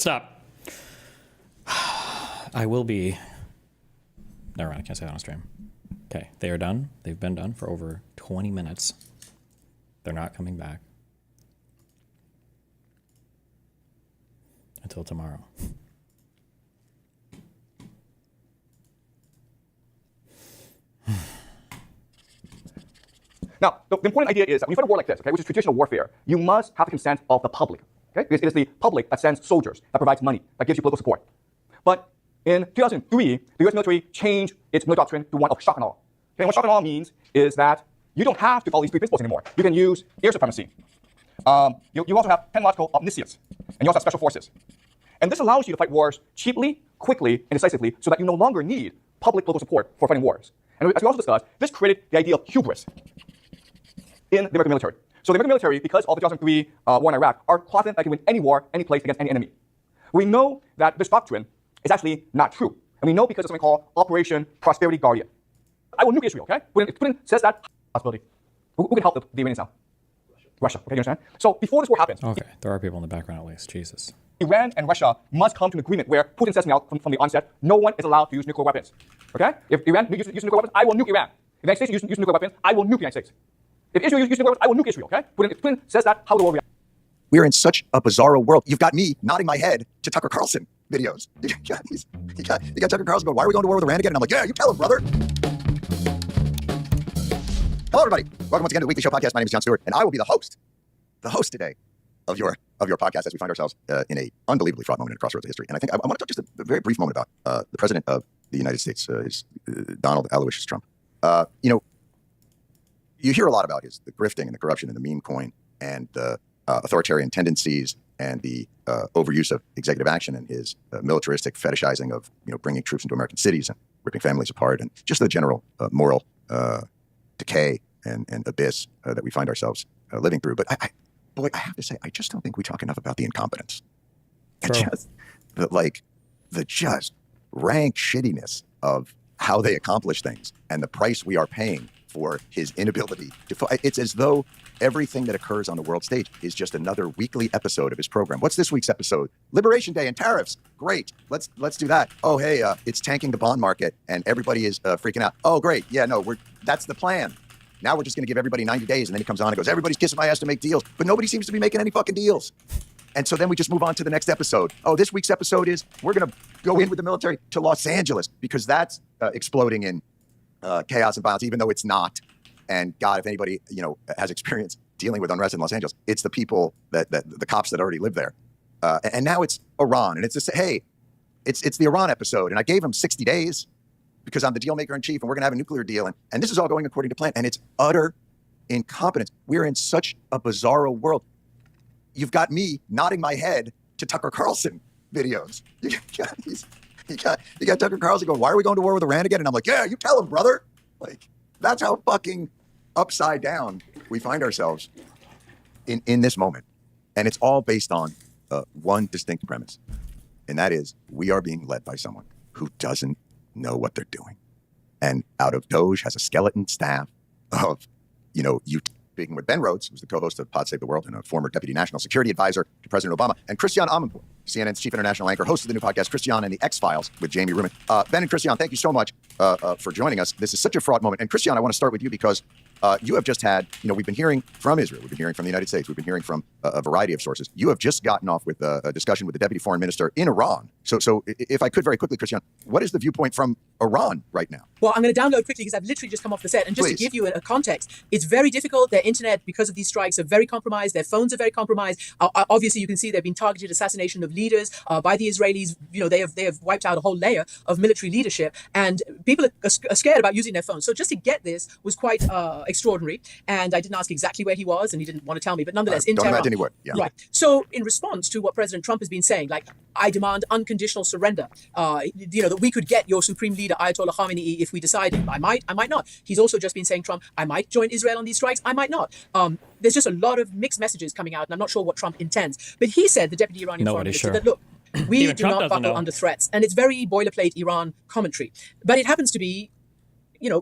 stop. I will be... Never mind, I can't say that on stream. Okay, they are done. They've been done for over 20 minutes. They're not coming back until tomorrow. Now, the important idea is that when you fight a war like this, okay, which is traditional warfare, you must have the consent of the public. Okay? Because it is the public that sends soldiers, that provides money, that gives you political support. But in 2003, the US military changed its military doctrine to one of shock and awe. Okay? And what shock and awe means is that you don't have to follow these three principles anymore. You can use air supremacy. You also have technological omniscience, and you also have special forces. And this allows you to fight wars cheaply, quickly, and decisively so that you no longer need public political support for fighting wars. And as we also discussed, this created the idea of hubris in the American military. So the American military, because of the 2003 war in Iraq, are confident that they can win any war, any place, against any enemy. We know that this doctrine is actually not true. And we know because of something called Operation Prosperity Guardian. I will nuke Israel, okay? When Putin says that, possibility. Who can help the Iranians now? Russia, okay, you understand? So before this war happens... Okay, there are people in the background at least, Jesus. Iran and Russia must come to an agreement where Putin says now from the onset, no one is allowed to use nuclear weapons, okay? If Iran uses nuclear weapons, I will nuke Iran. If the United States uses nuclear weapons, I will nuke the United States. If Israel uses nuclear weapons, I will nuke Israel, okay? If Putin says that, how will the world react? We're in such a bizarro world. You've got me nodding my head to Tucker Carlson videos. You got Tucker Carlson going, why are we going to war with Iran again? And I'm like, yeah, you tell him, brother. Hello, everybody. Welcome once again to the Weekly Show podcast. My name is Jon Stewart, and I will be the host today of your podcast as we find ourselves in a unbelievably fraught moment in a crossroads of history. And I think I want to talk just a very brief moment about the president of the United States, Donald Aloysius Trump. You hear a lot about the grifting and the corruption and the meme coin and the authoritarian tendencies and the overuse of executive action and his militaristic fetishizing of bringing troops into American cities and ripping families apart and just the general moral decay and abyss that we find ourselves living through. But I have to say, I just don't think we talk enough about the incompetence. Sure. The just rank shittiness of how they accomplish things and the price we are paying for his inability to. It's as though everything that occurs on the world stage is just another weekly episode of his program. What's this week's episode? Liberation Day and tariffs. Great. Let's do that. Oh, hey, it's tanking the bond market and everybody is freaking out. Oh, great. Yeah, no, that's the plan. Now we're just going to give everybody 90 days. And then he comes on and goes, everybody's kissing my ass to make deals. But nobody seems to be making any fucking deals. And so then we just move on to the next episode. Oh, this week's episode is we're going to go in with the military to Los Angeles because that's exploding in chaos and violence, even though it's not. And God, if anybody, has experience dealing with unrest in Los Angeles, it's the people that the cops that already live there. And now it's Iran. And it's just, hey, it's the Iran episode. And I gave him 60 days because I'm the deal maker in chief and we're going to have a nuclear deal. And this is all going according to plan. And it's utter incompetence. We're in such a bizarro world. You've got me nodding my head to Tucker Carlson videos. You got Tucker Carlson going, why are we going to war with Iran again? And I'm like, yeah, you tell him, brother. Like, that's how fucking upside down we find ourselves in this moment. And it's all based on one distinct premise. And that is we are being led by someone who doesn't know what they're doing. And out of Doge has a skeleton staff of, you speaking with Ben Rhodes, who's the co-host of Pod Save the World and a former deputy national security advisor to President Obama, and Christiane Amanpour, CNN's chief international anchor, host of the new podcast, Christiane and the X-Files with Jamie Ruman. Ben and Christiane, thank you so much for joining us. This is such a fraught moment. And Christiane, I want to start with you because you have just had, we've been hearing from Israel, we've been hearing from the United States, we've been hearing from a variety of sources. You have just gotten off with a discussion with the deputy foreign minister in Iran. So if I could very quickly, Christiane, what is the viewpoint from Iran right now? Well, I'm going to download quickly because I've literally just come off the set. And just Please. To give you a context, it's very difficult. Their internet, because of these strikes, are very compromised. Their phones are very compromised. Obviously, you can see they've been targeted assassination of leaders by the Israelis. They have wiped out a whole layer of military leadership. And people are scared about using their phones. So just to get this was quite extraordinary. And I didn't ask exactly where he was, and he didn't want to tell me. But nonetheless, in Tehran. Don't imagine he would. Yeah. Right. So in response to what President Trump has been saying, like, I demand unconditional surrender. That we could get your supreme leader, Ayatollah Khamenei, if we decided. I might not. He's also just been saying, Trump, I might join Israel on these strikes. I might not. There's just a lot of mixed messages coming out, and I'm not sure what Trump intends. But he said, the deputy Iranian foreign minister, that, look, we do not buckle under threats. And it's very boilerplate Iran commentary. But it happens to be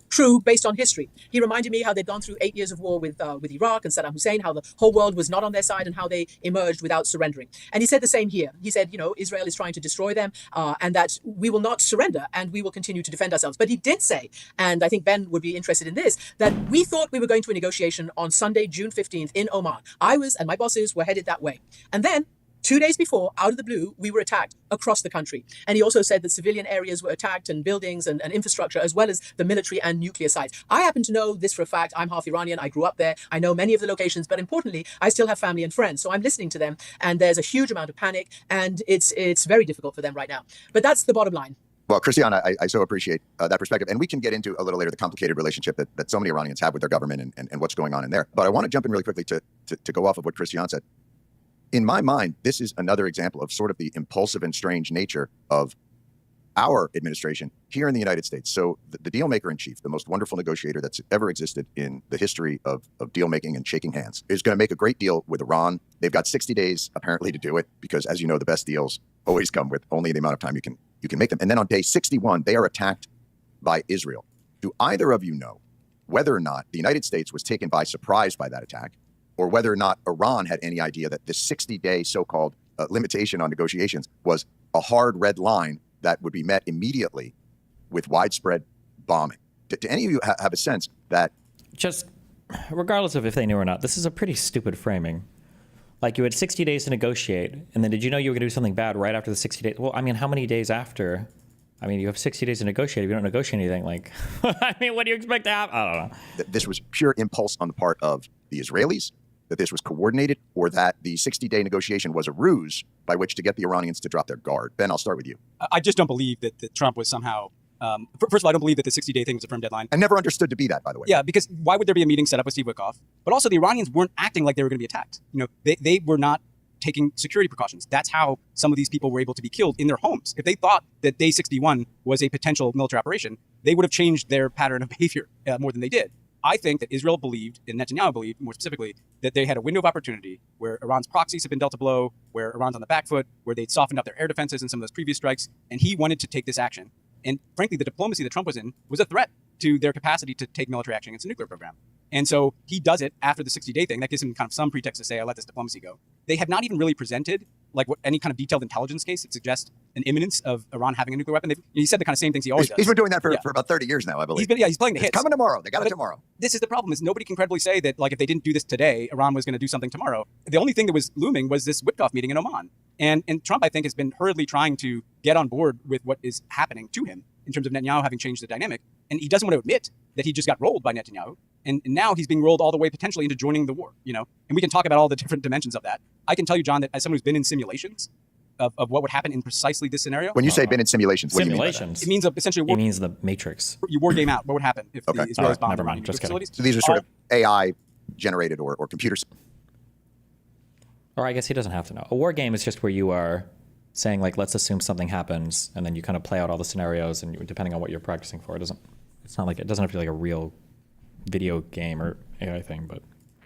true based on history. He reminded me how they'd gone through 8 years of war with Iraq and Saddam Hussein, how the whole world was not on their side, and how they emerged without surrendering. And he said the same here. He said, Israel is trying to destroy them, and that we will not surrender, and we will continue to defend ourselves. But he did say, and I think Ben would be interested in this, that we thought we were going to a negotiation on Sunday, June 15th in Oman. I was, and my bosses were headed that way. And then 2 days before, out of the blue, we were attacked across the country. And he also said that civilian areas were attacked, and buildings and infrastructure, as well as the military and nuclear sites. I happen to know this for a fact. I'm half Iranian. I grew up there. I know many of the locations, but importantly, I still have family and friends. So I'm listening to them, and there's a huge amount of panic, and it's very difficult for them right now. But that's the bottom line. Well, Christian, I so appreciate that perspective. And we can get into a little later the complicated relationship that so many Iranians have with their government and what's going on in there. But I want to jump in really quickly to go off of what Christian said. In my mind, this is another example of sort of the impulsive and strange nature of our administration here in the United States. So the deal maker in chief, the most wonderful negotiator that's ever existed in the history of deal making and shaking hands, is going to make a great deal with Iran. They've got 60 days apparently to do it because, as you know, the best deals always come with only the amount of time you can make them. And then on day 61, they are attacked by Israel. Do either of you know whether or not the United States was taken by surprise by that attack, or whether or not Iran had any idea that this 60-day so-called limitation on negotiations was a hard red line that would be met immediately with widespread bombing? Do any of you have a sense that... Just regardless of if they knew or not, this is a pretty stupid framing. Like, you had 60 days to negotiate, and then did you know you were going to do something bad right after the 60 days? Well, I mean, how many days after? I mean, you have 60 days to negotiate. If you don't negotiate anything, like, I mean, what do you expect to happen? I don't know. This was pure impulse on the part of the Israelis, that this was coordinated, or that the 60-day negotiation was a ruse by which to get the Iranians to drop their guard. Ben, I'll start with you. I just don't believe that Trump was somehow... first of all, I don't believe that the 60-day thing was a firm deadline. I never understood to be that, by the way. Yeah, because why would there be a meeting set up with Steve Witkoff? But also, the Iranians weren't acting like they were going to be attacked. They were not taking security precautions. That's how some of these people were able to be killed in their homes. If they thought that day 61 was a potential military operation, they would have changed their pattern of behavior more than they did. I think that Israel believed, and Netanyahu believed more specifically, that they had a window of opportunity where Iran's proxies had been dealt a blow, where Iran's on the back foot, where they'd softened up their air defenses in some of those previous strikes, and he wanted to take this action. And frankly, the diplomacy that Trump was in was a threat to their capacity to take military action against the nuclear program. And so he does it after the 60-day thing. That gives him kind of some pretext to say, I'll let this diplomacy go. They have not even really presented any kind of detailed intelligence case that suggests an imminence of Iran having a nuclear weapon. He said the kind of same things he always does. He's been doing that for about 30 years now, I believe. He's playing the hits. It's coming tomorrow. They got it tomorrow. This is the problem, is nobody can credibly say that, if they didn't do this today, Iran was going to do something tomorrow. The only thing that was looming was this Witkoff meeting in Oman. And Trump, I think, has been hurriedly trying to get on board with what is happening to him in terms of Netanyahu having changed the dynamic. And he doesn't want to admit that he just got rolled by Netanyahu. And now he's being rolled all the way potentially into joining the war, And we can talk about all the different dimensions of that. I can tell you, John, that as someone who's been in simulations of what would happen in precisely this scenario. When you say been in simulations, what simulations. do you mean by that? It means essentially It means the Matrix. You war game out. What would happen if the Israelis bombed never mind. Iranian Just nuclear kidding. facilities? So these are sort of AI generated or computers. Or I guess he doesn't have to know. A war game is just where you are saying, let's assume something happens, and then you kind of play out all the scenarios, and depending on what you're practicing for, it's not like, it doesn't have to be like a real video game or AI thing, but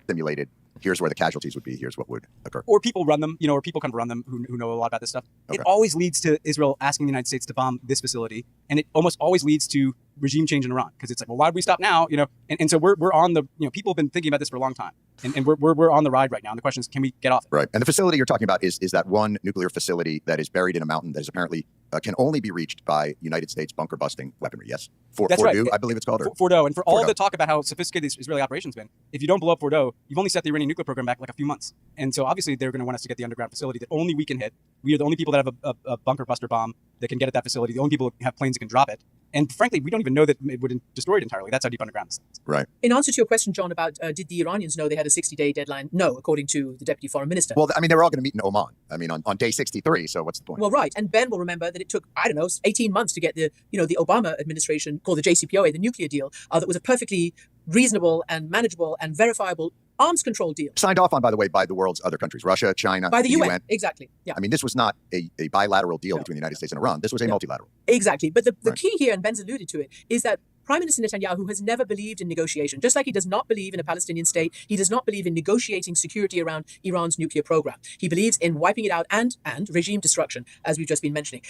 Simulated. Here's where the casualties would be. Here's what would occur. Or people run them, or people kind of run them who know a lot about this stuff. Okay. It always leads to Israel asking the United States to bomb this facility. And it almost always leads to regime change in Iran. Because it's like, well, why would we stop now? And so we're on the, people have been thinking about this for a long time. And we're on the ride right now. And the question is, can we get off it? Right. And the facility you're talking about is that one nuclear facility that is buried in a mountain that is apparently can only be reached by United States bunker busting weaponry. Yes. That's right. I believe it's called. Fordo. And for all Fordo. the talk about how sophisticated this Israeli operation's been, if you don't blow up Fordo, you've only set the Iranian nuclear program back a few months. And so obviously they're going to want us to get the underground facility that only we can hit. We are the only people that have a bunker buster bomb that can get at that facility. The only people who have planes that can drop it. And frankly, we don't even know that it would destroy it entirely. That's how deep underground this is. Right. In answer to your question, John, about did the Iranians know they had a 60-day deadline? No, according to the Deputy Foreign Minister. Well, I mean, they were all going to meet in Oman. I mean, on day 63. So what's the point? Well, right. And Ben will remember that it took, 18 months to get the Obama administration, called the JCPOA, the nuclear deal, that was a perfectly reasonable and manageable and verifiable arms control deal. Signed off on, by the way, by the world's other countries, Russia, China, by the UN. Exactly. Yeah. I mean, this was not a bilateral deal between the United States and Iran. This was a multilateral. Exactly. But the Right. key here, and Ben's alluded to it, is that Prime Minister Netanyahu has never believed in negotiation. Just like he does not believe in a Palestinian state, he does not believe in negotiating security around Iran's nuclear program. He believes in wiping it out and regime destruction, as we've just been mentioning.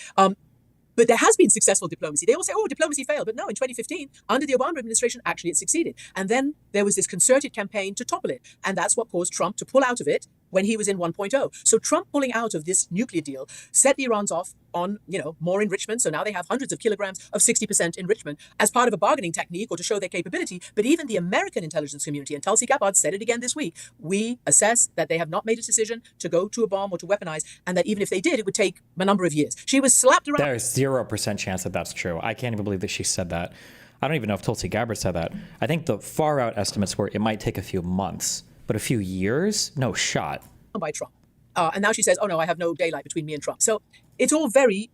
But there has been successful diplomacy. They all say, oh, diplomacy failed. But no, in 2015, under the Obama administration, actually it succeeded. And then there was this concerted campaign to topple it. And that's what caused Trump to pull out of it when he was in 1.0. So Trump pulling out of this nuclear deal set the Irans off on, more enrichment. So now they have hundreds of kilograms of 60% enrichment as part of a bargaining technique or to show their capability. But even the American intelligence community, and Tulsi Gabbard said it again this week, we assess that they have not made a decision to go to a bomb or to weaponize, and that even if they did, it would take a number of years. She was slapped around. There's 0% chance that that's true. I can't even believe that she said that. I don't even know if Tulsi Gabbard said that. I think the far out estimates were it might take a few months, but a few years? No shot. By Trump. And now she says, oh no, I have no daylight between me and Trump. So it's all very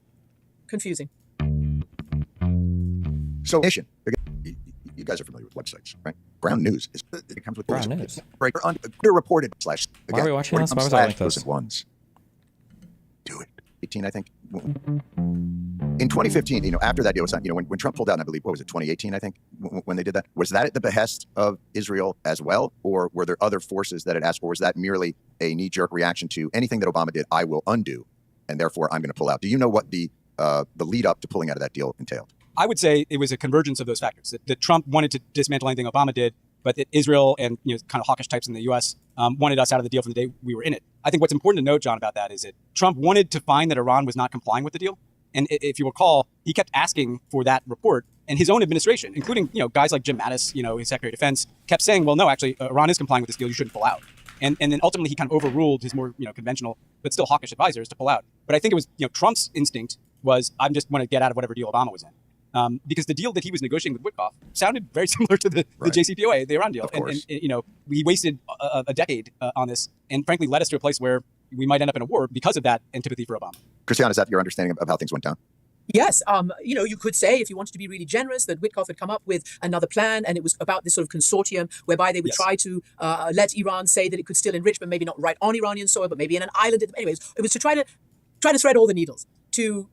confusing. So, you guys are familiar with websites, right? Ground News it comes with Ground News. Underreported slash. Why are we watching this? Why was I like this? Ones. Do it. 18, I think. In 2015, after that deal was signed, when Trump pulled out, and I believe, what was it, 2018, I think, when they did that? Was that at the behest of Israel as well? Or were there other forces that had asked for? Was that merely a knee-jerk reaction to anything that Obama did, I will undo, and therefore I'm going to pull out? Do you know what the lead up to pulling out of that deal entailed? I would say it was a convergence of those factors. That Trump wanted to dismantle anything Obama did, but that Israel and kind of hawkish types in the U.S. Wanted us out of the deal from the day we were in it. I think what's important to note, John, about that is that Trump wanted to find that Iran was not complying with the deal. And if you recall, he kept asking for that report, and his own administration, including guys like Jim Mattis, his Secretary of Defense, kept saying, well, no, actually, Iran is complying with this deal. You shouldn't pull out. And then ultimately he kind of overruled his more conventional but still hawkish advisors to pull out. But I think it was Trump's instinct was I just want to get out of whatever deal Obama was in. Because the deal that he was negotiating with Witkoff sounded very similar to the JCPOA, the Iran deal. And we wasted a decade on this, and frankly led us to a place where we might end up in a war because of that antipathy for Obama. Christiane, is that your understanding of how things went down? Yes. You could say, if you wanted to be really generous, that Witkoff had come up with another plan, and it was about this sort of consortium whereby they would try to let Iran say that it could still enrich, but maybe not right on Iranian soil, but maybe in an island. Anyways, it was to try to thread all the needles. To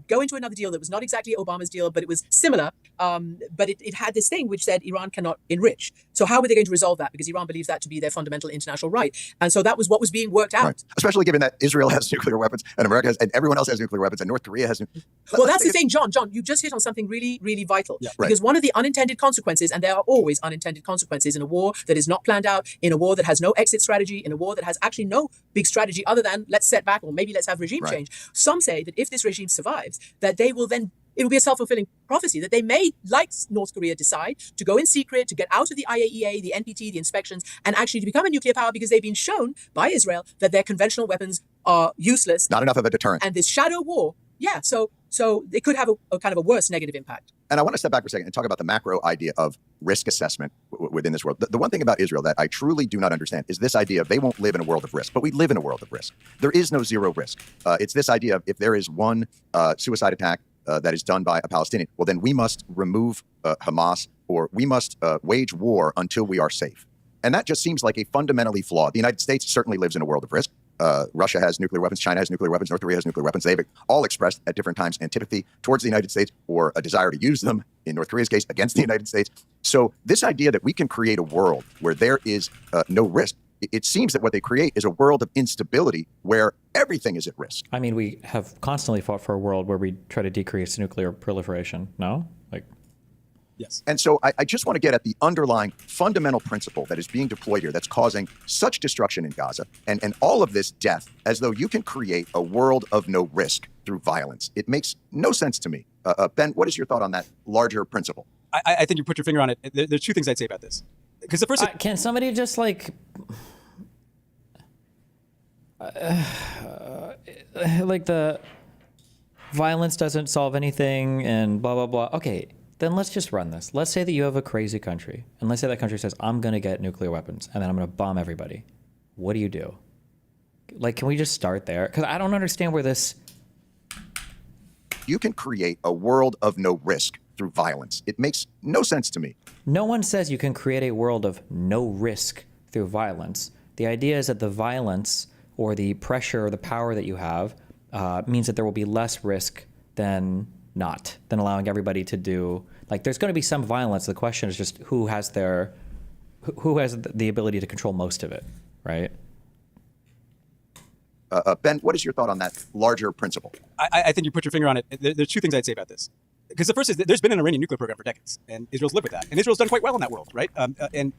go into another deal that was not exactly Obama's deal, but it was similar. But it had this thing which said Iran cannot enrich. So how were they going to resolve that? Because Iran believes that to be their fundamental international right. And so that was what was being worked out. Right. Especially given that Israel has nuclear weapons and America has, and everyone else has nuclear weapons and North Korea has. Well, that's the thing, John, you just hit on something really, really vital. Yeah. Because one of the unintended consequences, and there are always unintended consequences in a war that is not planned out, in a war that has no exit strategy, in a war that has actually no big strategy other than let's set back or maybe let's have regime change. Some say that if this regime survives, that they will then, it will be a self-fulfilling prophecy that they may, like North Korea, decide to go in secret, to get out of the IAEA, the NPT, the inspections, and actually to become a nuclear power because they've been shown by Israel that their conventional weapons are useless. Not enough of a deterrent. And this shadow war, so it could have a kind of a worse negative impact. And I want to step back for a second and talk about the macro idea of risk assessment within this world. The one thing about Israel that I truly do not understand is this idea of they won't live in a world of risk, but we live in a world of risk. There is no zero risk. It's this idea of if there is one suicide attack that is done by a Palestinian, well, then we must remove Hamas or we must wage war until we are safe. And that just seems like a fundamentally flawed. The United States certainly lives in a world of risk. Russia has nuclear weapons. China has nuclear weapons. North Korea has nuclear weapons. They've all expressed at different times antipathy towards the United States or a desire to use them, in North Korea's case, against the United States. So this idea that we can create a world where there is no risk, it seems that what they create is a world of instability where everything is at risk. I mean, we have constantly fought for a world where we try to decrease nuclear proliferation, no? Yes. And so I just want to get at the underlying fundamental principle that is being deployed here that's causing such destruction in Gaza and all of this death, as though you can create a world of no risk through violence. It makes no sense to me. Ben, what is your thought on that larger principle? I think you put your finger on it. There's two things I'd say about this. Because the first... can somebody just the violence doesn't solve anything and blah, blah, blah. Okay. Then let's just run this. Let's say that you have a crazy country, and let's say that country says, I'm going to get nuclear weapons, and then I'm going to bomb everybody. What do you do? Can we just start there? Because I don't understand where this... You can create a world of no risk through violence. It makes no sense to me. No one says you can create a world of no risk through violence. The idea is that the violence or the pressure or the power that you have means that there will be less risk than allowing everybody to do. There's going to be some violence. The question is just who has the ability to control most of it, right? Ben, what is your thought on that larger principle? I think you put your finger on it. There's two things I'd say about this. Because the first is that there's been an Iranian nuclear program for decades, and Israel's lived with that. And Israel's done quite well in that world, right? And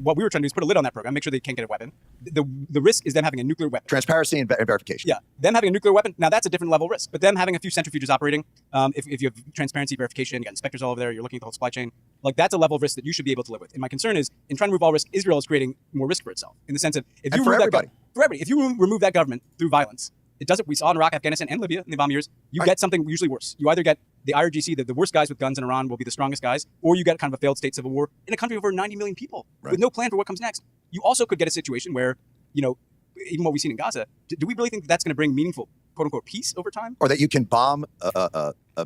what we were trying to do is put a lid on that program, make sure they can't get a weapon. The risk is them having a nuclear weapon. Transparency and verification. Yeah, them having a nuclear weapon, now that's a different level of risk. But them having a few centrifuges operating, if you have transparency, verification, you got inspectors all over there, you're looking at the whole supply chain, like that's a level of risk that you should be able to live with. And my concern is, in trying to remove all risk, Israel is creating more risk for itself. In the sense of, if you remove if you remove that government through violence, it does it. We saw in Iraq, Afghanistan, and Libya in the bomb years. You get something usually worse. You either get the IRGC, the worst guys with guns in Iran will be the strongest guys, or you get kind of a failed state civil war in a country of over 90 million people with no plan for what comes next. You also could get a situation where, even what we've seen in Gaza, do we really think that's going to bring meaningful, quote unquote, peace over time? Or that you can bomb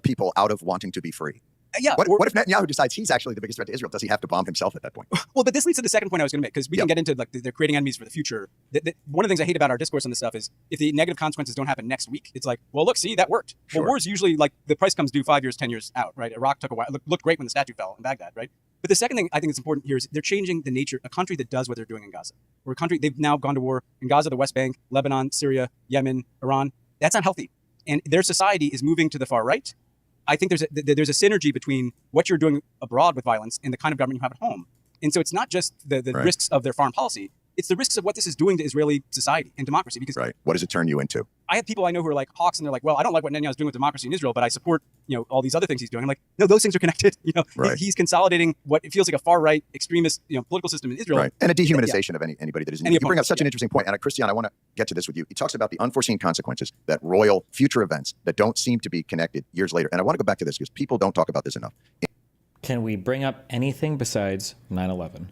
people out of wanting to be free? Yeah. What if Netanyahu decides he's actually the biggest threat to Israel? Does he have to bomb himself at that point? Well, but this leads to the second point I was going to make, because we can get into like they're creating enemies for the future. One of the things I hate about our discourse on this stuff is if the negative consequences don't happen next week, it's like, well, look, see, that worked. Sure. Well, wars usually like the price comes due 5 years, 10 years out, right? Iraq took a while, looked great when the statue fell in Baghdad, right? But the second thing I think is important here is they're changing the nature, a country that does what they're doing in Gaza. Or a country, they've now gone to war in Gaza, the West Bank, Lebanon, Syria, Yemen, Iran. That's not healthy. And their society is moving to the far right. I think there's a synergy between what you're doing abroad with violence and the kind of government you have at home. And so it's not just the risks of their foreign policy. It's the risks of what this is doing to Israeli society and democracy. Because what does it turn you into? I have people I know who are like hawks, and they're like, well, I don't like what Netanyahu's doing with democracy in Israel, but I support, all these other things he's doing. I'm like, no, those things are connected. He's consolidating what it feels like a far right extremist, political system in Israel. Right. And a dehumanization of anybody that isn't. You bring up such an interesting point. And Christian, I want to get to this with you. He talks about the unforeseen consequences that roil future events that don't seem to be connected years later. And I want to go back to this because people don't talk about this enough. Can we bring up anything besides 9/11?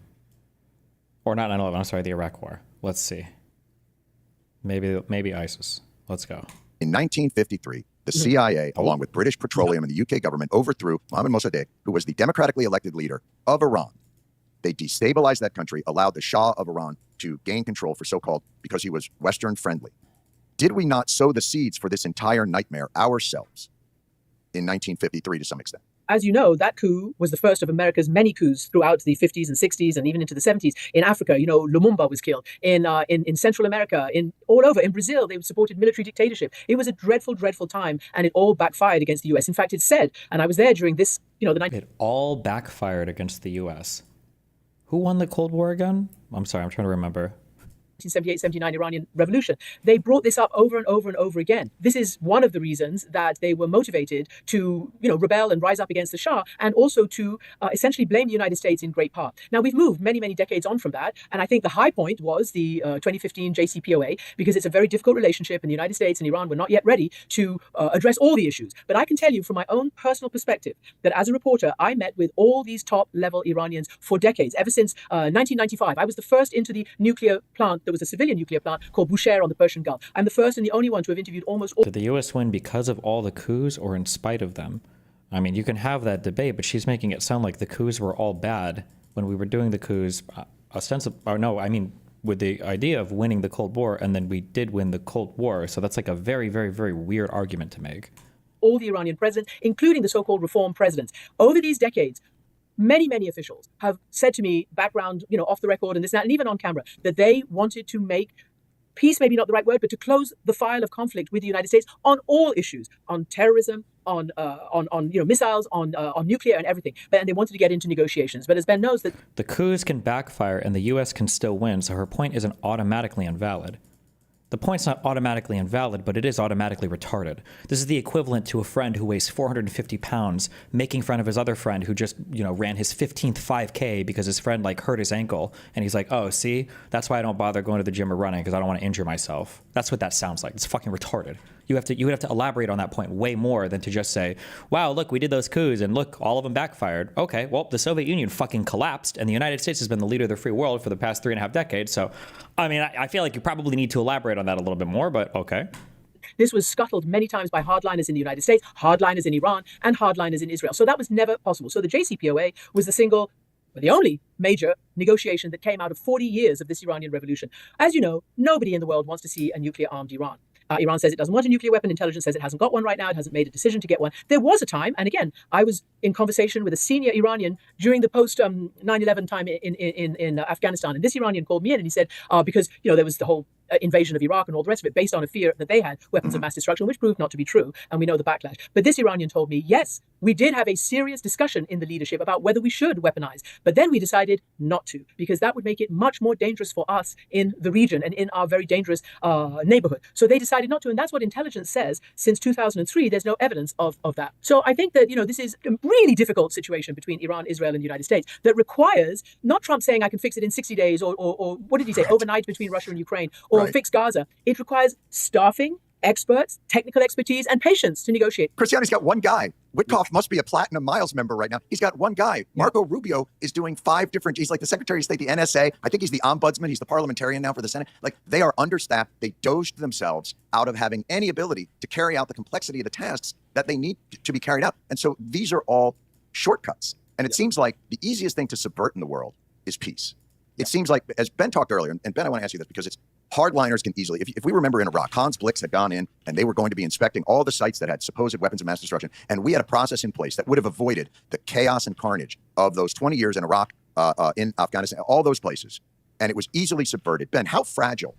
Or not 9/11, I'm sorry, the Iraq War. Let's see. Maybe ISIS. Let's go. In 1953, the CIA, along with British Petroleum and the UK government, overthrew Mohammad Mossadegh, who was the democratically elected leader of Iran. They destabilized that country, allowed the Shah of Iran to gain control because he was Western friendly. Did we not sow the seeds for this entire nightmare ourselves in 1953 to some extent? As you know, that coup was the first of America's many coups throughout the 50s and 60s and even into the 70s. In Africa, Lumumba was killed. In Central America, all over. In Brazil, they supported military dictatorship. It was a dreadful, dreadful time, and it all backfired against the U.S. In fact, it's said, and I was there during this, It all backfired against the U.S. Who won the Cold War again? I'm sorry, I'm trying to remember. 1978-79 Iranian Revolution. They brought this up over and over and over again. This is one of the reasons that they were motivated to, rebel and rise up against the Shah, and also to essentially blame the United States in great part. Now, we've moved many, many decades on from that, and I think the high point was the 2015 JCPOA, because it's a very difficult relationship, and the United States and Iran were not yet ready to address all the issues. But I can tell you from my own personal perspective that as a reporter, I met with all these top-level Iranians for decades. Ever since 1995, I was the first into the nuclear plant. There was a civilian nuclear plant called Bushehr on the Persian Gulf. I'm the first and the only one to have interviewed almost all. Did the U.S. win because of all the coups or in spite of them? I mean, you can have that debate, but she's making it sound like the coups were all bad when we were doing the coups, with the idea of winning the Cold War, and then we did win the Cold War. So that's like a very, very, very weird argument to make. All the Iranian presidents, including the so-called reform presidents, over these decades, many, many officials have said to me, background, off the record and this and that, and even on camera, that they wanted to make peace, maybe not the right word, but to close the file of conflict with the United States on all issues, on terrorism, on missiles, on nuclear and everything. And they wanted to get into negotiations. But as Ben knows, that the coups can backfire and the U.S. can still win, so her point isn't automatically invalid. The point's not automatically invalid, but it is automatically retarded. This is the equivalent to a friend who weighs 450 pounds making fun of his other friend who just, ran his 15th 5K because his friend hurt his ankle. And he's like, oh, see, that's why I don't bother going to the gym or running, because I don't want to injure myself. That's what that sounds like. It's fucking retarded. You would have to elaborate on that point way more than to just say, wow, look, we did those coups and look, all of them backfired. Okay, well, the Soviet Union fucking collapsed and the United States has been the leader of the free world for the past 3.5 decades. So, I feel like you probably need to elaborate on that a little bit more, but okay. this was scuttled many times by hardliners in the United States, hardliners in Iran, and hardliners in Israel. So that was never possible. So the JCPOA was the only major negotiation that came out of 40 years of this Iranian revolution. As you know, nobody in the world wants to see a nuclear-armed Iran. Iran says it doesn't want a nuclear weapon. Intelligence says it hasn't got one right now. It hasn't made a decision to get one. There was a time, and again, I was in conversation with a senior Iranian during the post 9/11 time in Afghanistan, and this Iranian called me in and he said, because there was the whole invasion of Iraq and all the rest of it based on a fear that they had weapons of mass destruction, which proved not to be true. And we know the backlash. But this Iranian told me, yes, we did have a serious discussion in the leadership about whether we should weaponize. But then we decided not to, because that would make it much more dangerous for us in the region and in our very dangerous neighborhood. So they decided not to. And that's what intelligence says. Since 2003, there's no evidence of that. So I think that, this is a really difficult situation between Iran, Israel, and the United States that requires not Trump saying I can fix it in 60 days or what did he say, overnight between Russia and Ukraine, or fix Gaza. It requires staffing, experts, technical expertise, and patience to negotiate. Cristiano's got one guy. Witkoff must be a Platinum Miles member right now. He's got one guy. Marco Rubio is doing 5 different, he's like the Secretary of State, the NSA. I think he's the ombudsman. He's the parliamentarian now for the Senate. Like, they are understaffed. They dosed themselves out of having any ability to carry out the complexity of the tasks that they need to be carried out. And so these are all shortcuts. And it seems like the easiest thing to subvert in the world is peace. It seems like, as Ben talked earlier, and Ben, I want to ask you this because it's hardliners can easily, if we remember in Iraq, Hans Blix had gone in and they were going to be inspecting all the sites that had supposed weapons of mass destruction. And we had a process in place that would have avoided the chaos and carnage of those 20 years in Iraq, in Afghanistan, all those places. And it was easily subverted. Ben, how fragile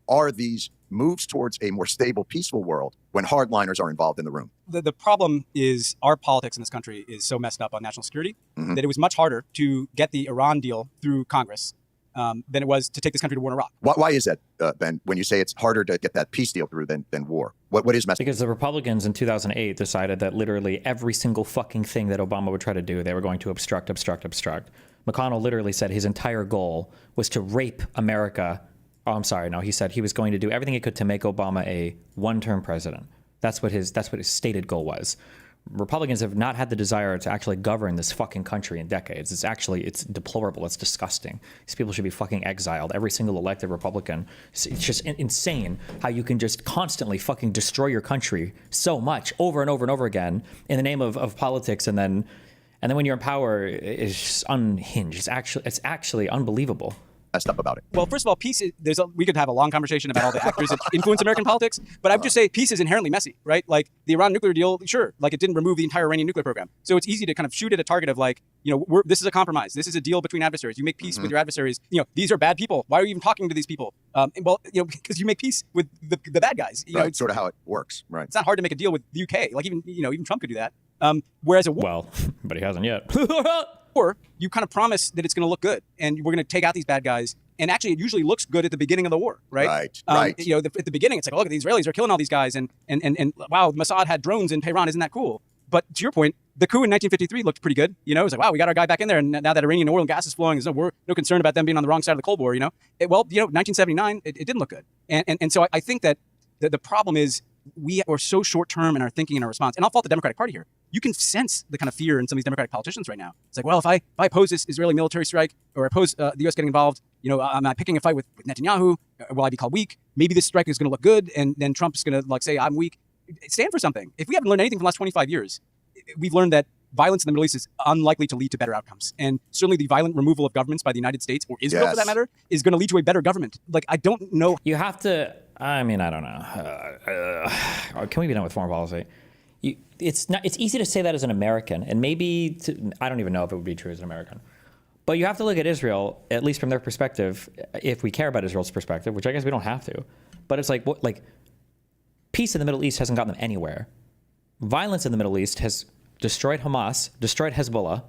are these moves towards a more stable, peaceful world when hardliners are involved in the room? The problem is our politics in this country is so messed up on national security that it was much harder to get the Iran deal through Congress than it was to take this country to war in Iraq. Why is that, Ben, when you say it's harder to get that peace deal through than war? What is messed up? Because the Republicans in 2008 decided that literally every single fucking thing that Obama would try to do, they were going to obstruct. McConnell literally said his entire goal was to rape America. Oh, I'm sorry. No, he said he was going to do everything he could to make Obama a one-term president. That's what his stated goal was. Republicans have not had the desire to actually govern this fucking country in decades. It's deplorable. It's disgusting. These people should be fucking exiled. Every single elected Republican. It's just insane how you can just constantly fucking destroy your country so much over and over and over again in the name of politics, and then when you're in power, it's just unhinged. It's actually unbelievable. Messed up about it. Well, first of all, peace is, we could have a long conversation about all the actors that influence American politics, but I would just say peace is inherently messy, right? Like the Iran nuclear deal, sure, like it didn't remove the entire Iranian nuclear program. So it's easy to kind of shoot at a target of like, this is a compromise. This is a deal between adversaries. You make peace with your adversaries. These are bad people. Why are you even talking to these people? Because you make peace with the bad guys. Right, sort of how it works, right? It's not hard to make a deal with the UK. Like even Trump could do that. Whereas but he hasn't yet. Or you kind of promise that it's going to look good and we're going to take out these bad guys. And actually, it usually looks good at the beginning of the war, right? Right. At the beginning, it's like, look, the Israelis are killing all these guys, and wow, Mossad had drones in Tehran. Isn't that cool? But to your point, the coup in 1953 looked pretty good. It was like, wow, we got our guy back in there, and now that Iranian oil and gas is flowing, there's no concern about them being on the wrong side of the Cold War. 1979, it didn't look good, and so I think that the problem is we are so short term in our thinking and our response. And I'll fault the Democratic Party here. You can sense the kind of fear in some of these Democratic politicians right now. It's like, well, if I oppose this Israeli military strike or oppose the U.S. getting involved, am I picking a fight with Netanyahu? Will I be called weak? Maybe this strike is going to look good, and then Trump's going to say I'm weak. Stand for something. If we haven't learned anything from the last 25 years, we've learned that violence in the Middle East is unlikely to lead to better outcomes. And certainly the violent removal of governments by the United States, or Israel for that matter, is going to lead to a better government. Like, I don't know. You have to, I don't know. Can we be done with foreign policy? It's easy to say that as an American, and maybe, I don't even know if it would be true as an American. But you have to look at Israel, at least from their perspective, if we care about Israel's perspective, which I guess we don't have to. But it's like, peace in the Middle East hasn't gotten them anywhere. Violence in the Middle East has destroyed Hamas, destroyed Hezbollah,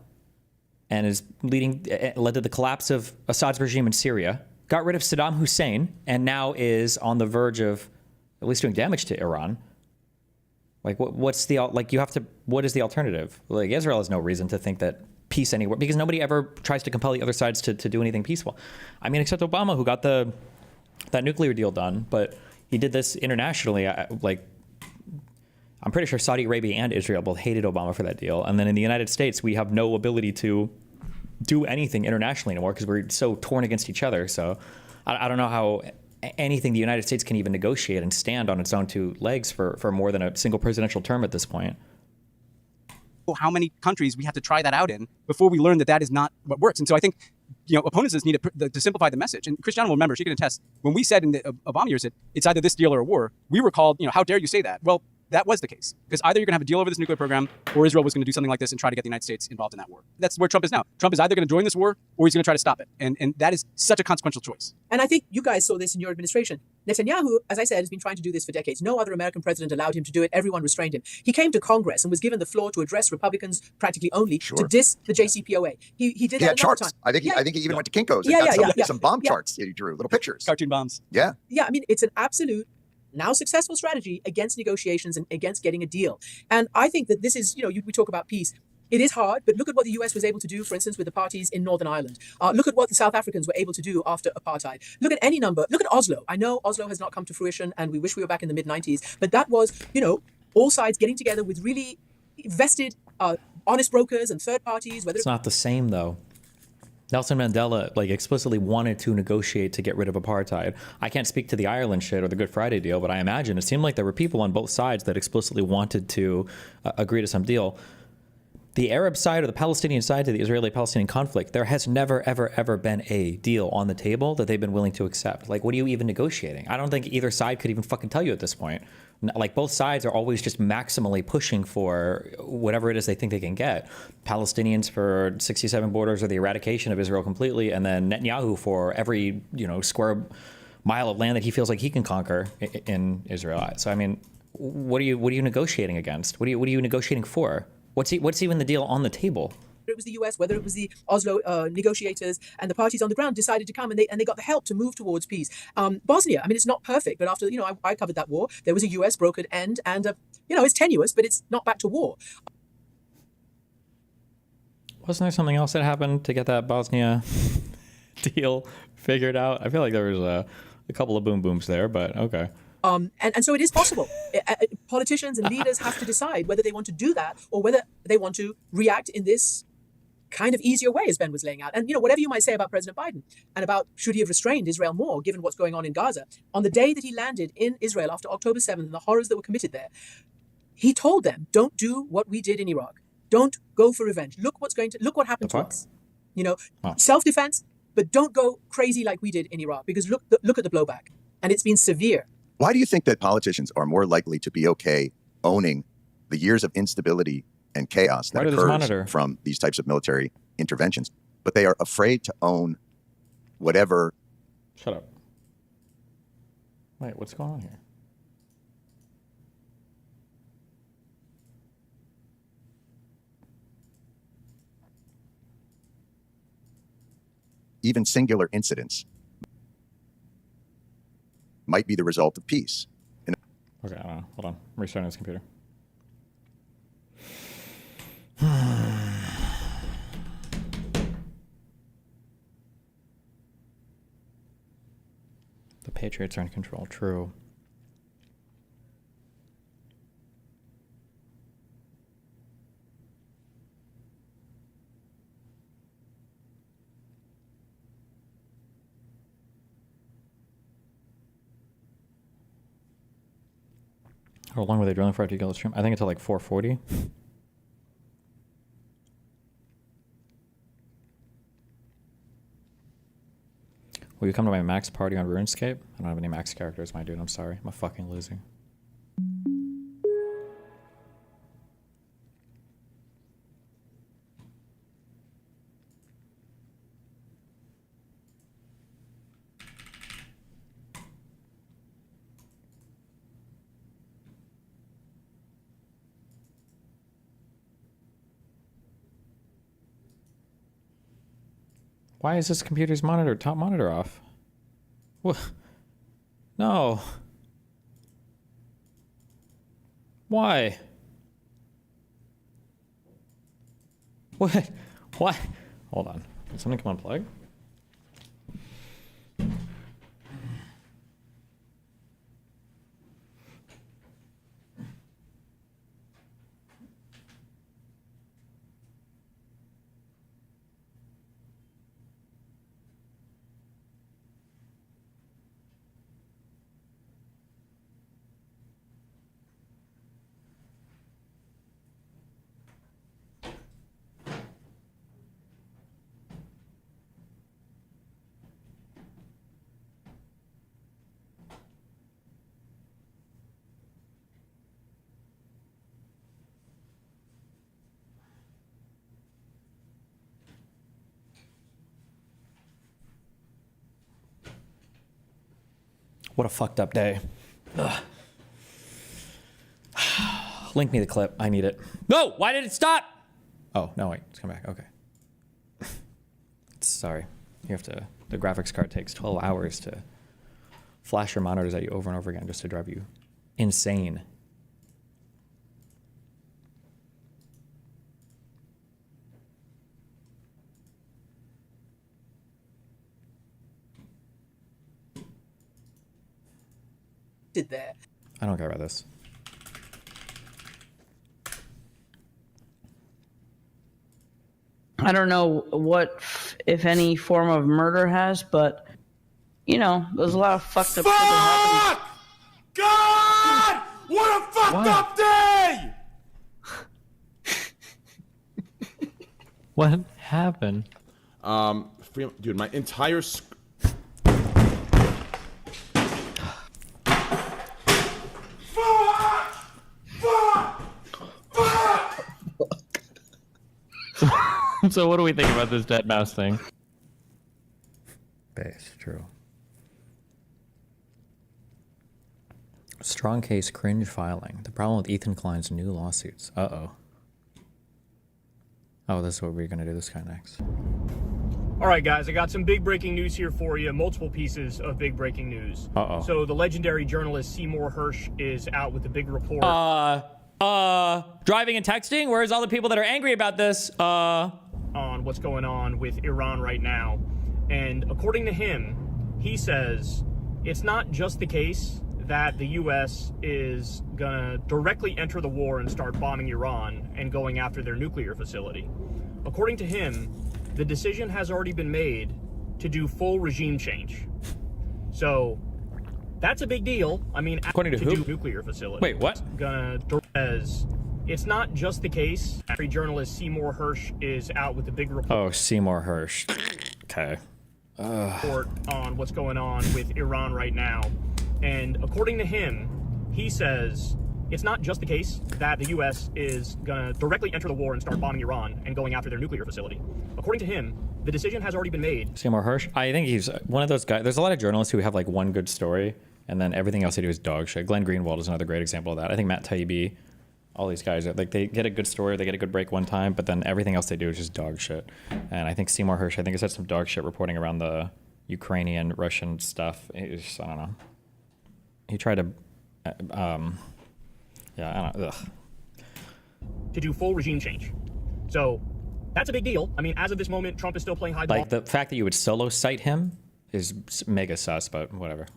and led to the collapse of Assad's regime in Syria, got rid of Saddam Hussein, and now is on the verge of at least doing damage to Iran. What is the alternative? Israel has no reason to think that peace anywhere, because nobody ever tries to compel the other sides to do anything peaceful. Except Obama, who got that nuclear deal done, but he did this internationally. I'm pretty sure Saudi Arabia and Israel both hated Obama for that deal. And then in the United States, we have no ability to do anything internationally anymore because we're so torn against each other. So I don't know how anything the United States can even negotiate and stand on its own 2 legs for more than a single presidential term at this point. How many countries we have to try that out in before we learn that is not what works. And so I think, opponents just need to simplify the message. And Christiana will remember, she can attest, when we said in the Obama years that it's either this deal or a war, we were called, how dare you say that? Well, that was the case. Because either you're going to have a deal over this nuclear program, or Israel was going to do something like this and try to get the United States involved in that war. That's where Trump is now. Trump is either going to join this war, or he's going to try to stop it. And that is such a consequential choice. And I think you guys saw this in your administration. Netanyahu, as I said, has been trying to do this for decades. No other American president allowed him to do it. Everyone restrained him. He came to Congress and was given the floor to address Republicans practically only to Sure. diss the JCPOA. He did He that had a number of charts. times. I think he even went to Kinko's and Yeah, got yeah, yeah, some bomb yeah. charts that he drew, little pictures. Cartoon bombs. Yeah. Yeah, I mean, it's an absolute, now successful strategy against negotiations and against getting a deal. And I think that this is, we talk about peace. It is hard, but look at what the US was able to do, for instance, with the parties in Northern Ireland. Look at what the South Africans were able to do after apartheid. Look at any number. Look at Oslo. I know Oslo has not come to fruition, and we wish we were back in the mid-90s, but that was, all sides getting together with really vested, honest brokers and third parties. Whether It's not the same, though. Nelson Mandela explicitly wanted to negotiate to get rid of apartheid. I can't speak to the Ireland shit or the Good Friday deal, but I imagine it seemed like there were people on both sides that explicitly wanted to agree to some deal. The Arab side or the Palestinian side to the Israeli-Palestinian conflict, there has never, ever, ever been a deal on the table that they've been willing to accept. What are you even negotiating? I don't think either side could even fucking tell you at this point. Both sides are always just maximally pushing for whatever it is they think they can get. Palestinians for 67 borders or the eradication of Israel completely, and then Netanyahu for every, square mile of land that he feels like he can conquer in Israel. So, I mean, what are you negotiating against? What are you negotiating for? What's even the deal on the table? Whether it was the US, whether it was the Oslo negotiators and the parties on the ground decided to come and they got the help to move towards peace. Bosnia, I mean, it's not perfect, but after, I covered that war. There was a US brokered end and, it's tenuous, but it's not back to war. Wasn't there something else that happened to get that Bosnia deal figured out? I feel like there was a couple of boom booms there, but okay. And so it is possible. Politicians and leaders have to decide whether they want to do that or whether they want to react in this kind of easier way, as Ben was laying out. And, whatever you might say about President Biden and about should he have restrained Israel more, given what's going on in Gaza, on the day that he landed in Israel after October 7th and the horrors that were committed there, he told them, don't do what we did in Iraq. Don't go for revenge. Look what happened to us. Self-defense, but don't go crazy like we did in Iraq, because look at the blowback. And it's been severe. Why do you think that politicians are more likely to be okay owning the years of instability and chaos that occurs from these types of military interventions, but they are afraid to own whatever? Shut up. Wait, what's going on here? Even singular incidents might be the result of peace. Okay, I don't know. Hold on. I'm restarting this computer. The Patriots are in control. True. How long were they drilling for after you got the stream? I think until 4:40. Will you come to my max party on RuneScape? I don't have any max characters, my dude. I'm sorry. I'm a fucking loser. Why is this computer's top monitor off? What? No. Why? What? What? Hold on. Did something come unplugged? What a fucked up day. Ugh. Link me the clip. I need it. No! Why did it stop? Oh, no, wait. It's come back. Okay. Sorry. You have to... The graphics card takes 12 hours to flash your monitors at you over and over again just to drive you insane. Did there. I don't care about this. I don't know what, if any, form of murder has, but, you know, there's a lot of fucked up shit that happens. God! What a fucked up day! What happened? Dude, my entire So what do we think about this dead mouse thing? Base, true. Strong case cringe filing. The problem with Ethan Klein's new lawsuits. Uh-oh. Oh, this is what we're gonna do this guy next. All right, guys, I got some big breaking news here for you. Multiple pieces of big breaking news. Uh-oh. So the legendary journalist Seymour Hersh is out with a big report. Driving and texting? Where's all the people that are angry about this? On what's going on with Iran right now. And according to him, he says it's not just the case that the U.S. is gonna directly enter the war and start bombing Iran and going after their nuclear facility. According to him, the decision has already been made to do full regime change. So that's a big deal. I mean, according to who? Do nuclear facility. Wait, what? As it's not just the case. Journalist Seymour Hersh is out with a big report. Oh, Seymour Hersh. Okay. Report on what's going on with Iran right now. And according to him, he says it's not just the case that the U.S. is going to directly enter the war and start bombing Iran and going after their nuclear facility. According to him, the decision has already been made. Seymour Hersh? I think he's one of those guys. There's a lot of journalists who have like one good story and then everything else they do is dog shit. Glenn Greenwald is another great example of that. I think Matt Taibbi, all these guys, like they get a good story, they get a good break one time, but then everything else they do is just dog shit. And I think Seymour Hersh, I think has had some dog shit reporting around the Ukrainian, Russian stuff. It's just, I don't know. He tried to, yeah, I don't know. Ugh. To do full regime change. So that's a big deal. I mean, as of this moment, Trump is still playing hide Like the fact that you would solo cite him is mega sus, but whatever.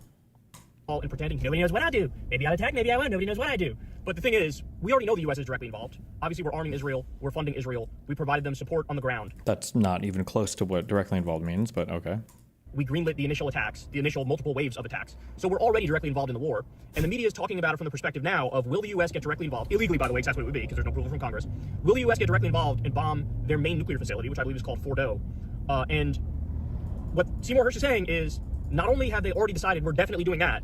And pretending nobody knows what I do. Maybe I'll attack, maybe I won't. Nobody knows what I do. But the thing is, we already know the U.S. is directly involved. Obviously, we're arming Israel. We're funding Israel. We provided them support on the ground. That's not even close to what directly involved means, but okay. We greenlit the initial attacks, the initial multiple waves of attacks. So we're already directly involved in the war. And the media is talking about it from the perspective now of, will the U.S. get directly involved? Illegally, by the way, because that's what it would be, because there's no approval from Congress. Will the U.S. get directly involved and bomb their main nuclear facility, which I believe is called Fordo? And what Seymour Hersh is saying is, not only have they already decided we're definitely doing that,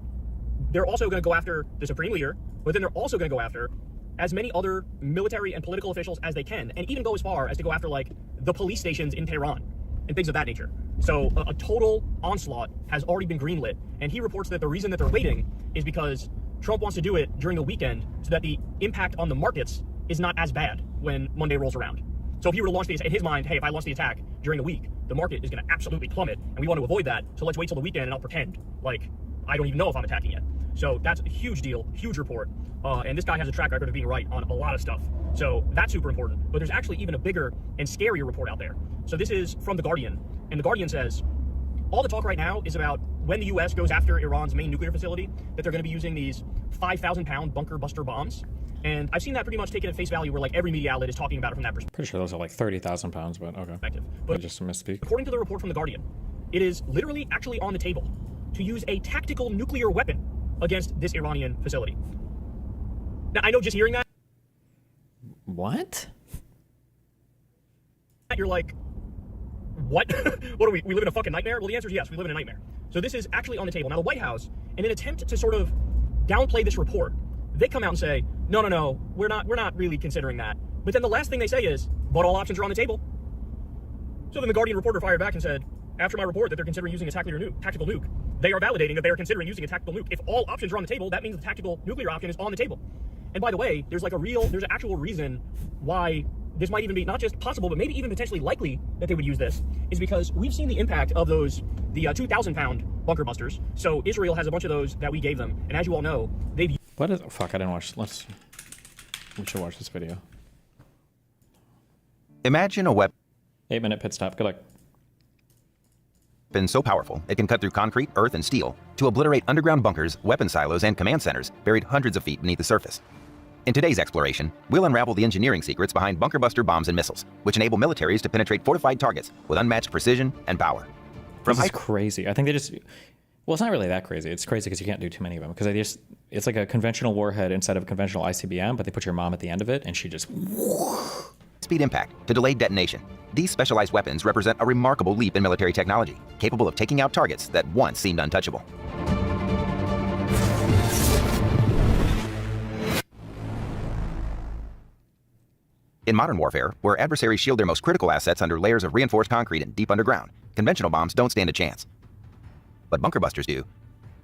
they're also going to go after the supreme leader, but then they're also going to go after as many other military and political officials as they can, and even go as far as to go after, like, the police stations in Tehran and things of that nature. So a total onslaught has already been greenlit, and he reports that the reason that they're waiting is because Trump wants to do it during the weekend so that the impact on the markets is not as bad when Monday rolls around. So if he were to launch these, in his mind, hey, if I launch the attack during the week, the market is going to absolutely plummet, and we want to avoid that, so let's wait till the weekend and I'll pretend like I don't even know if I'm attacking yet. So that's a huge deal, huge report, and this guy has a track record of being right on a lot of stuff. So that's super important. But there's actually even a bigger and scarier report out there. So this is from The Guardian, and The Guardian says, all the talk right now is about when the U.S. goes after Iran's main nuclear facility, that they're going to be using these 5,000-pound bunker buster bombs. And I've seen that pretty much taken at face value, where like every media outlet is talking about it from that perspective. Pretty sure those are like 30,000 pounds, but okay. But I just misspeak. According to the report from The Guardian, it is literally actually on the table to use a tactical nuclear weapon against this Iranian facility. Now, I know just hearing that... What? You're like, what? What are we live in a fucking nightmare? Well, the answer is yes, we live in a nightmare. So this is actually on the table. Now, the White House, in an attempt to sort of downplay this report, they come out and say, no, we're not really considering that. But then the last thing they say is, but all options are on the table. So then the Guardian reporter fired back and said, after my report that they're considering using a tactical nuke, they are validating that they are considering using a tactical nuke. If all options are on the table, that means the tactical nuclear option is on the table. And by the way, there's an actual reason why this might even be not just possible, but maybe even potentially likely that they would use this, is because we've seen the impact of the 2,000-pound bunker busters. So Israel has a bunch of those that we gave them, and as you all know, they've... What is... Fuck, I didn't watch... We should watch this video. Imagine a weapon 8-minute pit stop. Good luck. so powerful it can cut through concrete, earth, and steel to obliterate underground bunkers, weapon silos, and command centers buried hundreds of feet beneath the surface. In today's exploration, we'll unravel the engineering secrets behind bunker buster bombs and missiles, which enable militaries to penetrate fortified targets with unmatched precision and power. This is crazy. I think they just... Well, it's not really that crazy. It's crazy because you can't do too many of them. Because it's like a conventional warhead instead of a conventional ICBM, but they put your mom at the end of it, and she just... Speed impact to delayed detonation. These specialized weapons represent a remarkable leap in military technology, capable of taking out targets that once seemed untouchable. In modern warfare, where adversaries shield their most critical assets under layers of reinforced concrete and deep underground, conventional bombs don't stand a chance. But bunker busters do.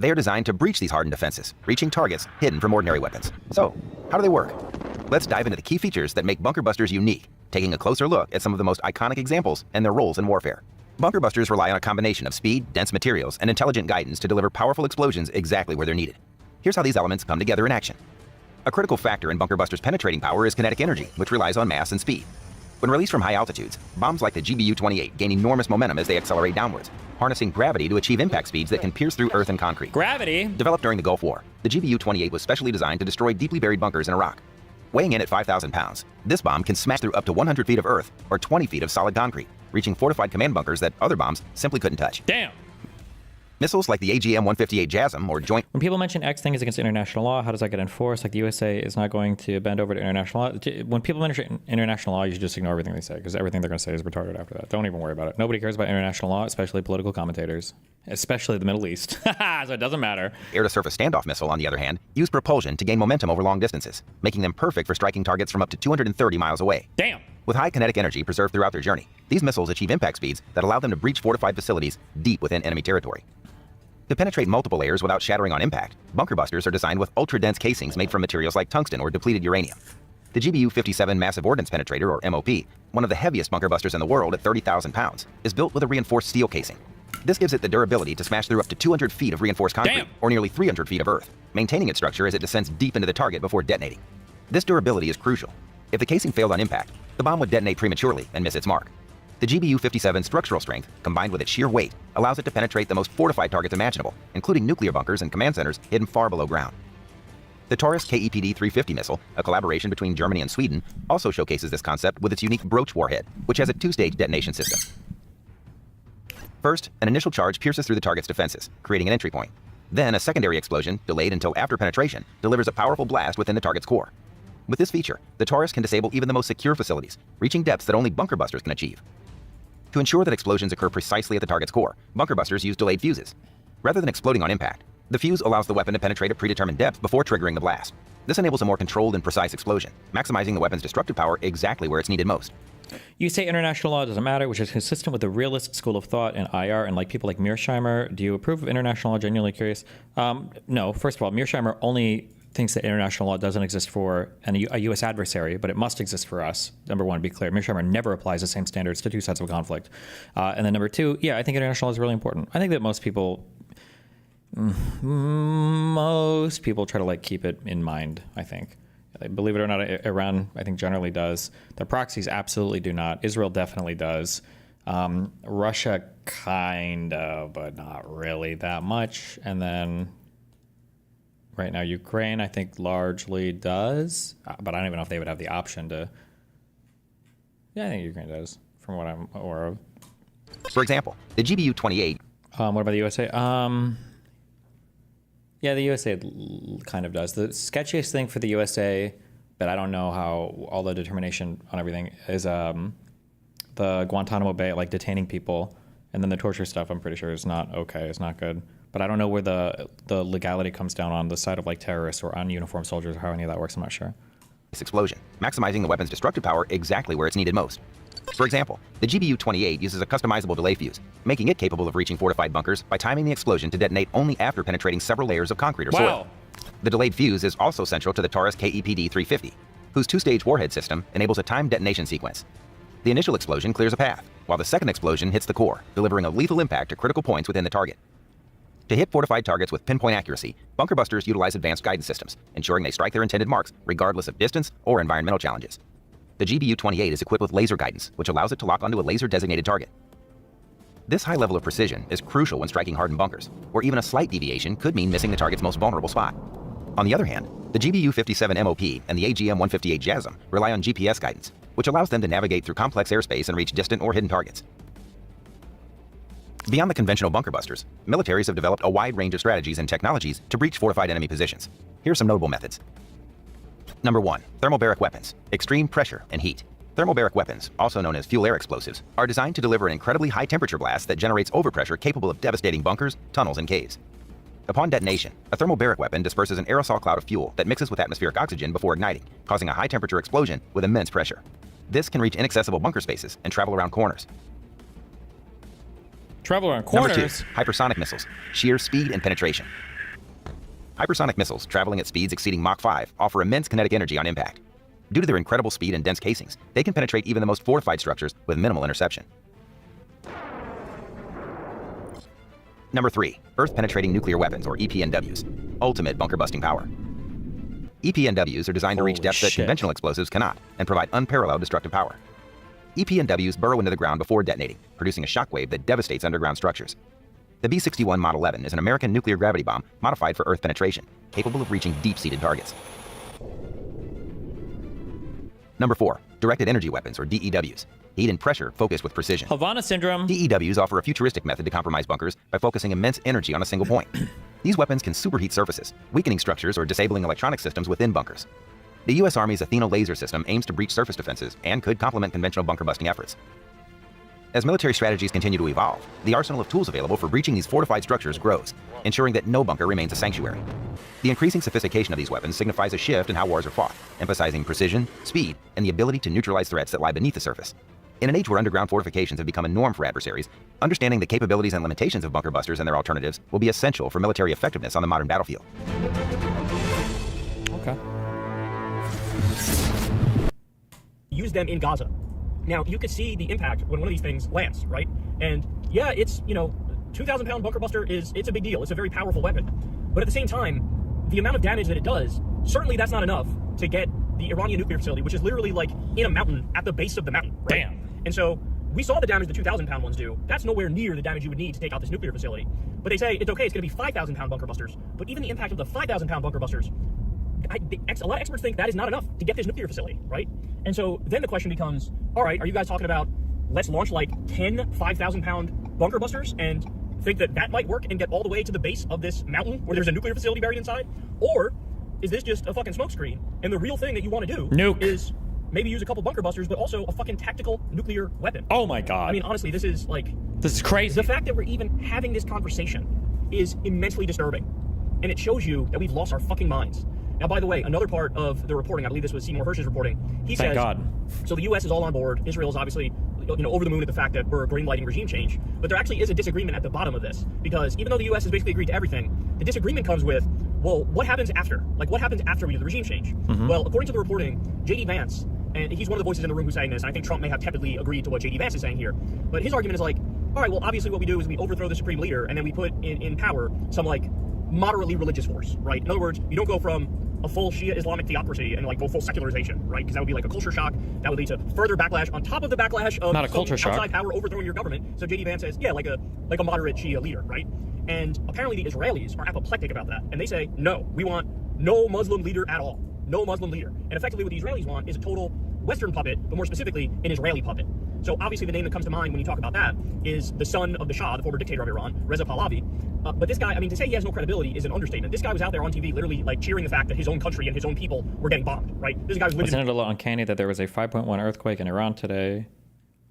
They are designed to breach these hardened defenses, reaching targets hidden from ordinary weapons. So, how do they work? Let's dive into the key features that make bunker busters unique, taking a closer look at some of the most iconic examples and their roles in warfare. Bunker busters rely on a combination of speed, dense materials, and intelligent guidance to deliver powerful explosions exactly where they're needed. Here's how these elements come together in action. A critical factor in bunker busters' penetrating power is kinetic energy, which relies on mass and speed. When released from high altitudes, bombs like the GBU-28 gain enormous momentum as they accelerate downwards, harnessing gravity to achieve impact speeds that can pierce through earth and concrete. Gravity? Developed during the Gulf War, the GBU-28 was specially designed to destroy deeply buried bunkers in Iraq. Weighing in at 5,000 pounds, this bomb can smash through up to 100 feet of earth or 20 feet of solid concrete, reaching fortified command bunkers that other bombs simply couldn't touch. Damn! Missiles like the AGM-158 JASSM or Joint... When people mention X things against international law, how does that get enforced? Like the USA is not going to bend over to international law. When people mention international law, you should just ignore everything they say, because everything they're going to say is retarded after that. Don't even worry about it. Nobody cares about international law, especially political commentators, especially the Middle East. So it doesn't matter. Air-to-surface standoff missile, on the other hand, use propulsion to gain momentum over long distances, making them perfect for striking targets from up to 230 miles away. Damn! With high kinetic energy preserved throughout their journey, these missiles achieve impact speeds that allow them to breach fortified facilities deep within enemy territory. To penetrate multiple layers without shattering on impact, bunker busters are designed with ultra-dense casings made from materials like tungsten or depleted uranium. The GBU-57 Massive Ordnance Penetrator, or MOP, one of the heaviest bunker busters in the world at 30,000 pounds, is built with a reinforced steel casing. This gives it the durability to smash through up to 200 feet of reinforced concrete, or nearly 300 feet of earth, maintaining its structure as it descends deep into the target before detonating. This durability is crucial. If the casing failed on impact, the bomb would detonate prematurely and miss its mark. The GBU-57's structural strength, combined with its sheer weight, allows it to penetrate the most fortified targets imaginable, including nuclear bunkers and command centers hidden far below ground. The Taurus KEPD-350 missile, a collaboration between Germany and Sweden, also showcases this concept with its unique Broach warhead, which has a two-stage detonation system. First, an initial charge pierces through the target's defenses, creating an entry point. Then, a secondary explosion, delayed until after penetration, delivers a powerful blast within the target's core. With this feature, the Taurus can disable even the most secure facilities, reaching depths that only bunker busters can achieve. To ensure that explosions occur precisely at the target's core, bunker busters use delayed fuses. Rather than exploding on impact, the fuse allows the weapon to penetrate a predetermined depth before triggering the blast. This enables a more controlled and precise explosion, maximizing the weapon's destructive power exactly where it's needed most. You say international law doesn't matter, which is consistent with the realist school of thought in IR and like people like Mearsheimer. Do you approve of international law? Genuinely curious. No. First of all, Mearsheimer only thinks that international law doesn't exist for a U.S. adversary, but it must exist for us. Number one, be clear, Mearsheimer never applies the same standards to two sides of a conflict. And then number two, yeah, I think international law is really important. I think that most people try to like keep it in mind, I think. Believe it or not, Iran, I think, generally does. The proxies absolutely do not. Israel definitely does. Russia kind of, but not really that much. And then right now, Ukraine, I think, largely does. But I don't even know if they would have the option to. Yeah, I think Ukraine does, from what I'm aware of. For example, the GBU-28. What about the USA? Yeah, the USA kind of does. The sketchiest thing for the USA, but I don't know how all the determination on everything, is the Guantanamo Bay, like detaining people. And then the torture stuff, I'm pretty sure, is not okay. It's not good. But I don't know where the legality comes down on the side of like terrorists or ununiformed soldiers, or how any of that works. I'm not sure. This explosion, maximizing the weapon's destructive power exactly where it's needed most. For example, the GBU-28 uses a customizable delay fuse, making it capable of reaching fortified bunkers by timing the explosion to detonate only after penetrating several layers of concrete or soil. The delayed fuse is also central to the Taurus KEPD-350, whose two-stage warhead system enables a timed detonation sequence. The initial explosion clears a path, while the second explosion hits the core, delivering a lethal impact to critical points within the target. To hit fortified targets with pinpoint accuracy, bunker busters utilize advanced guidance systems, ensuring they strike their intended marks regardless of distance or environmental challenges. The GBU-28 is equipped with laser guidance, which allows it to lock onto a laser-designated target. This high level of precision is crucial when striking hardened bunkers, where even a slight deviation could mean missing the target's most vulnerable spot. On the other hand, the GBU-57 MOP and the AGM-158 JASM rely on GPS guidance, which allows them to navigate through complex airspace and reach distant or hidden targets. Beyond the conventional bunker busters, militaries have developed a wide range of strategies and technologies to breach fortified enemy positions. Here are some notable methods. Number 1. Thermobaric weapons, extreme pressure and heat. Thermobaric weapons, also known as fuel-air explosives, are designed to deliver an incredibly high-temperature blast that generates overpressure capable of devastating bunkers, tunnels, and caves. Upon detonation, a thermobaric weapon disperses an aerosol cloud of fuel that mixes with atmospheric oxygen before igniting, causing a high-temperature explosion with immense pressure. This can reach inaccessible bunker spaces and travel around corners. Travel around corners? Number 2. Hypersonic missiles, sheer speed and penetration. Hypersonic missiles traveling at speeds exceeding Mach 5 offer immense kinetic energy on impact. Due to their incredible speed and dense casings, they can penetrate even the most fortified structures with minimal interception. Number 3. Earth-penetrating nuclear weapons, or EPNWs. Ultimate bunker-busting power. EPNWs are designed to reach depths that conventional explosives cannot, and provide unparalleled destructive power. EPNWs burrow into the ground before detonating, producing a shockwave that devastates underground structures. The B-61 Mod 11 is an American nuclear gravity bomb modified for Earth penetration, capable of reaching deep-seated targets. Number 4. Directed energy weapons, or DEWs. Heat and pressure focused with precision. Havana Syndrome. DEWs offer a futuristic method to compromise bunkers by focusing immense energy on a single point. These weapons can superheat surfaces, weakening structures or disabling electronic systems within bunkers. The U.S. Army's Athena laser system aims to breach surface defenses and could complement conventional bunker-busting efforts. As military strategies continue to evolve, the arsenal of tools available for breaching these fortified structures grows, ensuring that no bunker remains a sanctuary. The increasing sophistication of these weapons signifies a shift in how wars are fought, emphasizing precision, speed, and the ability to neutralize threats that lie beneath the surface. In an age where underground fortifications have become a norm for adversaries, understanding the capabilities and limitations of bunker busters and their alternatives will be essential for military effectiveness on the modern battlefield. Okay. Use them in Gaza. Now, you could see the impact when one of these things lands, right? And yeah, it's, 2,000-pound bunker buster it's a big deal. It's a very powerful weapon. But at the same time, the amount of damage that it does, certainly that's not enough to get the Iranian nuclear facility, which is literally like in a mountain at the base of the mountain, right? Damn. And so we saw the damage the 2,000-pound ones do. That's nowhere near the damage you would need to take out this nuclear facility. But they say it's okay, it's going to be 5,000-pound bunker busters. But even the impact of the 5,000-pound bunker busters, a lot of experts think that is not enough to get this nuclear facility, right? And so then the question becomes, all right, are you guys talking about let's launch like 10 5,000-pound bunker busters and think that that might work and get all the way to the base of this mountain where there's a nuclear facility buried inside? Or is this just a fucking smokescreen? And the real thing that you want to do is maybe use a couple bunker busters, but also a fucking tactical nuclear weapon. Oh my God. I mean, honestly, this is crazy. The fact that we're even having this conversation is immensely disturbing. And it shows you that we've lost our fucking minds. Now, by the way, another part of the reporting, I believe this was Seymour Hersh's reporting, he says, so the U.S. is all on board. Israel is obviously over the moon at the fact that we're greenlighting regime change. But there actually is a disagreement at the bottom of this. Because even though the U.S. has basically agreed to everything, the disagreement comes with, well, what happens after? Like, what happens after we do the regime change? Mm-hmm. Well, according to the reporting, J.D. Vance, and he's one of the voices in the room who's saying this, and I think Trump may have tepidly agreed to what J.D. Vance is saying here. But his argument is like, all right, well, obviously what we do is we overthrow the supreme leader, and then we put in power some, moderately religious force, right? In other words, you don't go from a full Shia Islamic theocracy and go full secularization, right? Because that would be like a culture shock. That would lead to further backlash on top of the backlash of not a culture shock. Outside power overthrowing your government. So J.D. Vance says, yeah, like a moderate Shia leader, right? And apparently the Israelis are apoplectic about that. And they say, no, we want no Muslim leader at all. No Muslim leader. And effectively what the Israelis want is a total Western puppet, but more specifically, an Israeli puppet. So obviously the name that comes to mind when you talk about that is the son of the Shah, the former dictator of Iran, Reza Pahlavi. But this guy, I mean, to say he has no credibility is an understatement. This guy was out there on TV literally cheering the fact that his own country and his own people were getting bombed, right? This guy was Wasn't it a little uncanny that there was a 5.1 earthquake in Iran today?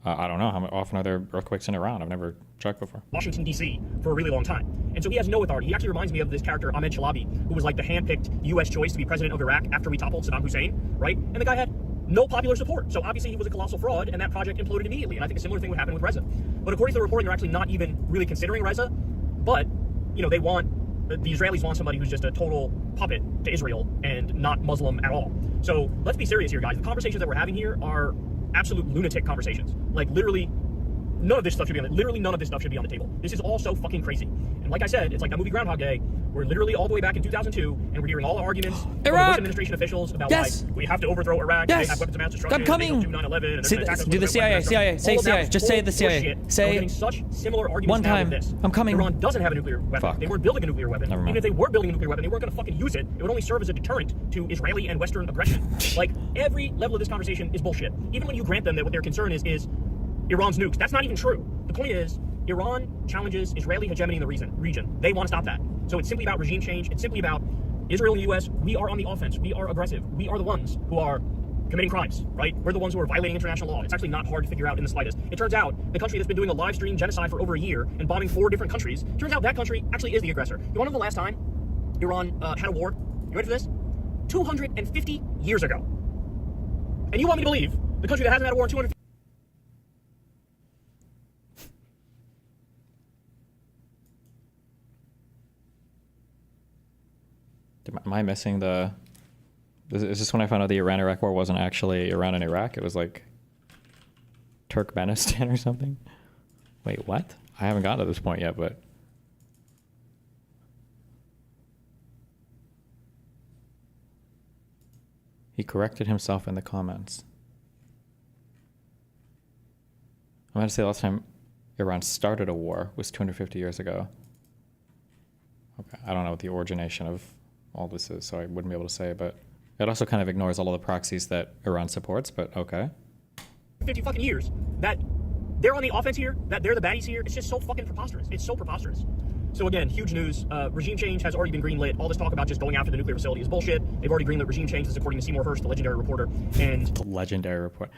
I don't know. How often are there earthquakes in Iran? I've never checked before. Washington, D.C. for a really long time. And so he has no authority. He actually reminds me of this character, Ahmed Chalabi, who was the hand-picked U.S. choice to be president of Iraq after we toppled Saddam Hussein, right? And the guy had no popular support. So obviously he was a colossal fraud, and that project imploded immediately. And I think a similar thing would happen with Reza. But according to the reporting, they're actually not even really considering Reza. But, you know, the Israelis want somebody who's just a total puppet to Israel and not Muslim at all. So let's be serious here, guys. The conversations that we're having here are absolute lunatic conversations. Like, literally, none of this stuff should be on the table. This is all so fucking crazy. And like I said, it's like that movie Groundhog Day. We're literally all the way back in 2002, and we're hearing all the arguments from the Bush administration officials about why we have to overthrow Iraq. Yes. They have weapons of mass destruction. I'm coming. They don't do 9/11. And Say they're gonna attack us do the with CIA. weapons of CIA. mass Say destruction. All of CIA. that Just say the bullshit. CIA. And Say we're it. getting such similar arguments One now time. with this. I'm coming. Iran doesn't have a nuclear weapon. Fuck. They weren't building a nuclear weapon. Never Even mind. if they were building a nuclear weapon, they weren't going to fucking use it. It would only serve as a deterrent to Israeli and Western aggression. Like, every level of this conversation is bullshit. Even when you grant them that what their concern is Iran's nukes. That's not even true. The point is, Iran challenges Israeli hegemony in the region. They want to stop that. So it's simply about regime change. It's simply about Israel and the U.S., we are on the offense. We are aggressive. We are the ones who are committing crimes, right? We're the ones who are violating international law. It's actually not hard to figure out in the slightest. It turns out the country that's been doing a live stream genocide for over a year and bombing 4 different countries, turns out that country actually is the aggressor. You want to know the last time Iran had a war? You ready for this? 250 years ago. And you want me to believe the country that hasn't had a war in 250 Am I missing the... Is this when I found out the Iran-Iraq war wasn't actually Iran and Iraq? It was like Turkmenistan or something? Wait, what? I haven't gotten to this point yet, but... He corrected himself in the comments. I'm going to say the last time Iran started a war was 250 years ago. Okay, I don't know what the origination of all this is, so I wouldn't be able to say, but it also kind of ignores all of the proxies that Iran supports, but okay. 50 fucking years that they're on the offense here, that they're the baddies here. It's just so fucking preposterous. It's so preposterous. So again, huge news. Regime change has already been greenlit. All this talk about just going after the nuclear facility is bullshit. They've already greenlit regime change. This is according to Seymour Hersh, the legendary reporter. And The legendary report.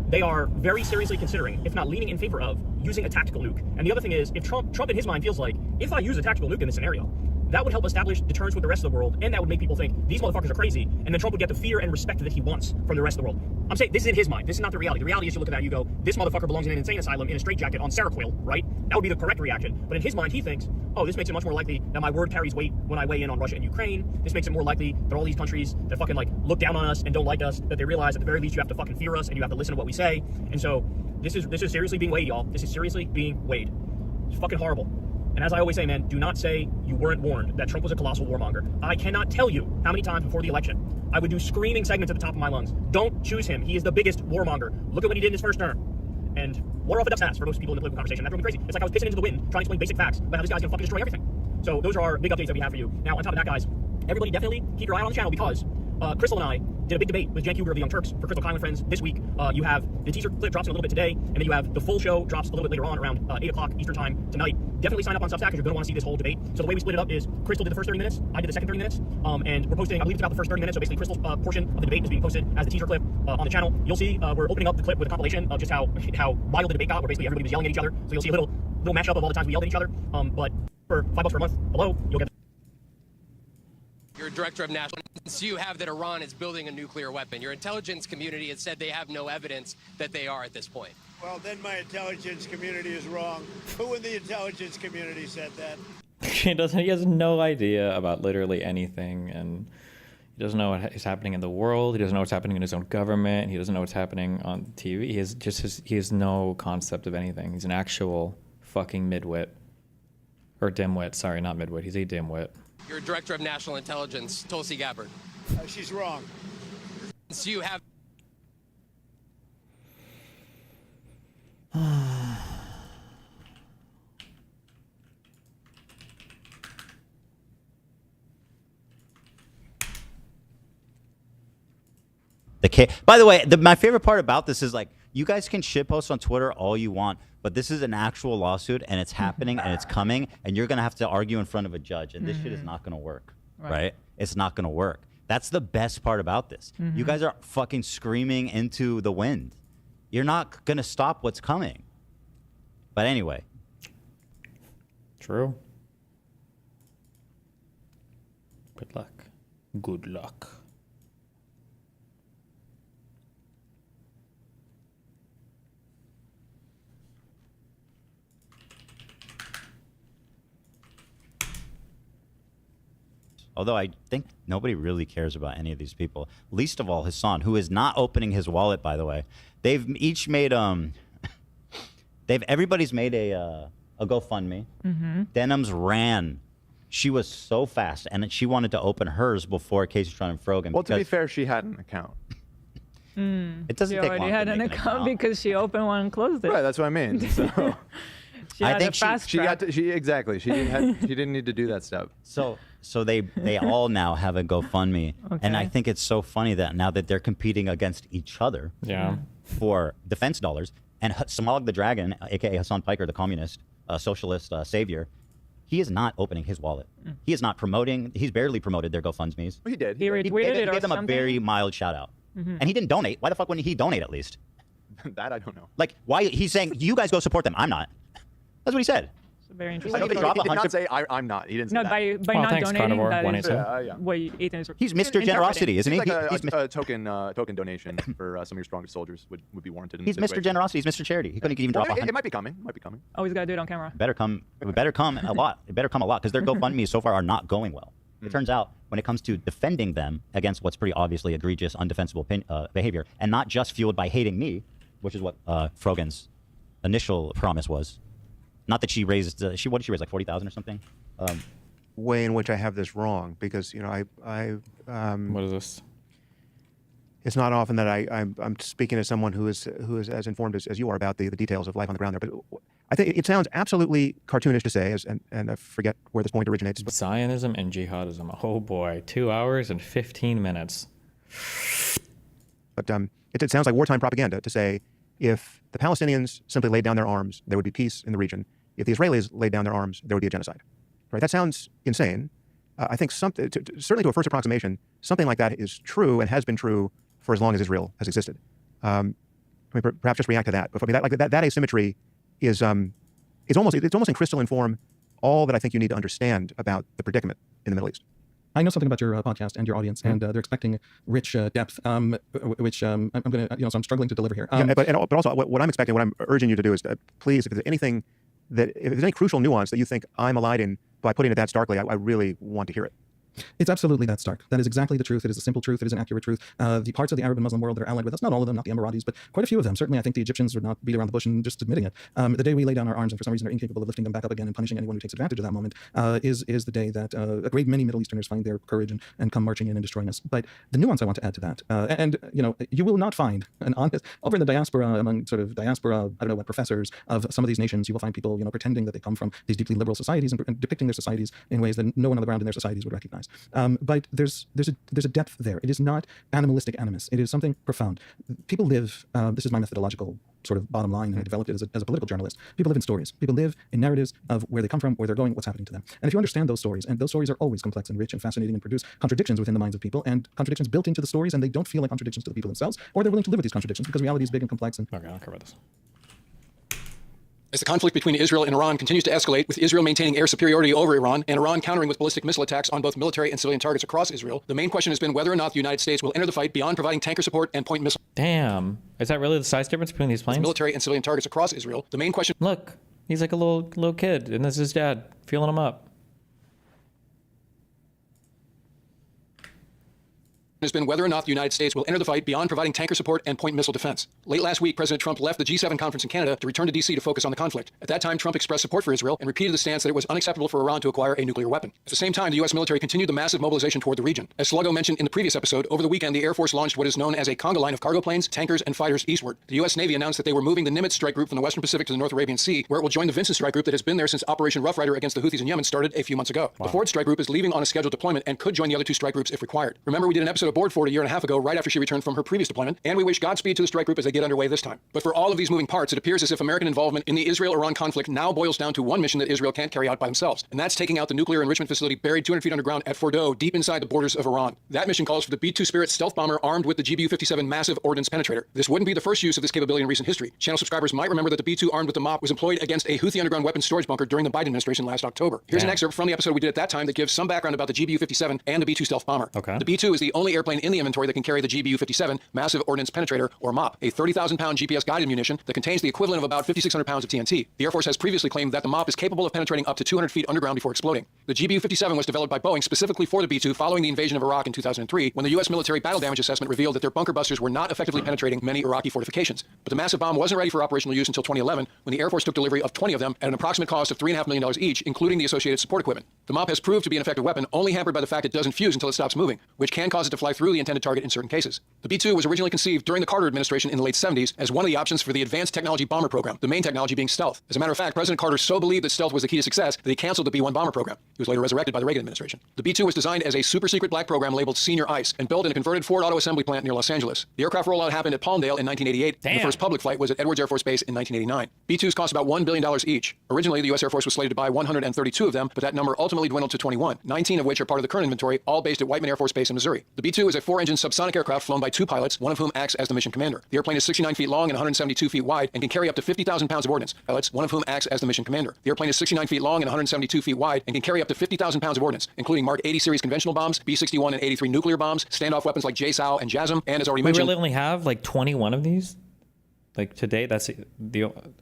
they are very seriously considering, if not leaning in favor of, using a tactical nuke. And the other thing is, if Trump in his mind feels like, if I use a tactical nuke in this scenario, that would help establish deterrence with the rest of the world, and that would make people think these motherfuckers are crazy, and then Trump would get the fear and respect that he wants from the rest of the world. I'm saying this is in his mind. This is not the reality. The reality is you look at that and you go, this motherfucker belongs in an insane asylum in a straitjacket on Seroquel, right? That would be the correct reaction. But in his mind, he thinks, oh, this makes it much more likely that my word carries weight when I weigh in on Russia and Ukraine. This makes it more likely that all these countries that fucking like look down on us and don't like us, that they realize at the very least you have to fucking fear us and you have to listen to what we say. And so this is seriously being weighed, y'all. This is seriously being weighed. It's fucking horrible. And as I always say, man, do not say you weren't warned that Trump was a colossal warmonger. I cannot tell you how many times before the election I would do screaming segments at the top of my lungs. Don't choose him. He is the biggest warmonger. Look at what he did in his first term. And water off a duck's ass for most people in the political conversation. That drove me crazy. It's like I was pissing into the wind trying to explain basic facts about how this guy's gonna fucking destroy everything. So those are our big updates that we have for you. Now, on top of that, guys, everybody definitely keep your eye on the channel because Crystal and I did a big debate with Jan Huber of the Young Turks for Crystal Kyle and Friends this week. You have the teaser clip drops in a little bit today, and then you have the full show drops a little bit later on around 8 o'clock Eastern time tonight. Definitely sign up on Substack because you're going to want to see this whole debate. So the way we split it up is Crystal did the first 30 minutes, I did the second 30 minutes, and we're posting, I believe it's about the first 30 minutes, so basically Crystal's portion of the debate is being posted as the teaser clip on the channel. You'll see we're opening up the clip with a compilation of just how wild the debate got, where basically everybody was yelling at each other. So you'll see a little mashup of all the times we yelled at each other, but for $5 per month below, you'll get You're a director of national intelligence. You have that Iran is building a nuclear weapon. Your intelligence community has said they have no evidence that they are at this point. Well, then my intelligence community is wrong. Who in the intelligence community said that? He has no idea about literally anything, and he doesn't know what is happening in the world. He doesn't know what's happening in his own government. He doesn't know what's happening on TV. He has no concept of anything. He's an actual fucking midwit. Or dimwit. Sorry, not midwit. He's a dimwit. You're a director of national intelligence, Tulsi Gabbard. She's wrong. So you have. By the way, my favorite part about this is like you guys can shitpost on Twitter all you want, but this is an actual lawsuit and it's happening and it's coming and you're gonna have to argue in front of a judge and this shit is not gonna work, right? It's not gonna work. That's the best part about this. You guys are fucking screaming into the wind. You're not gonna stop what's coming. But anyway. True. Good luck. Good luck. Although I think nobody really cares about any of these people. Least of all Hassan, who is not opening his wallet, by the way. They've each made everybody's made a GoFundMe. Denim's ran. She was so fast, and she wanted to open hers before Casey Tron and Frogan. Well, to be fair, she had an account. It doesn't She take already long had to an make account because she opened one and closed it. Right, that's what I mean. So She had a fast track. exactly. She didn't need to do that step. So they all now have a GoFundMe, and I think it's so funny that now that they're competing against each other, for defense dollars, and Smog the Dragon, aka Hassan Piker, the communist, socialist savior, he is not opening his wallet. He is not promoting. He's barely promoted their GoFundMe's. He did. He retweeted it or gave them a something? very mild shout out, and he didn't donate. Why the fuck wouldn't he donate at least? That I don't know. Like, why he's saying you guys go support them? I'm not. That's what he said. It's very interesting. I know they He drop did 100 not say I'm not. He didn't say No, that. by not thanks, donating, Carnivore, that is 187. what Ethan is. He's Mr. Generosity, isn't he? He's like He's a token donation for some of your strongest soldiers would be warranted. In He's this Mr. situation. Generosity. He's Mr. Charity. He couldn't even drop Well, 100. it might be coming. Might be coming. Always gotta do it on camera. Better come. It better come a lot. It better come a lot because their GoFundMe so far are not going well. It turns out when it comes to defending them against what's pretty obviously egregious, undefensible behavior, and not just fueled by hating me, which is what Frogan's initial promise was. Not that she raised. What did she raise? Like 40,000 or something. Way in which I have this wrong because what is this? It's not often that I'm speaking to someone who is as informed as you are about the details of life on the ground there. But I think it sounds absolutely cartoonish to say, and I forget where this point originates. But Zionism and jihadism. Oh boy, 2 hours and 15 minutes. But it sounds like wartime propaganda to say if the Palestinians simply laid down their arms, there would be peace in the region. If the Israelis laid down their arms, there would be a genocide. Right? That sounds insane. I think certainly to a first approximation, something like that is true and has been true for as long as Israel has existed. Perhaps just react to that. But that asymmetry is it's almost in crystalline form all that I think you need to understand about the predicament in the Middle East. I know something about your podcast and your audience, and they're expecting rich depth, which I'm going to, so I'm struggling to deliver here. But also what I'm expecting, what I'm urging you to do is please, if there's anything if there's any crucial nuance that you think I'm eliding by putting it that starkly, I really want to hear it. It's absolutely that stark. That is exactly the truth. It is a simple truth. It is an accurate truth. The parts of the Arab and Muslim world that are allied with us, not all of them, not the Emiratis, but quite a few of them. Certainly, I think the Egyptians would not beat around the bush and just admitting it. The day we lay down our arms and for some reason are incapable of lifting them back up again and punishing anyone who takes advantage of that moment is the day that a great many Middle Easterners find their courage and come marching in and destroying us. But the nuance I want to add to that, and you will not find an honest, over in the diaspora, among sort of diaspora, I don't know what, professors of some of these nations, you will find people, pretending that they come from these deeply liberal societies and depicting their societies in ways that no one on the ground in their societies would recognize. But there's a depth there. It is not animalistic animus. It is something profound. People live. This is my methodological sort of bottom line, and I developed it as a political journalist. People live in stories. People live in narratives of where they come from, where they're going, what's happening to them. And if you understand those stories, and those stories are always complex and rich and fascinating and produce contradictions within the minds of people, and contradictions built into the stories, and they don't feel like contradictions to the people themselves, or they're willing to live with these contradictions because reality is big and complex. And okay, I'll cover this. As the conflict between Israel and Iran continues to escalate, with Israel maintaining air superiority over Iran and Iran countering with ballistic missile attacks on both military and civilian targets across Israel, the main question has been whether or not the United States will enter the fight beyond providing tanker support and point missile. Damn. Is that really the size difference between these planes? With military and civilian targets across Israel, the main question. Look, he's like a little kid, and this is his dad feeling him up. Has been whether or not the United States will enter the fight beyond providing tanker support and point missile defense. Late last week, President Trump left the G7 conference in Canada to return to D.C. to focus on the conflict. At that time, Trump expressed support for Israel and repeated the stance that it was unacceptable for Iran to acquire a nuclear weapon. At the same time, the U.S. military continued the massive mobilization toward the region. As Sluggo mentioned in the previous episode, over the weekend, the Air Force launched what is known as a conga line of cargo planes, tankers, and fighters eastward. The U.S. Navy announced that they were moving the Nimitz strike group from the Western Pacific to the North Arabian Sea, where it will join the Vincent strike group that has been there since Operation Rough Rider against the Houthis in Yemen started a few months ago. Wow. The Ford strike group is leaving on a scheduled deployment and could join the other two strike groups if required. Remember, we did an episode of Board Ford a year and a half ago, right after she returned from her previous deployment, and we wish Godspeed to the strike group as they get underway this time. But for all of these moving parts, it appears as if American involvement in the Israel-Iran conflict now boils down to one mission that Israel can't carry out by themselves, and that's taking out the nuclear enrichment facility buried 200 feet underground at Fordow, deep inside the borders of Iran. That mission calls for the B-2 Spirit stealth bomber armed with the GBU-57 massive ordnance penetrator. This wouldn't be the first use of this capability in recent history. Channel subscribers might remember that the B-2 armed with the MOP was employed against a Houthi underground weapons storage bunker during the Biden administration last October. Here's an excerpt from the episode we did at that time that gives some background about the GBU-57 and the B-2 stealth bomber. Okay. The B-2 is the only airplane in the inventory that can carry the GBU-57 Massive Ordnance Penetrator, or MOP, a 30,000-pound GPS-guided munition that contains the equivalent of about 5,600 pounds of TNT. The Air Force has previously claimed that the MOP is capable of penetrating up to 200 feet underground before exploding. The GBU-57 was developed by Boeing specifically for the B-2 following the invasion of Iraq in 2003, when the U.S. military battle damage assessment revealed that their bunker busters were not effectively penetrating many Iraqi fortifications. But the massive bomb wasn't ready for operational use until 2011, when the Air Force took delivery of 20 of them at an approximate cost of $3.5 million each, including the associated support equipment. The MOP has proved to be an effective weapon, only hampered by the fact it doesn't fuse until it stops moving, which can cause it to fly through the intended target in certain cases. The B-2 was originally conceived during the Carter administration in the late 70s as one of the options for the Advanced Technology Bomber Program, the main technology being stealth. As a matter of fact, President Carter so believed that stealth was the key to success that he canceled the B-1 bomber program. He was later resurrected by the Reagan administration. The B-2 was designed as a super-secret black program labeled Senior Ice and built in a converted Ford auto assembly plant near Los Angeles. The aircraft rollout happened at Palmdale in 1988, and the first public flight was at Edwards Air Force Base in 1989. B-2s cost about $1 billion each. Originally, the U.S. Air Force was slated to buy 132 of them, but that number ultimately dwindled to 21, 19 of which are part of the current inventory, all based at Whiteman Air Force Base in Missouri. The B-2 is a 4-engine subsonic aircraft flown by 2 pilots, one of whom acts as the mission commander. The airplane is 69 feet long and 172 feet wide and can carry up to 50,000 pounds of ordnance. Pilots, one of whom acts as the mission commander. The airplane is 69 feet long and 172 feet wide and can carry up to 50,000 pounds of ordnance, including Mark 80 series conventional bombs, B-61 and 83 nuclear bombs, standoff weapons like JSOW and JASM, and as already We mentioned... really only have like 21 of these? Like today, that's how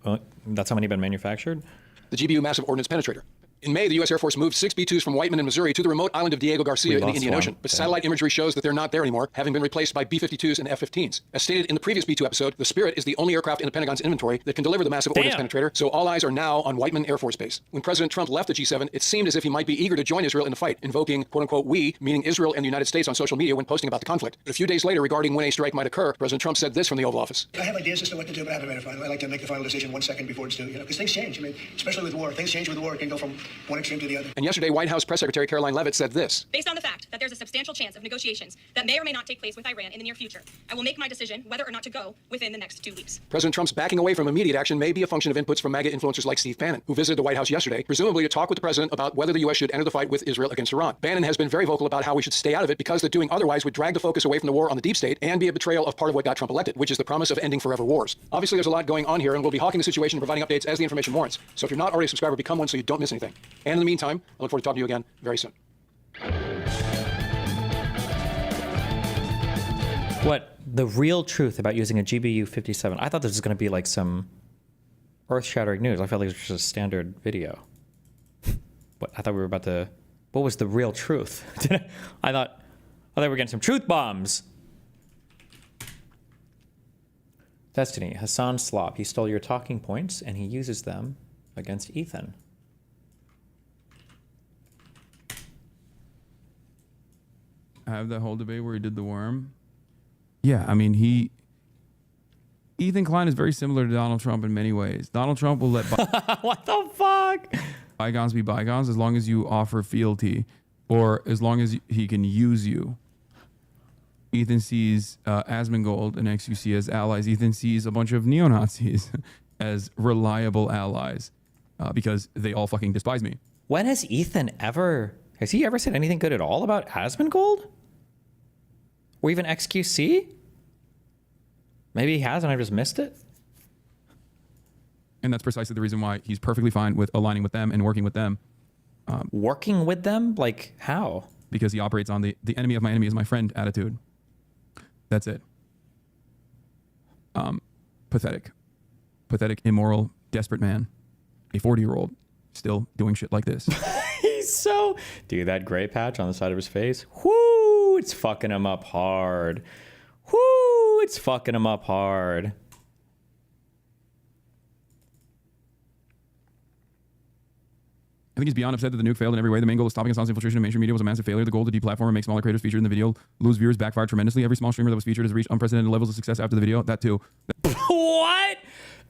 many have been manufactured? The GBU Massive Ordnance Penetrator. In May, the U.S. Air Force moved 6 B-2s from Whiteman in Missouri to the remote island of Diego Garcia in the Indian Ocean, but satellite imagery shows that they're not there anymore, having been replaced by B-52s and F-15s. As stated in the previous B-2 episode, the Spirit is the only aircraft in the Pentagon's inventory that can deliver the Massive Ordnance Penetrator, so all eyes are now on Whiteman Air Force Base. When President Trump left the G7, it seemed as if he might be eager to join Israel in the fight, invoking, quote-unquote, we, meaning Israel and the United States on social media when posting about the conflict. But a few days later, regarding when a strike might occur, President Trump said this from the Oval Office. I have ideas as to what to do, but I haven't made a final. I like to make the final decision 1 second before it's due, because things change. I mean, especially with war. Things change with war. It can go from one extreme to the other. And yesterday, White House Press Secretary Caroline Leavitt said this. Based on the fact that there's a substantial chance of negotiations that may or may not take place with Iran in the near future, I will make my decision whether or not to go within the next 2 weeks. President Trump's backing away from immediate action may be a function of inputs from MAGA influencers like Steve Bannon, who visited the White House yesterday, presumably to talk with the president about whether the U.S. should enter the fight with Israel against Iran. Bannon has been very vocal about how we should stay out of it because that doing otherwise would drag the focus away from the war on the deep state and be a betrayal of part of what got Trump elected, which is the promise of ending forever wars. Obviously, there's a lot going on here, and we'll be hawking the situation and providing updates as the information warrants. So if you're not already a subscriber, become one so you don't miss anything. And in the meantime, I look forward to talking to you again very soon. What the real truth about using a GBU-57? I thought this was going to be like some earth-shattering news. I felt like it was just a standard video. But I thought we were about to. What was the real truth? I thought we were getting some truth bombs. Destiny, Hassan Slop. He stole your talking points and he uses them against Ethan. I have that whole debate where he did the worm. Yeah, I mean, Ethan Klein is very similar to Donald Trump in many ways. Donald Trump will let what the fuck? Bygones be bygones as long as you offer fealty or as long as he can use you. Ethan sees Asmongold and XUC as allies. Ethan sees a bunch of neo-Nazis as reliable allies because they all fucking despise me. When has he ever said anything good at all about Asmongold? Or even XQC? Maybe he has and I just missed it? And that's precisely the reason why he's perfectly fine with aligning with them and working with them. Working with them? Like how? Because he operates on the enemy of my enemy is my friend attitude. That's it. Pathetic. Pathetic, immoral, desperate man. A 40-year-old still doing shit like this. He's so... Dude, that gray patch on the side of his face. Whoo! It's fucking him up hard. Whoo! It's fucking him up hard. I think he's beyond upset that the nuke failed in every way. The main goal of stopping Assange's infiltration of mainstream media was a massive failure. The goal to deplatform and make smaller creators featured in the video lose viewers backfired tremendously. Every small streamer that was featured has reached unprecedented levels of success after the video. That too. What?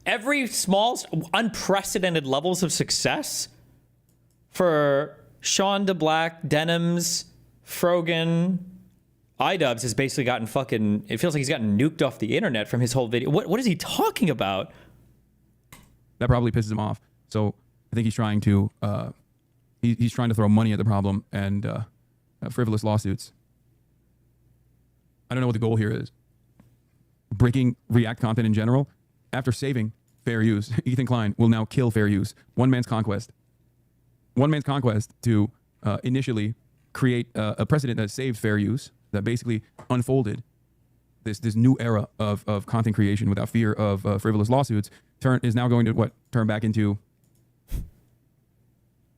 Every small, unprecedented levels of success for Sean DeBlack, Denims, Frogan, iDubbbz has basically gotten fucking. It feels like he's gotten nuked off the internet from his whole video. What is he talking about? That probably pisses him off. So I think he's trying to he's trying to throw money at the problem and frivolous lawsuits. I don't know what the goal here is. Breaking React content in general. After saving fair use, Ethan Klein will now kill fair use. One man's conquest. One man's conquest to initially create a precedent that saved fair use that basically unfolded this new era of content creation without fear of frivolous lawsuits is now going to turn back into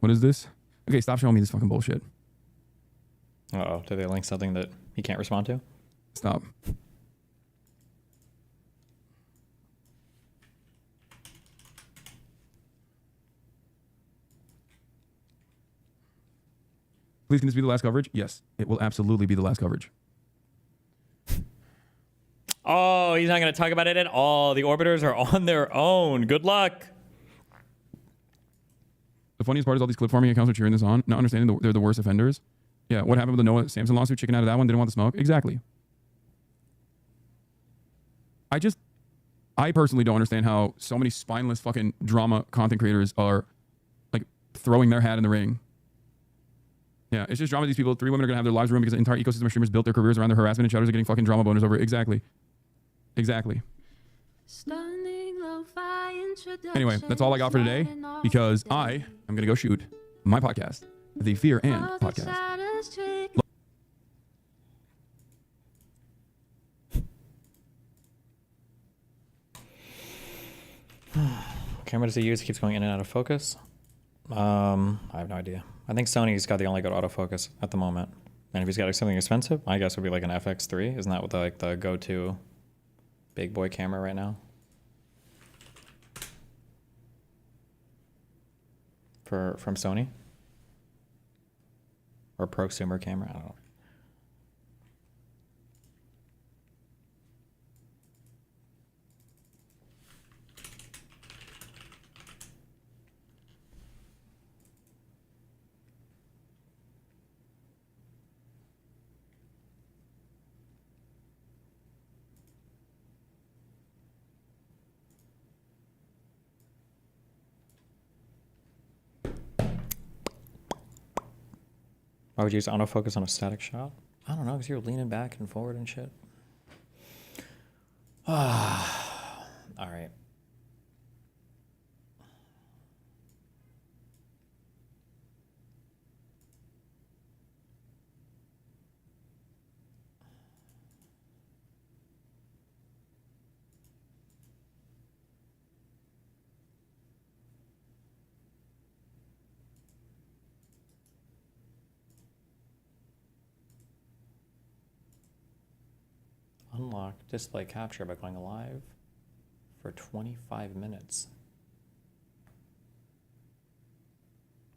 what is this? Okay, stop showing me this fucking bullshit. Uh-oh, did they link something that he can't respond to? Stop. Please, can this be the last coverage? Yes, it will absolutely be the last coverage. Oh, he's not going to talk about it at all. The orbiters are on their own. Good luck. The funniest part is all these clip farming accounts are cheering this on, not understanding they're the worst offenders. Yeah, what happened with the Noah Samson lawsuit? Chicken out of that one, didn't want the smoke. Exactly. I personally don't understand how so many spineless fucking drama content creators are like throwing their hat in the ring. Yeah, it's just drama. These people, 3 women are gonna have their lives ruined because the entire ecosystem of streamers built their careers around their harassment, and shadows are getting fucking drama boners over it. Exactly. Anyway, that's all I got for today because I am gonna go shoot my podcast, the Fear and Podcast. Camera does he use? Keeps going in and out of focus. I have no idea. I think Sony's got the only good autofocus at the moment. And if he's got something expensive, I guess it would be like an FX3. Isn't that what the go-to big boy camera right now? From Sony? Or prosumer camera? I don't know. Why would you use autofocus on a static shot? I don't know, because you're leaning back and forward and shit. All right. Unlock display capture by going live for 25 minutes.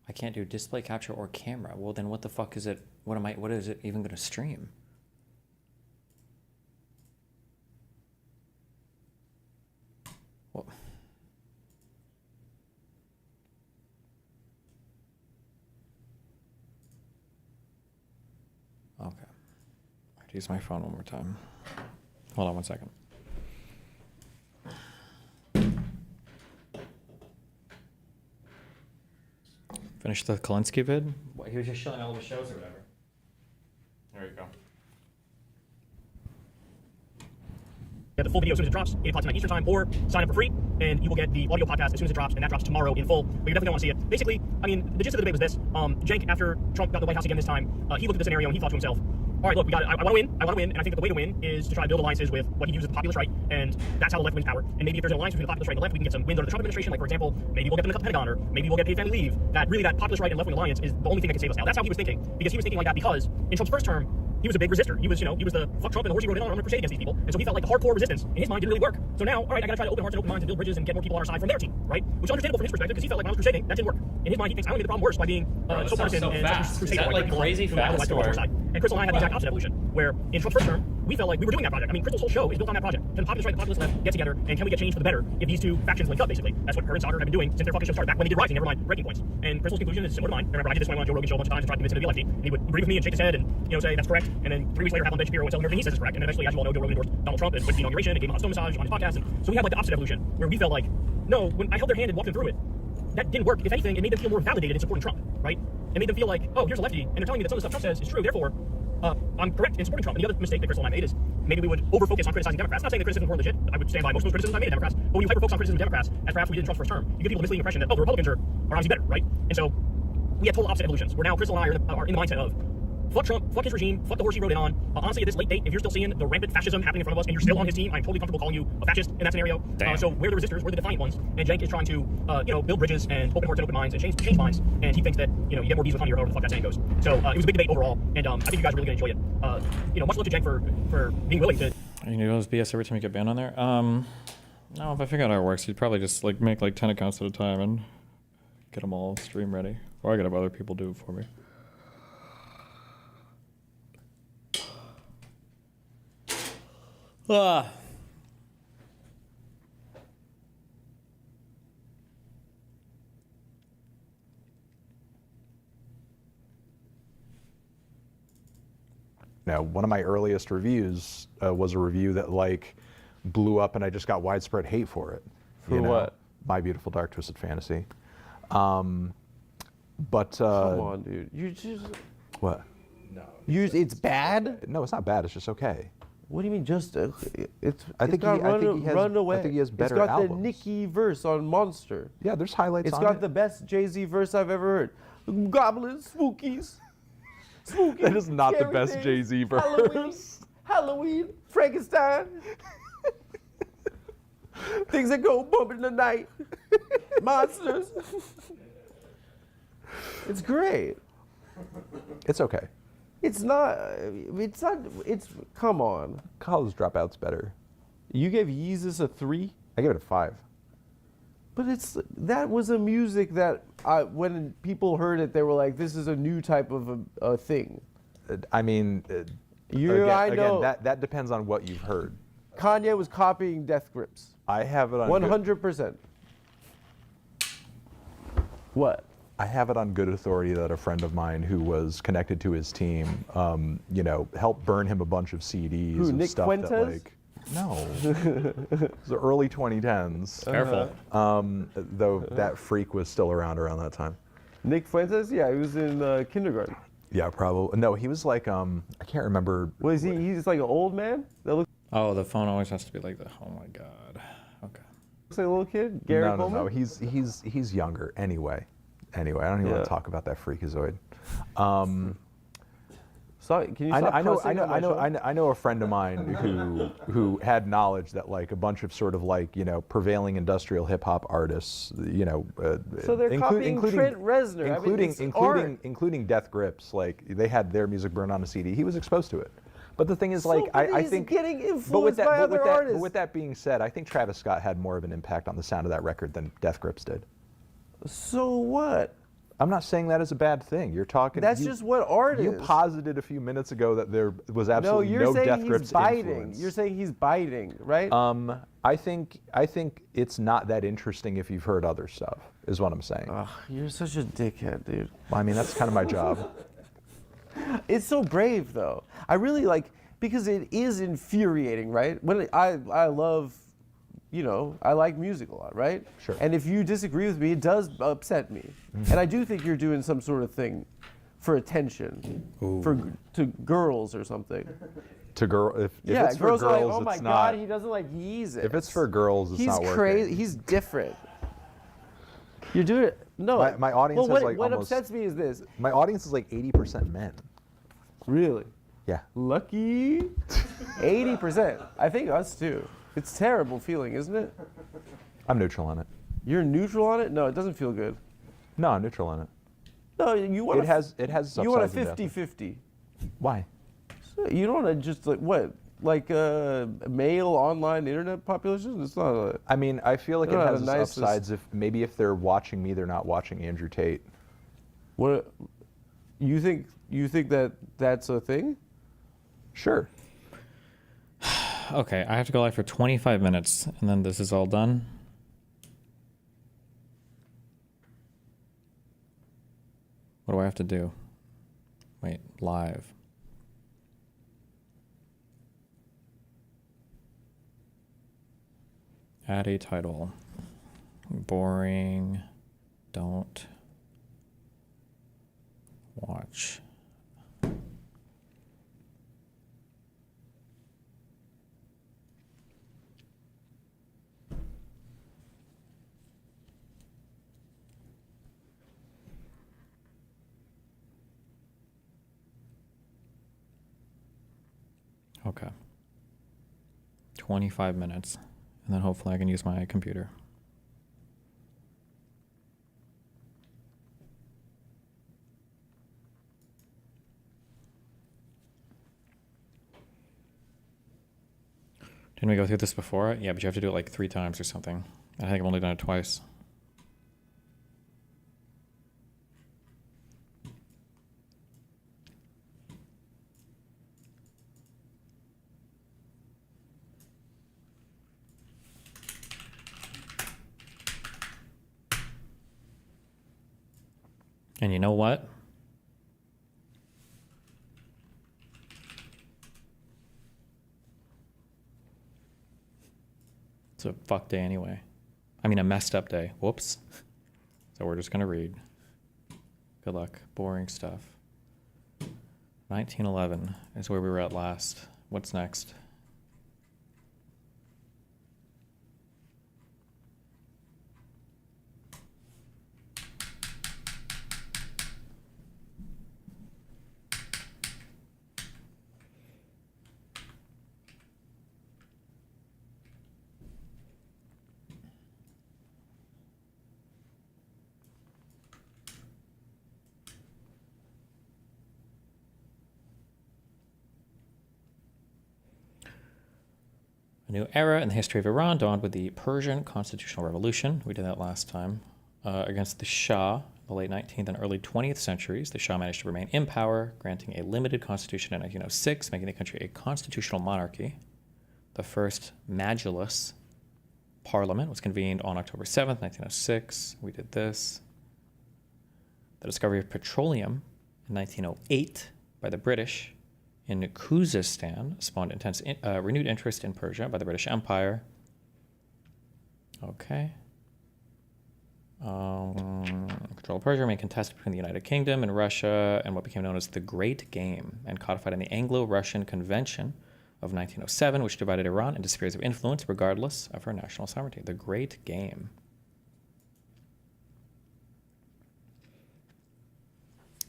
I can't do display capture or camera. Well, then what the fuck is it? What is it even going to stream? Well, okay. I have to use my phone one more time. Hold on one second. Finish the Kalinsky vid? What, he was just showing all the shows or whatever. There you go. Get the full video as soon as it drops, 8 o'clock tonight Eastern time, or sign up for free, and you will get the audio podcast as soon as it drops, and that drops tomorrow in full. But you definitely don't want to see it. Basically, I mean, the gist of the debate was this. Cenk, after Trump got the White House again this time, he looked at the scenario and he thought to himself, all right, look, I want to win, and I think that the way to win is to try to build alliances with what he views as the populist right, and that's how the left wins power. And maybe if there's an alliance between the populist right and the left, we can get some wins under the Trump administration, like, for example, maybe we'll get them to cut the Pentagon, or maybe we'll get paid family leave. That populist right and left-wing alliance is the only thing that can save us now. That's how he was thinking, because he was thinking like that because in Trump's first term, he was a big resistor. He was the fuck Trump and the horse he rode in on a crusade against these people. And so he felt like the hardcore resistance in his mind didn't really work. So now, all right, I gotta try to open hearts and open minds and build bridges and get more people on our side from their team, right? Which is understandable from his perspective because he felt like when I was crusading, that didn't work. In his mind, he thinks I only made the problem worse by being so partisan and such a crusader. Is that like crazy fast? And Crystal and I had the exact opposite evolution, where in Trump's first term, we felt like we were doing that project. I mean, Crystal's whole show is built on that project. Can the populist right and the populist left get together, and can we get change for the better if these two factions link up, basically? That's what her and Sauter have been doing since their fucking show started, back when they did Rising, never mind Breaking Points. And Crystal's conclusion is similar to mine. Remember, I did this when I went on Joe Rogan's show a bunch of times and tried to convince him to be a lefty, and he would agree with me and shake his head and, say that's correct, and then 3 weeks later have on Ben Shapiro and tell him everything he says is correct, and then eventually, as you all know, Joe Rogan endorsed Donald Trump and went to the inauguration and gave him a hot stone massage on his podcast, and so we had like the opposite evolution, where we felt like, no, when I held their hand and walked them through it, that didn't work. If anything, it made them feel more validated in supporting Trump, right? It made them feel like, oh, here's a lefty, and they're telling me that some of the stuff Trump says is true, therefore, I'm correct in supporting Trump. And the other mistake that Crystal and I made is maybe we would over-focus on criticizing Democrats. Not saying that criticism weren't legit. I would stand by most of those criticisms I made of Democrats. But when you hyper-focus on criticism of Democrats, as perhaps we did in Trump's first term, you give people the misleading impression that, oh, the Republicans are obviously better, right? And so we had total opposite evolutions, where now Crystal and I are in the mindset of fuck Trump, fuck his regime, fuck the horse he rode in on. Honestly, at this late date, if you're still seeing the rampant fascism happening in front of us and you're still on his team, I'm totally comfortable calling you a fascist in that scenario. So we're the resistors, we're the defiant ones, and Cenk is trying to, build bridges and open hearts and open minds and change minds, and he thinks that, you get more bees with honey or however the fuck that saying goes. So it was a big debate overall, and I think you guys are really going to enjoy it. Much love to Cenk for being willing to... You know those BS every time you get banned on there? No, if I figure out how it works, you'd probably just make 10 accounts at a time and get them all stream ready. Or I could have other people do it for me. Now, one of my earliest reviews was a review that blew up, and I just got widespread hate for it. For what? My Beautiful Dark Twisted Fantasy. Come on, dude. You just... What? No. It's bad? No, it's not bad. It's just okay. What do you mean just... I think he has, Run Away. I think he has better It's got albums. the Nicki verse on Monster. Yeah, there's highlights It's on got it. the best Jay-Z verse I've ever heard. Goblins, spookies. That is not the scary best things, Jay-Z verse. Halloween, Frankenstein. Things that go bump in the night. Monsters. It's great. It's okay. It's not, come on. College Dropout's better. You gave Yeezus a 3? I give it a 5. But that was a music that when people heard it, they were like, "This is a new type of a thing." I mean, know that depends on what you've heard. Kanye was copying Death Grips. I have it on 100%. What? I have it on good authority that a friend of mine who was connected to his team, helped burn him a bunch of CDs Who, of Nick stuff Fuentes? that no, it was the early 2010s. Careful. Though that freak was still around that time. Nick Fuentes? Yeah, he was in kindergarten. Yeah, probably. No, he was I can't remember. Was he? He's like an old man that looks Oh, the phone always has to be like that. Oh my god. Okay. like a little kid. Gary No, Coleman? he's younger. Anyway, I don't even want to talk about that freakazoid. Sorry, can you stop cussing on my show? I know a friend of mine who had knowledge that a bunch of sort of prevailing industrial hip hop artists, So they're copying Trent Reznor, including Death Grips, they had their music burned on a CD. He was exposed to it. But the thing is, I think getting influenced by other artists. But with that being said, I think Travis Scott had more of an impact on the sound of that record than Death Grips did. So what? I'm not saying that is a bad thing. You're talking. That's just what art is. You posited a few minutes ago that there was absolutely no Death Grips biting. influence. You're saying he's biting, right? I think it's not that interesting if you've heard other stuff, is what I'm saying. You're such a dickhead, dude. Well, I mean, that's kind of my job. It's so brave, though. I really because it is infuriating, right? When I love, I like music a lot, right? Sure. And if you disagree with me, it does upset me. And I do think you're doing some sort of thing for attention, to girls or something. To if it's for girls girls, are like, oh my it's God, not. he doesn't like Yeezus. If it's for girls, it's not working. He's crazy. He's different. You're doing it. No. My audience has what almost, upsets me is this. My audience is 80% men. Really? Yeah. Lucky. 80%. I think us too. It's a terrible feeling, isn't it? I'm neutral on it. You're neutral on it? No, it doesn't feel good. No, I'm neutral on it. No, you want it has its you want a upsides and 50-50. Why? So you don't want to just male online internet population? It's not a... I mean, I feel like it has its nicest... upsides if they're watching me, they're not watching Andrew Tate. What you think that's a thing? Sure. Okay, I have to go live for 25 minutes, and then this is all done. What do I have to do? Wait, live. Add a title. Boring. Don't watch. Okay. 25 minutes. And then hopefully I can use my computer. Didn't we go through this before? Yeah, but you have to do it like 3 times or something. I think I've only done it twice. And you know what? It's a fuck day anyway. I mean, a messed up day. Whoops. So we're just going to read. Good luck. Boring stuff. 1911 is where we were at last. What's next? A new era in the history of Iran dawned with the Persian Constitutional Revolution. We did that last time. Against the Shah, the late 19th and early 20th centuries, the Shah managed to remain in power, granting a limited constitution in 1906, making the country a constitutional monarchy. The first Majlis Parliament was convened on October 7th, 1906. We did this. The discovery of petroleum in 1908 by the British in Khuzestan spawned intense renewed interest in Persia by the British Empire. Okay. Control of Persia remained contested between the United Kingdom and Russia and what became known as the Great Game, and codified in the Anglo-Russian Convention of 1907, which divided Iran into spheres of influence regardless of her national sovereignty. The Great Game.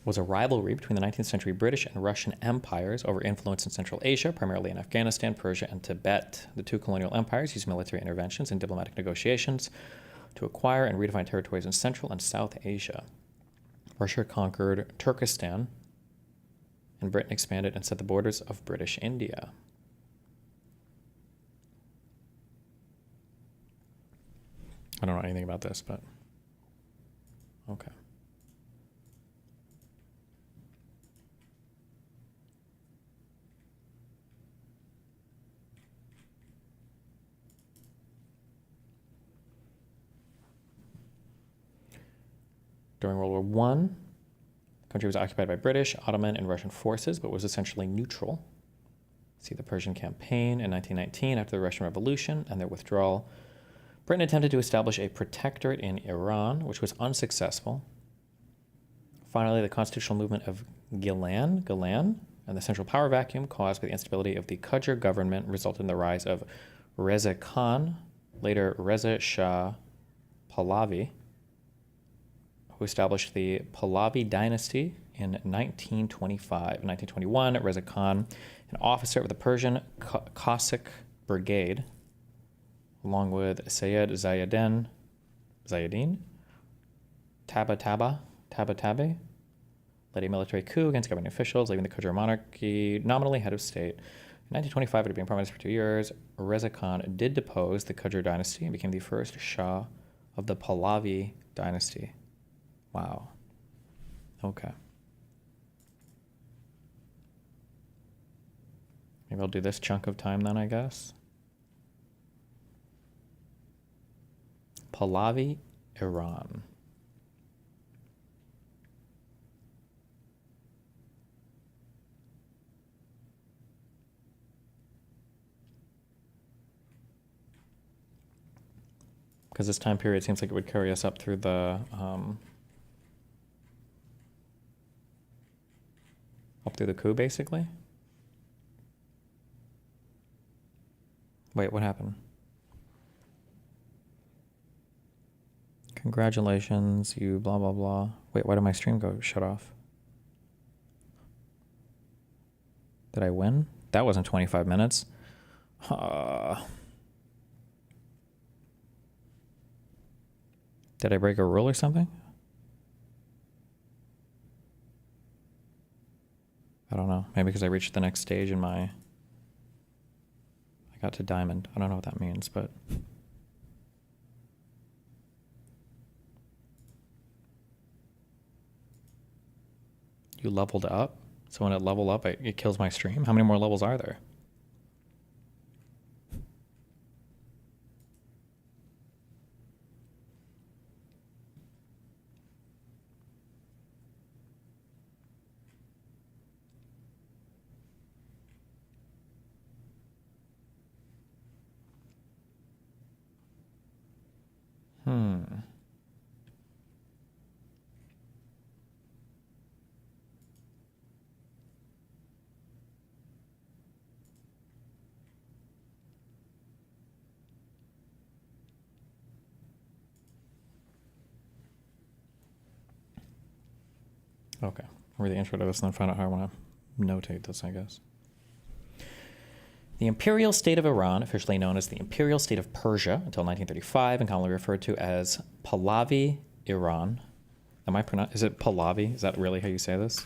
Was a rivalry between the 19th century British and Russian empires over influence in Central Asia, primarily in Afghanistan, Persia, and Tibet. The two colonial empires used military interventions and diplomatic negotiations to acquire and redefine territories in Central and South Asia. Russia conquered Turkestan, and Britain expanded and set the borders of British India. I don't know anything about this, but okay. During World War I, the country was occupied by British, Ottoman, and Russian forces, but was essentially neutral. See the Persian campaign in 1919 after the Russian Revolution and their withdrawal. Britain attempted to establish a protectorate in Iran, which was unsuccessful. Finally, the constitutional movement of Gilan, and the central power vacuum caused by the instability of the Qajar government resulted in the rise of Reza Khan, later Reza Shah Pahlavi, who established the Pahlavi dynasty in 1925. In 1921, Reza Khan, an officer of the Persian Cossack Brigade, along with Sayyid Zayedin Tabatabai, led a military coup against governing officials, leaving the Qajar monarchy nominally head of state. In 1925, after being prime minister for 2 years, Reza Khan did depose the Qajar dynasty and became the first Shah of the Pahlavi dynasty. Wow. Okay. Maybe I'll do this chunk of time then, I guess. Pahlavi, Iran. Because this time period seems like it would carry us up through the up through the coup, basically. Wait, what happened? Congratulations, you blah, blah, blah. Wait, why did my stream go shut off? Did I win? That wasn't 25 minutes. Did I break a rule or something? I don't know. Maybe because I reached the next stage in my... I got to diamond. I don't know what that means, but... You leveled up? So when it leveled up, it kills my stream? How many more levels are there? Okay. Read the intro to this and then find out how I want to notate this, I guess. The Imperial State of Iran, officially known as the Imperial State of Persia until 1935 and commonly referred to as Pahlavi Iran. Am I pronouncing? Is it Pahlavi? Is that really how you say this?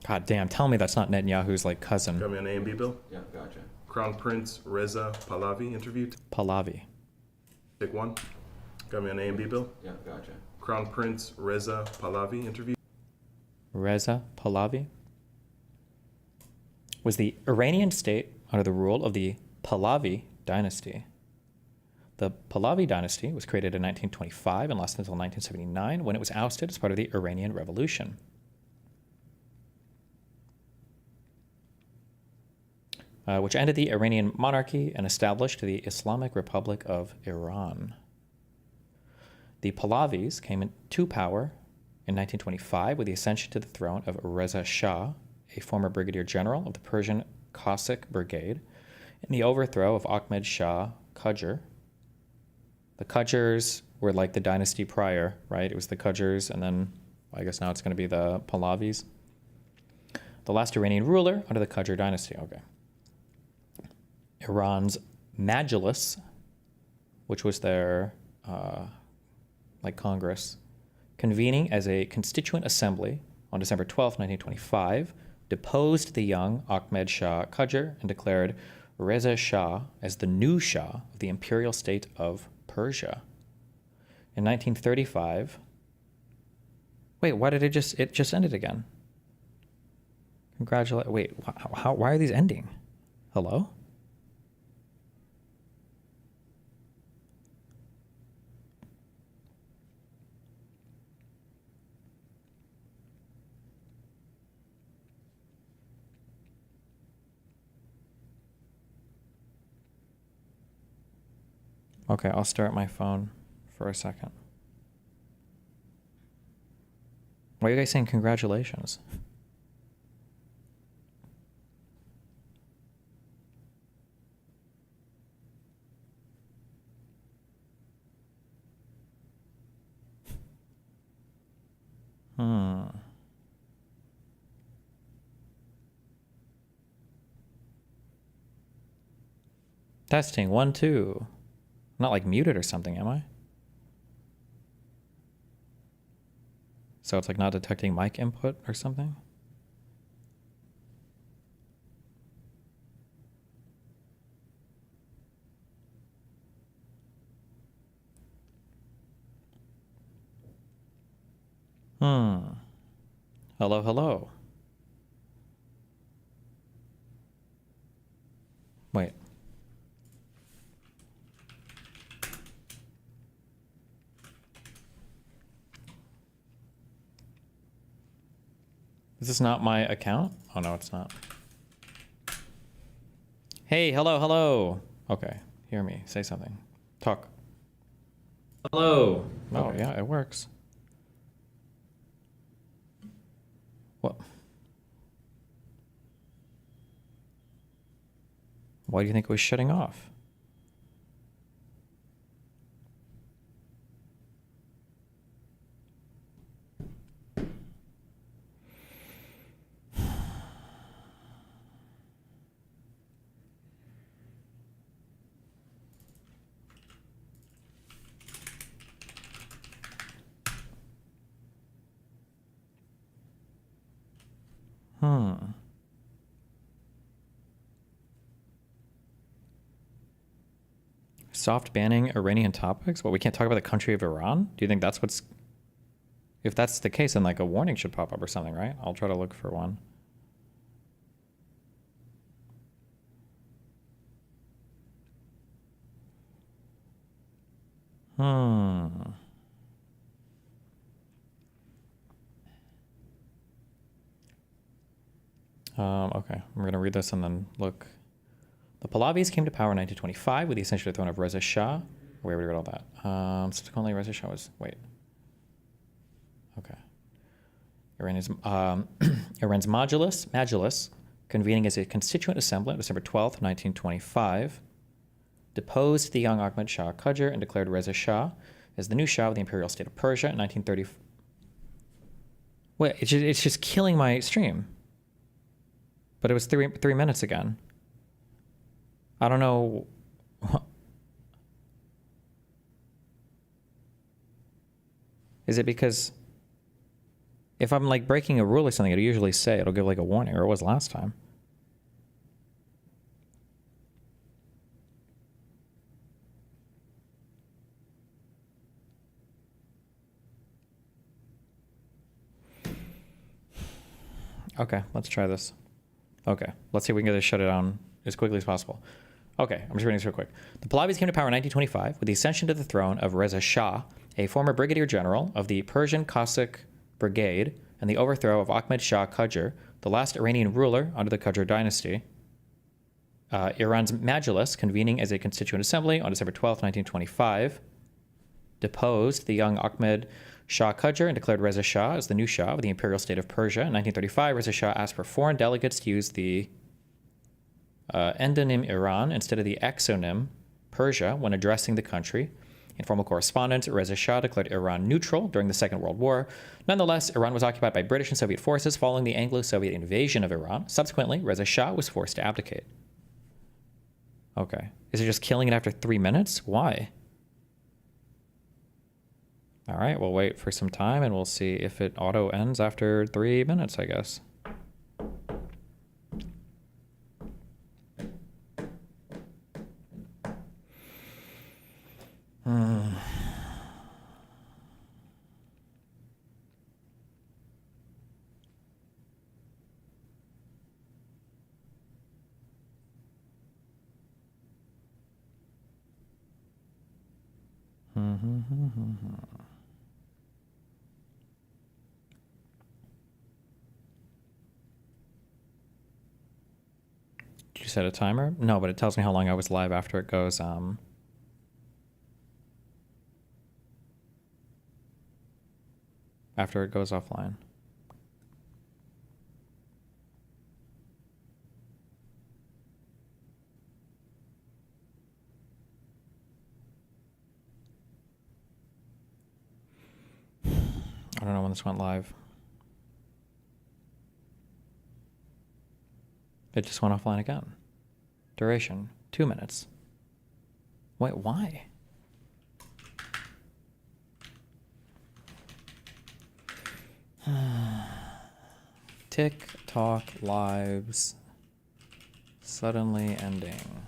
God damn, tell me that's not Netanyahu's like cousin. Got me on A and B bill? Yeah, gotcha. Crown Prince Reza Pahlavi interviewed. Pahlavi. Take one. Got me on A and B bill? Yeah, gotcha. Crown Prince Reza Pahlavi interviewed. Reza Pahlavi was the Iranian state under the rule of the Pahlavi dynasty. The Pahlavi dynasty was created in 1925 and lasted until 1979 when it was ousted as part of the Iranian Revolution. Which ended the Iranian monarchy and established the Islamic Republic of Iran. The Pahlavis came into power in 1925 with the ascension to the throne of Reza Shah, a former brigadier general of the Persian Cossack Brigade, and the overthrow of Ahmed Shah Qajar. The Qajars were like the dynasty prior, right? It was the Qajars, and then I guess now it's going to be the Pahlavis. The last Iranian ruler under the Qajar dynasty. Okay. Iran's Majlis, which was their Congress, convening as a constituent assembly on December 12, 1925, deposed the young Ahmed Shah Qajar and declared Reza Shah as the new Shah of the imperial state of Persia. In 1935, wait, why did it just ended again? Wait, why are these ending? Hello? Okay, I'll start my phone for a second. Why are you guys saying congratulations? Testing, 1, 2. I'm not like muted or something, am I? So it's like not detecting mic input or something? Hello, hello. Wait. Is this not my account? Oh, no, it's not. Hey, hello, hello. Okay, hear me. Say something. Talk. Hello. Oh, okay. Yeah, it works. What? Why do you think it was shutting off? Hmm. Soft banning Iranian topics? Well, we can't talk about the country of Iran? Do you think that's what's... If that's the case, then like a warning should pop up or something, right? I'll try to look for one. Hmm. Okay, I'm going to read this and then look. The Pahlavis came to power in 1925 with the ascension to the throne of Reza Shah. Where would we read all that? Subsequently, Reza Shah was... Wait. Okay. Iran's Majlis, convening as a constituent assembly on December 12th, 1925, deposed the young Ahmad Shah Qajar and declared Reza Shah as the new Shah of the imperial state of Persia in 1930. Wait, it's just killing my stream. But it was three minutes again. I don't know. Is it because if I'm like breaking a rule or something, it'll usually say, it'll give like a warning, or it was last time. Okay, let's try this. Okay, let's see if we can get this shut it down as quickly as possible. Okay, I'm just reading this real quick. The Pahlavis came to power in 1925 with the ascension to the throne of Reza Shah, a former brigadier general of the Persian Cossack Brigade, and the overthrow of Ahmed Shah Qajar, the last Iranian ruler under the Qajar dynasty. Iran's Majlis, convening as a constituent assembly on December 12, 1925, deposed the young Ahmed Shah Qajar and declared Reza Shah as the new Shah of the imperial state of Persia. In 1935, Reza Shah asked for foreign delegates to use the endonym Iran instead of the exonym Persia when addressing the country. In formal correspondence, Reza Shah declared Iran neutral during the Second World War. Nonetheless, Iran was occupied by British and Soviet forces following the Anglo-Soviet invasion of Iran. Subsequently, Reza Shah was forced to abdicate. Okay. Is it just killing it after 3 minutes? Why? All right, we'll wait for some time and we'll see if it auto ends after 3 minutes, I guess. Did you set a timer? No, but it tells me how long I was live after it goes, after it goes offline. I don't know when this went live. It just went offline again. Duration, 2 minutes. Wait, why? TikTok lives suddenly ending.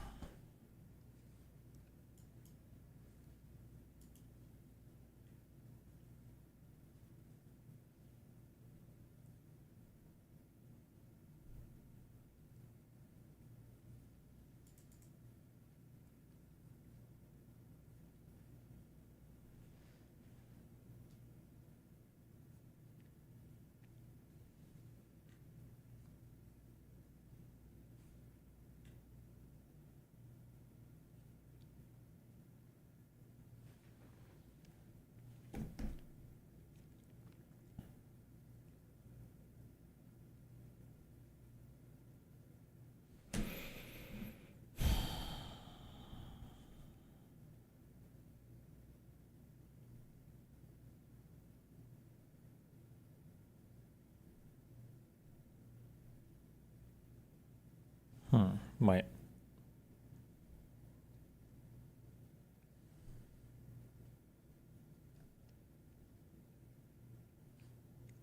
Wait.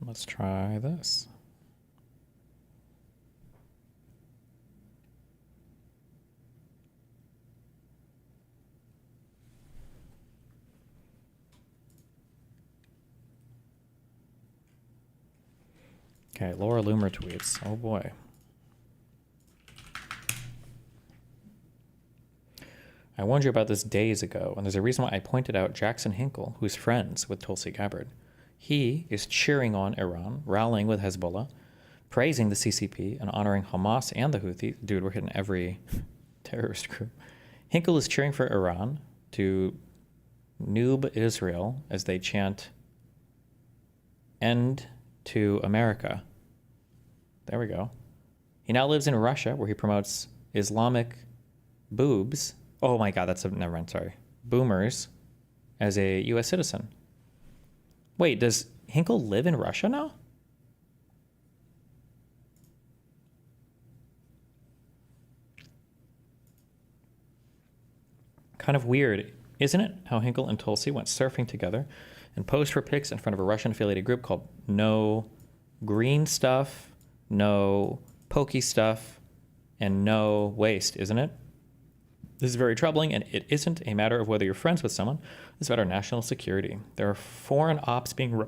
Let's try this. Okay, Laura Loomer tweets. Oh boy. I warned you about this days ago, and there's a reason why I pointed out Jackson Hinkle, who's friends with Tulsi Gabbard. He is cheering on Iran, rallying with Hezbollah, praising the CCP, and honoring Hamas and the Houthis. Dude, we're hitting every terrorist group. Hinkle is cheering for Iran to noob Israel as they chant "End to America." There we go. He now lives in Russia, where he promotes Islamic boobs. Oh my God, never mind, sorry. Boomers as a U.S. citizen. Wait, does Hinkle live in Russia now? Kind of weird, isn't it, how Hinkle and Tulsi went surfing together and posed for pics in front of a Russian-affiliated group called No Green Stuff, No Pokey Stuff, and No Waste, isn't it? This is very troubling, and it isn't a matter of whether you're friends with someone. It's about our national security. There are foreign ops being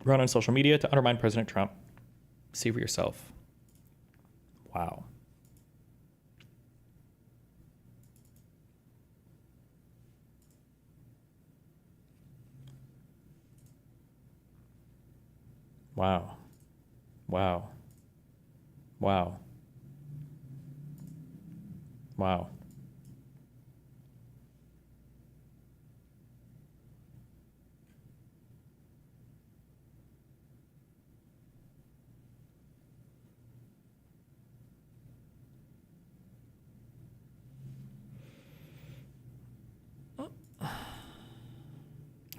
run on social media to undermine President Trump. See for yourself. Wow. Wow. Wow. Wow. Wow.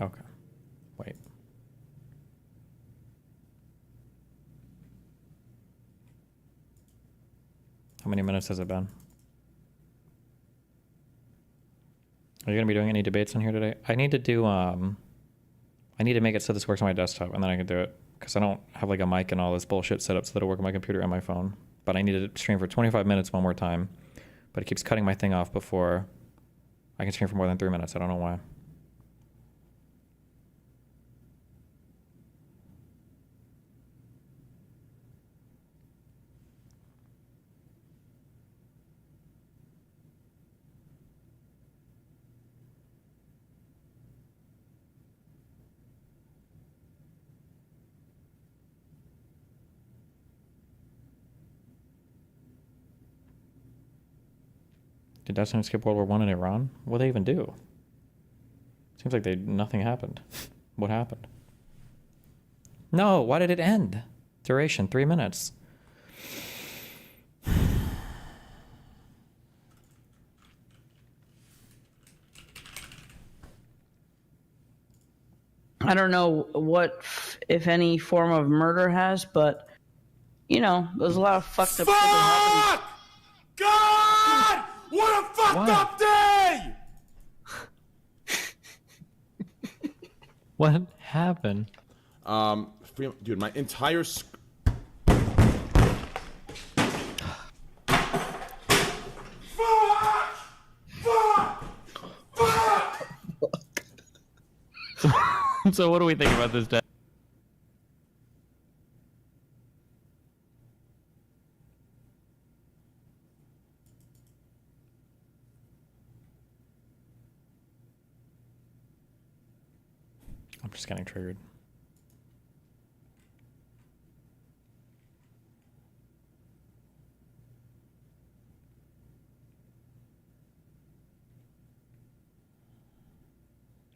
Okay. Wait. How many minutes has it been? Are you going to be doing any debates on here today? I need to do, I need to make it so this works on my desktop, and then I can do it. Because I don't have like a mic and all this bullshit set up so that it'll work on my computer and my phone. But I need to stream for 25 minutes one more time. But it keeps cutting my thing off before I can stream for more than 3 minutes. I don't know why. Did Destiny skip World War One in Iran? What did they even do? Seems like nothing happened. What happened? No, why did it end? Duration, 3 minutes. I don't know what, if any, form of murder has, but, you know, there's a lot of fucked up shit that happens. God! What a fucked up day! What happened? Dude, my entire So what do we think about this death? I'm just getting triggered.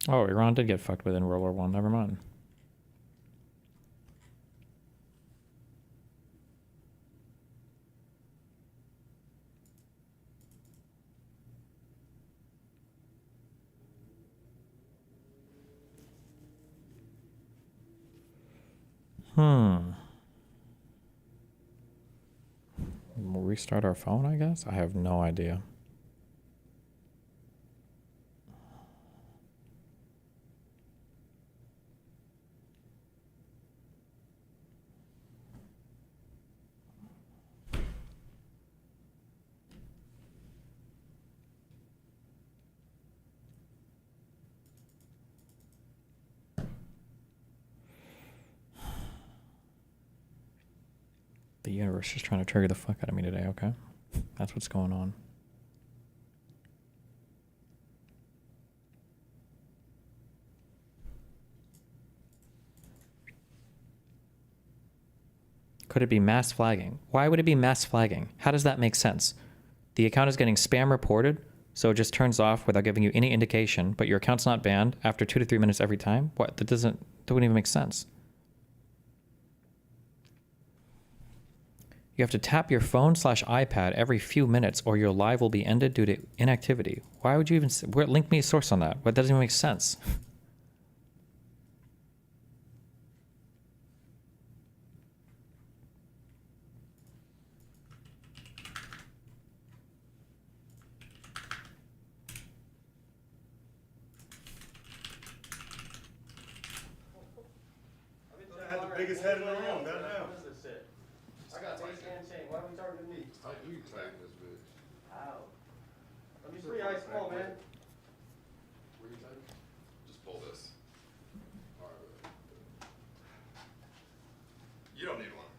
Oh, Iran did get fucked with in World War One. Never mind. We'll restart our phone, I guess? I have no idea. The universe is trying to trigger the fuck out of me today, okay? That's what's going on. Could it be mass flagging? Why would it be mass flagging? How does that make sense? The account is getting spam reported, so it just turns off without giving you any indication, but your account's not banned after 2 to 3 minutes every time? What? That wouldn't even make sense. You have to tap your phone/iPad every few minutes or your live will be ended due to inactivity. Why would you even... Link me a source on that. That doesn't even make sense. I had the biggest head in the room, goddamn. I got my chain. Why are we targeting me? How you tagging this bitch? How? Let me free ice small, man. Where you tagging? Just pull this. Alright. You don't need one.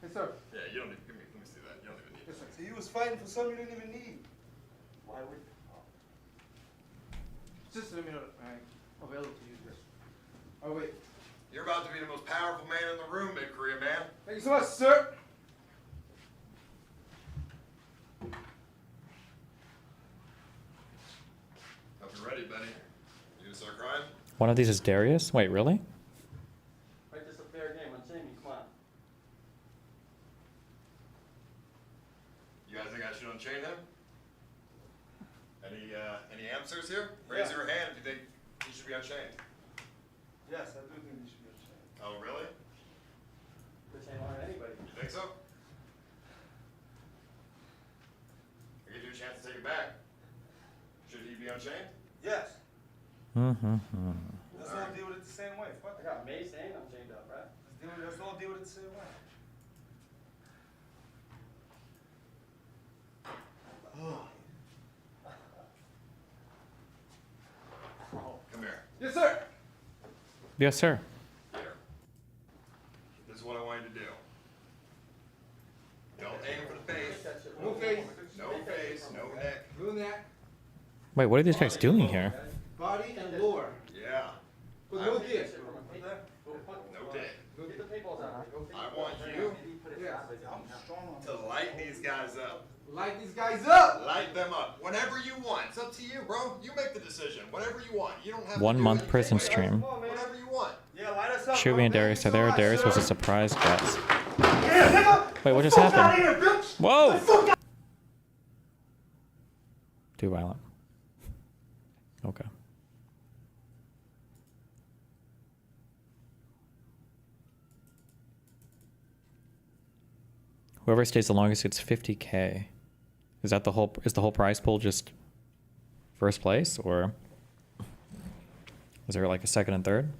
Yes, sir. Yeah, you don't need, let me see that. You don't even need Yes, sir. So you was fighting for something you didn't even need. Why would? Just let me know I'm available to use this. Oh, wait. You're about to be the most powerful man in the room, Big Korea man. Thank you so much, sir. Hope you're ready, Benny. You gonna start crying? One of these is Darius? Wait, really? Right, this is a fair game. Unchain me. Come on. You guys think I should unchain him? Any answers here? Raise your hand if you think he should be unchained. Yes, I do think you should be unchained. Oh, really? This ain't on anybody. You think so? I'll give you a chance to take it back. Should he be unchained? Yes. Mm-hmm. Let's all deal with it the same way. Fuck. I got mace and I'm chained up, right? Let's all deal with it the same way. Come here. Yes, sir. Yes, sir. Here. This is what I want you to do. Don't aim for the face. No face. No face, no neck. No neck. Wait, what are these guys doing here? Body and lure. Yeah. But no dick. No dick. Get the paintballs out. I want you Yeah. to light these guys up. Light these guys up. Light them up. Whenever you want. It's up to you, bro. You make the decision. Whatever you want. You don't have 1 to do month anything. prison stream. Whatever you want. Yeah, light us up. Shuby and Darius are there. Darius was a surprise guest. Yeah, nigga. Wait, what just Fuck happened? outta here, bitch. Whoa! Too violent. Okay. Whoever stays the longest gets 50K. Is that the whole? Is the whole prize pool just first place, or is there like a second and third?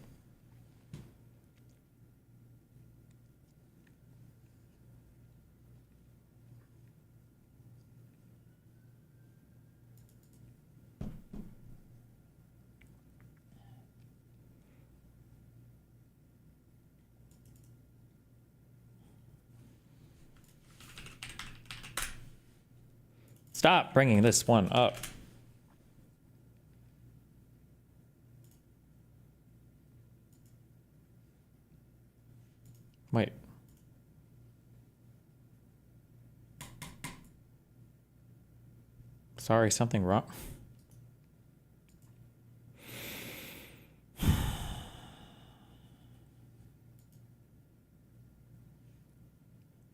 Stop bringing this one up. Wait. Sorry, something wrong.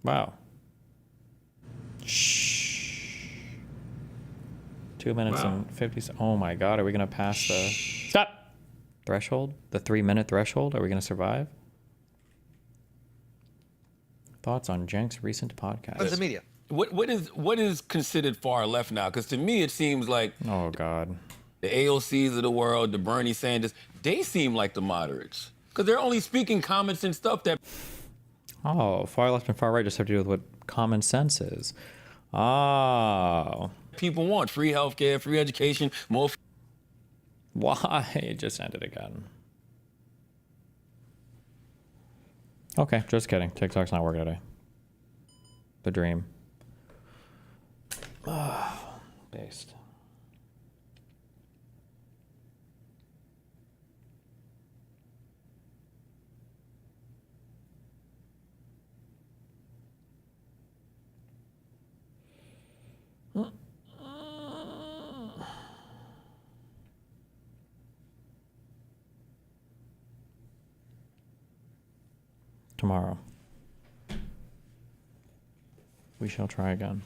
Wow. Shh. 2 minutes and 50. Oh my God, are we gonna pass the stop threshold? The 3-minute threshold? Are we gonna survive? Thoughts on Jenk's recent podcast? The media. What is considered far left now? Because to me, it seems like oh God, the AOCs of the world, the Bernie Sanders, they seem like the moderates because they're only speaking common sense stuff that. Oh, far left and far right just have to do with what common sense is. Oh. People want free healthcare, free education, more. Why? It just ended again. Okay, just kidding. TikTok's not working today. the dream. Based. Tomorrow. We shall try again.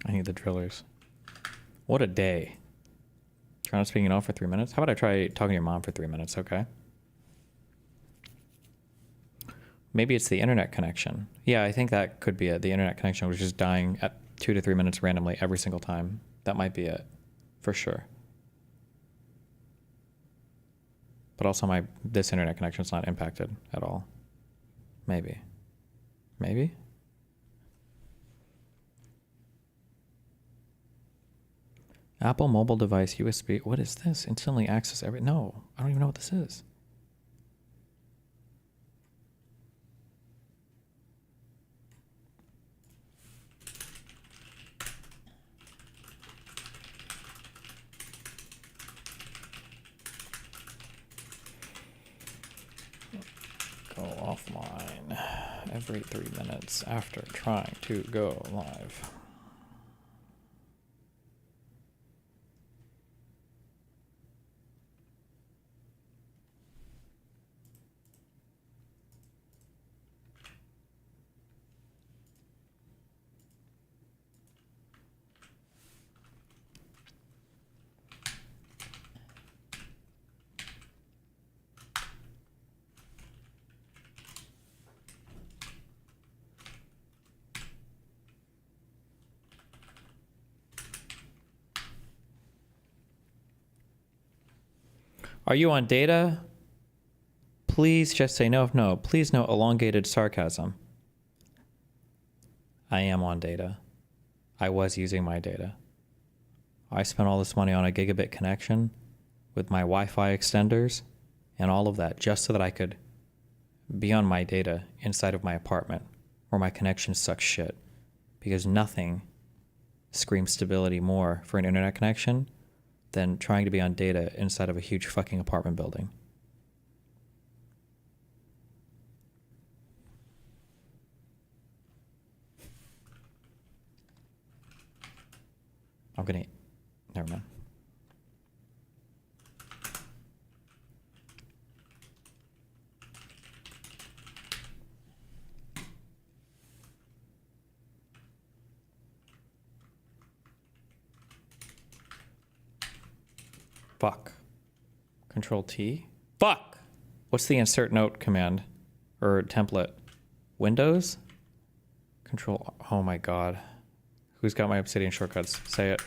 I need the drillers. What a day. Try not speaking off for 3 minutes. How about I try talking to your mom for 3 minutes, okay? Maybe it's the internet connection. Yeah, I think that could be it. The internet connection was just dying at 2 to 3 minutes randomly every single time. That might be it, for sure. But also this internet connection is not impacted at all. Maybe. Maybe? Apple mobile device USB. What is this? Instantly access every. No, I don't even know what this is. Go offline every 3 minutes after trying to go live. Are you on data? Please just say no if no. Please no elongated sarcasm. I am on data. I was using my data. I spent all this money on a gigabit connection with my Wi-Fi extenders and all of that just so that I could be on my data inside of my apartment where my connection sucks shit. Because nothing screams stability more for an internet connection than trying to be on data inside of a huge fucking apartment building. I'm gonna... Never mind. Fuck. Control T? Fuck! What's the insert note command? Or template? Windows? Control... Oh my god. Who's got my Obsidian shortcuts? Say it.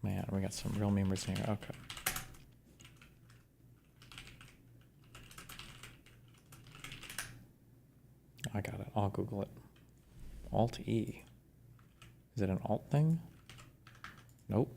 Man, we got some real memers in here. Okay. I got it. I'll Google it. Alt-E. Is it an alt thing? Nope.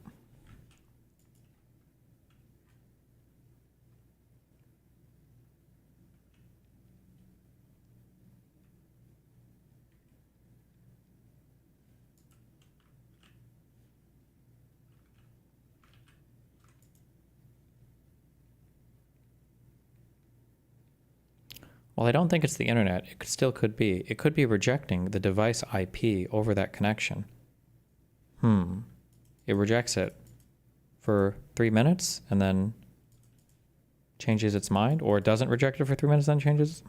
Well, I don't think it's the internet. It still could be. It could be rejecting the device IP over that connection. It rejects it for 3 minutes and then changes its mind, or it doesn't reject it for 3 minutes and then changes.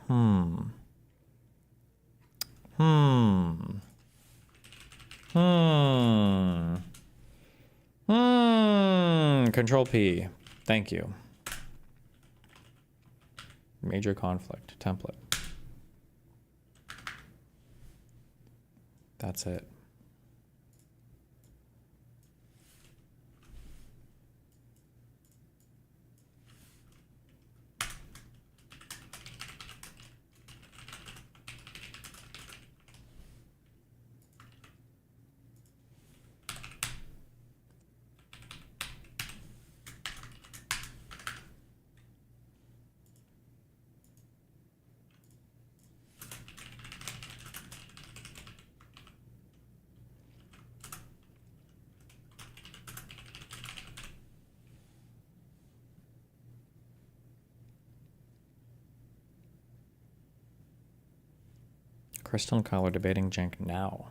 Control P. Thank you. Major conflict template. That's it. Crystal and Kyle are debating Jenk now.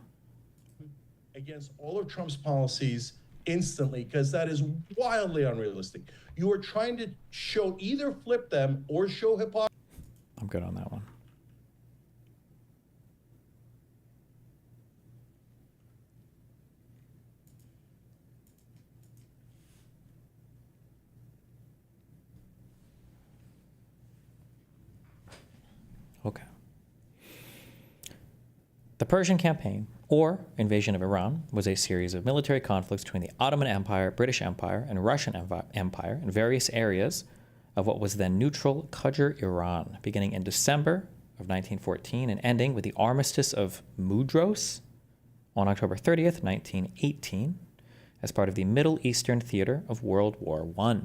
Against all of Trump's policies instantly, because that is wildly unrealistic. You are trying to show either flip them or show hypocrisy. I'm good on that one. Okay. The Persian campaign, or invasion of Iran, was a series of military conflicts between the Ottoman Empire, British Empire, and Russian Empire in various areas of what was then neutral Qajar Iran, beginning in December of 1914 and ending with the Armistice of Mudros on October 30th, 1918, as part of the Middle Eastern theater of World War I.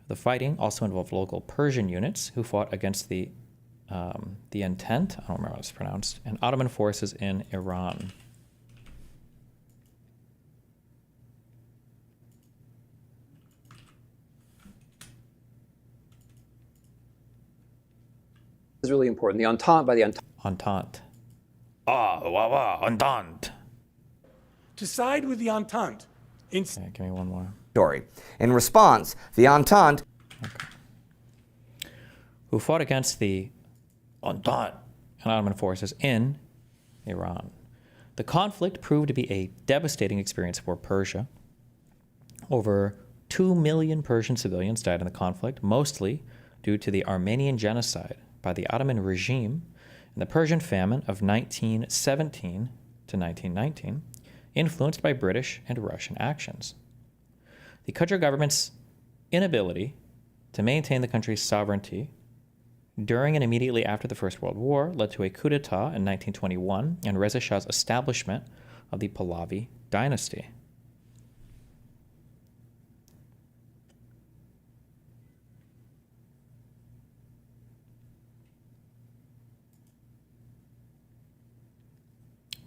The fighting also involved local Persian units who fought against the Entente, I don't remember how it's pronounced, and Ottoman forces in Iran. Is really important. The Entente by the Entente. Entente. Entente. To side with the Entente. Okay, give me one more. Story. In response, the Entente. Who fought against the Entente and Ottoman forces in Iran. The conflict proved to be a devastating experience for Persia. Over 2 million Persian civilians died in the conflict, mostly due to the Armenian genocide by the Ottoman regime and the Persian famine of 1917 to 1919, influenced by British and Russian actions. The Qajar government's inability to maintain the country's sovereignty during and immediately after the First World War led to a coup d'etat in 1921 and Reza Shah's establishment of the Pahlavi dynasty.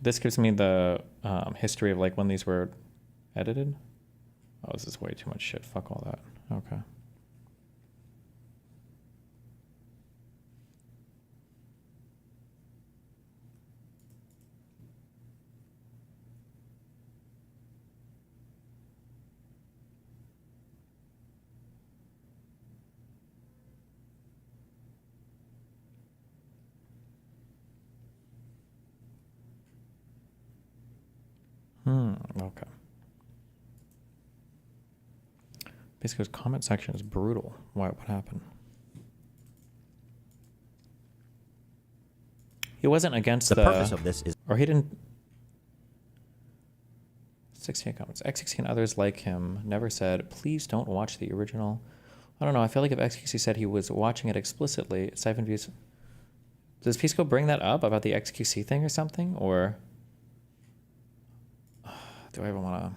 This gives me the history of like when these were edited. Oh, this is way too much shit. Fuck all that. Okay. Okay. Basically, his comment section is brutal. What happened? He wasn't against The purpose of this is... Or he didn't... 68 comments. XQC and others like him never said, please don't watch the original. I don't know. I feel like if XQC said he was watching it explicitly, siphon views... Does Pisco bring that up about the XQC thing or something? Or... do I even want to...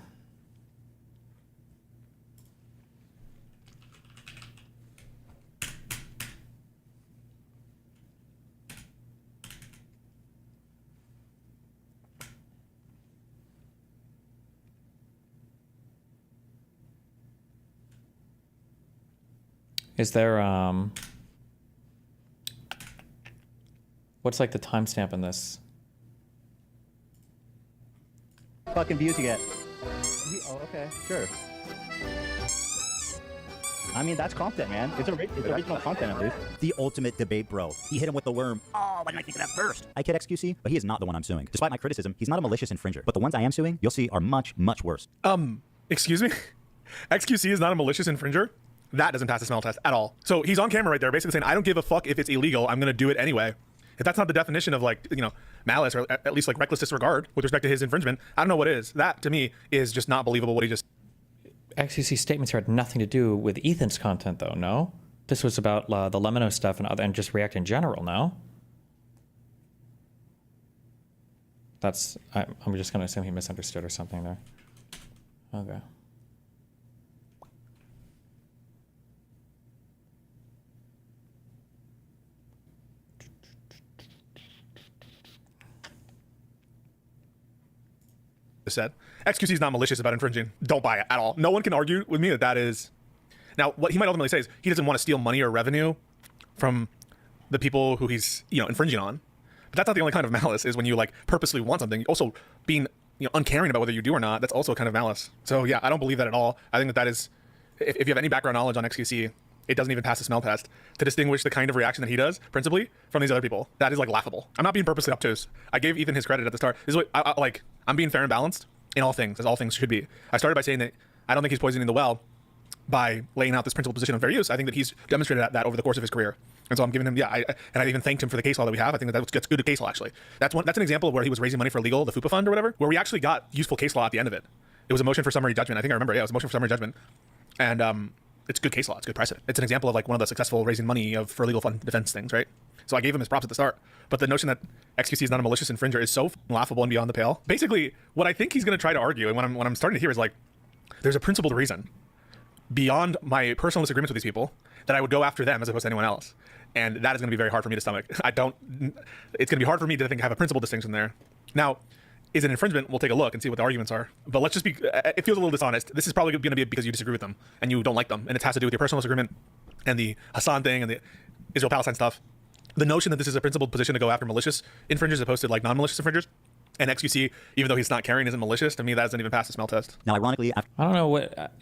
Is there, What's like the timestamp in this? Fucking views you get. Oh, okay, sure. I mean, that's content, man. It's original content, at least. The ultimate debate, bro. He hit him with the worm. Oh, why didn't I think of that first? I kid XQC, but he is not the one I'm suing. Despite my criticism, he's not a malicious infringer. But the ones I am suing, you'll see, are much, much worse. Excuse me? XQC is not a malicious infringer? That doesn't pass the smell test at all. So he's on camera right there basically saying, I don't give a fuck if it's illegal. I'm going to do it anyway. If that's not the definition of like, you know, malice or at least like reckless disregard with respect to his infringement, I don't know what is. That to me is just not believable what he just... XQC statements here had nothing to do with Ethan's content though, no? This was about the Lemino stuff and just React in general, no? That's, I'm just going to assume he misunderstood or something there. Okay. Said. XQC is not malicious about infringing. Don't buy it at all. No one can argue with me that that is... Now, what he might ultimately say is he doesn't want to steal money or revenue from the people who he's, you know, infringing on. But that's not the only kind of malice, is when you like purposely want something. Also being, you know, uncaring about whether you do or not, that's also a kind of malice. So yeah, I don't believe that at all. I think that that is, if you have any background knowledge on XQC, it doesn't even pass the smell test to distinguish the kind of reaction that he does, principally, from these other people. That is like laughable. I'm not being purposely obtuse. I gave Ethan his credit at the start. This is what I'm being fair and balanced in all things, as all things should be. I started by saying that I don't think he's poisoning the well by laying out this principled position of fair use. I think that he's demonstrated that over the course of his career. And so I'm giving him, and I even thanked him for the case law that we have. I think that's good case law, actually. That's an example of where he was raising money for legal, the FUPA fund or whatever, where we actually got useful case law at the end of it. It was a motion for summary judgment. I think I remember, yeah, it was a motion for summary judgment. And it's good case law, it's good precedent. It's an example of like one of the successful raising money for legal fund defense things, right? So I gave him his props at the start. But the notion that XQC is not a malicious infringer is so laughable and beyond the pale. Basically, what I think he's going to try to argue, and what I'm starting to hear is like, there's a principled reason beyond my personal disagreements with these people that I would go after them as opposed to anyone else. And that is going to be very hard for me to stomach. It's going to be hard for me to think have a principled distinction there. Now, is it infringement? We'll take a look and see what the arguments are. But let's just be, it feels a little dishonest. This is probably going to be because you disagree with them and you don't like them. And it has to do with your personal disagreement and the Hassan thing and the Israel-Palestine stuff. The notion that this is a principled position to go after malicious infringers as opposed to like non-malicious infringers, and XQC, even though he's not carrying, isn't malicious, to me that doesn't even pass the smell test. Now, ironically, I don't know what,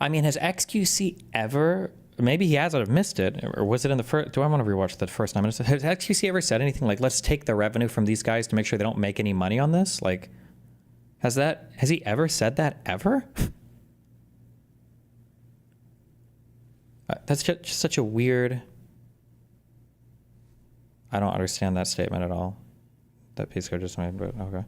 I mean, has XQC ever, maybe he has, I've missed it, or was it in the first, do I want to rewatch the first 9 minutes? Has XQC ever said anything like, let's take the revenue from these guys to make sure they don't make any money on this? Like, has he ever said that, ever? That's just such a weird, I don't understand that statement at all. That piece code just made, but okay.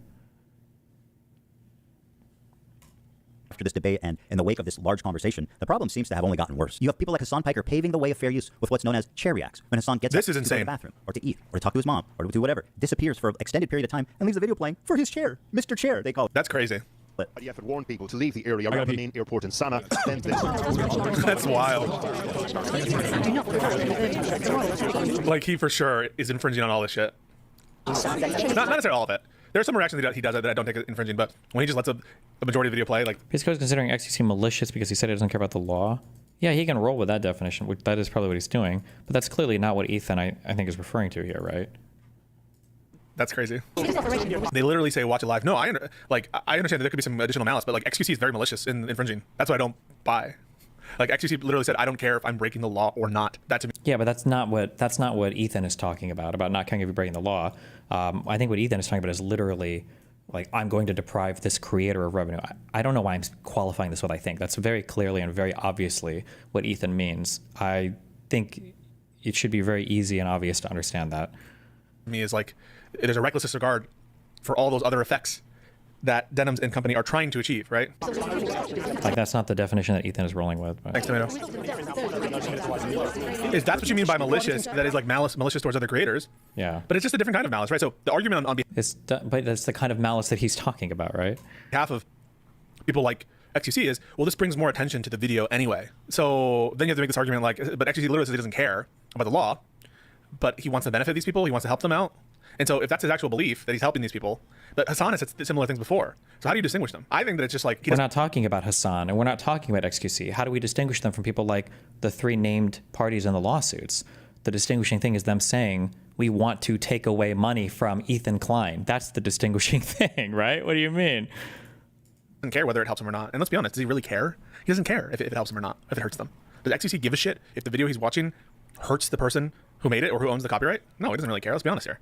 After this debate and in the wake of this large conversation, the problem seems to have only gotten worse. You have people like Hassan Piker paving the way of fair use with what's known as chair reacts. When Hassan gets this up is to insane. go to the bathroom, or to eat, or to talk to his mom, or to do whatever, disappears for an extended period of time and leaves the video playing for his chair. Mr. Chair, they call it. That's crazy. The effort warned people to leave the area around the main airport in Sana'a. That's wild. Like he for sure is infringing on all this shit. Not necessarily all of it. There are some reactions that he does that I don't think is infringing, but when he just lets a majority of the video play, like... He's considering XQC malicious because he said he doesn't care about the law. Yeah, he can roll with that definition, which that is probably what he's doing, but that's clearly not what Ethan, I think, is referring to here, right? That's crazy. They literally say, watch it live. No, I understand that there could be some additional malice, but like XQC is very malicious in infringing. That's what I don't buy. Like XQC literally said, I don't care if I'm breaking the law or not. That to me. Yeah, but that's not what Ethan is talking about not caring if you're breaking the law. I think what Ethan is talking about is literally like, I'm going to deprive this creator of revenue. I don't know why I'm qualifying this with I think. That's very clearly and very obviously what Ethan means. I think it should be very easy and obvious to understand that. Me is like, there's a reckless disregard for all those other effects that Denham's and company are trying to achieve, right? Like, that's not the definition that Ethan is rolling with. But. Thanks, Tomato. Is that's what you mean by malicious? That is like malicious towards other creators. Yeah. But it's just a different kind of malice, right? So the argument on but that's the kind of malice that he's talking about, right? Half of people like XQC is, well, this brings more attention to the video anyway. So then you have to make this argument like, but XQC literally says he doesn't care about the law, but he wants to benefit these people. He wants to help them out. And so if that's his actual belief that he's helping these people, but Hassan has said similar things before. So how do you distinguish them? I think that it's just like... We're not talking about Hassan and we're not talking about XQC. How do we distinguish them from people like the 3 named parties in the lawsuits? The distinguishing thing is them saying, we want to take away money from Ethan Klein. That's the distinguishing thing, right? What do you mean? Doesn't care whether it helps him or not. And let's be honest, does he really care? He doesn't care if it helps him or not, if it hurts them. Does XQC give a shit if the video he's watching hurts the person who made it or who owns the copyright? No, he doesn't really care. Let's be honest here.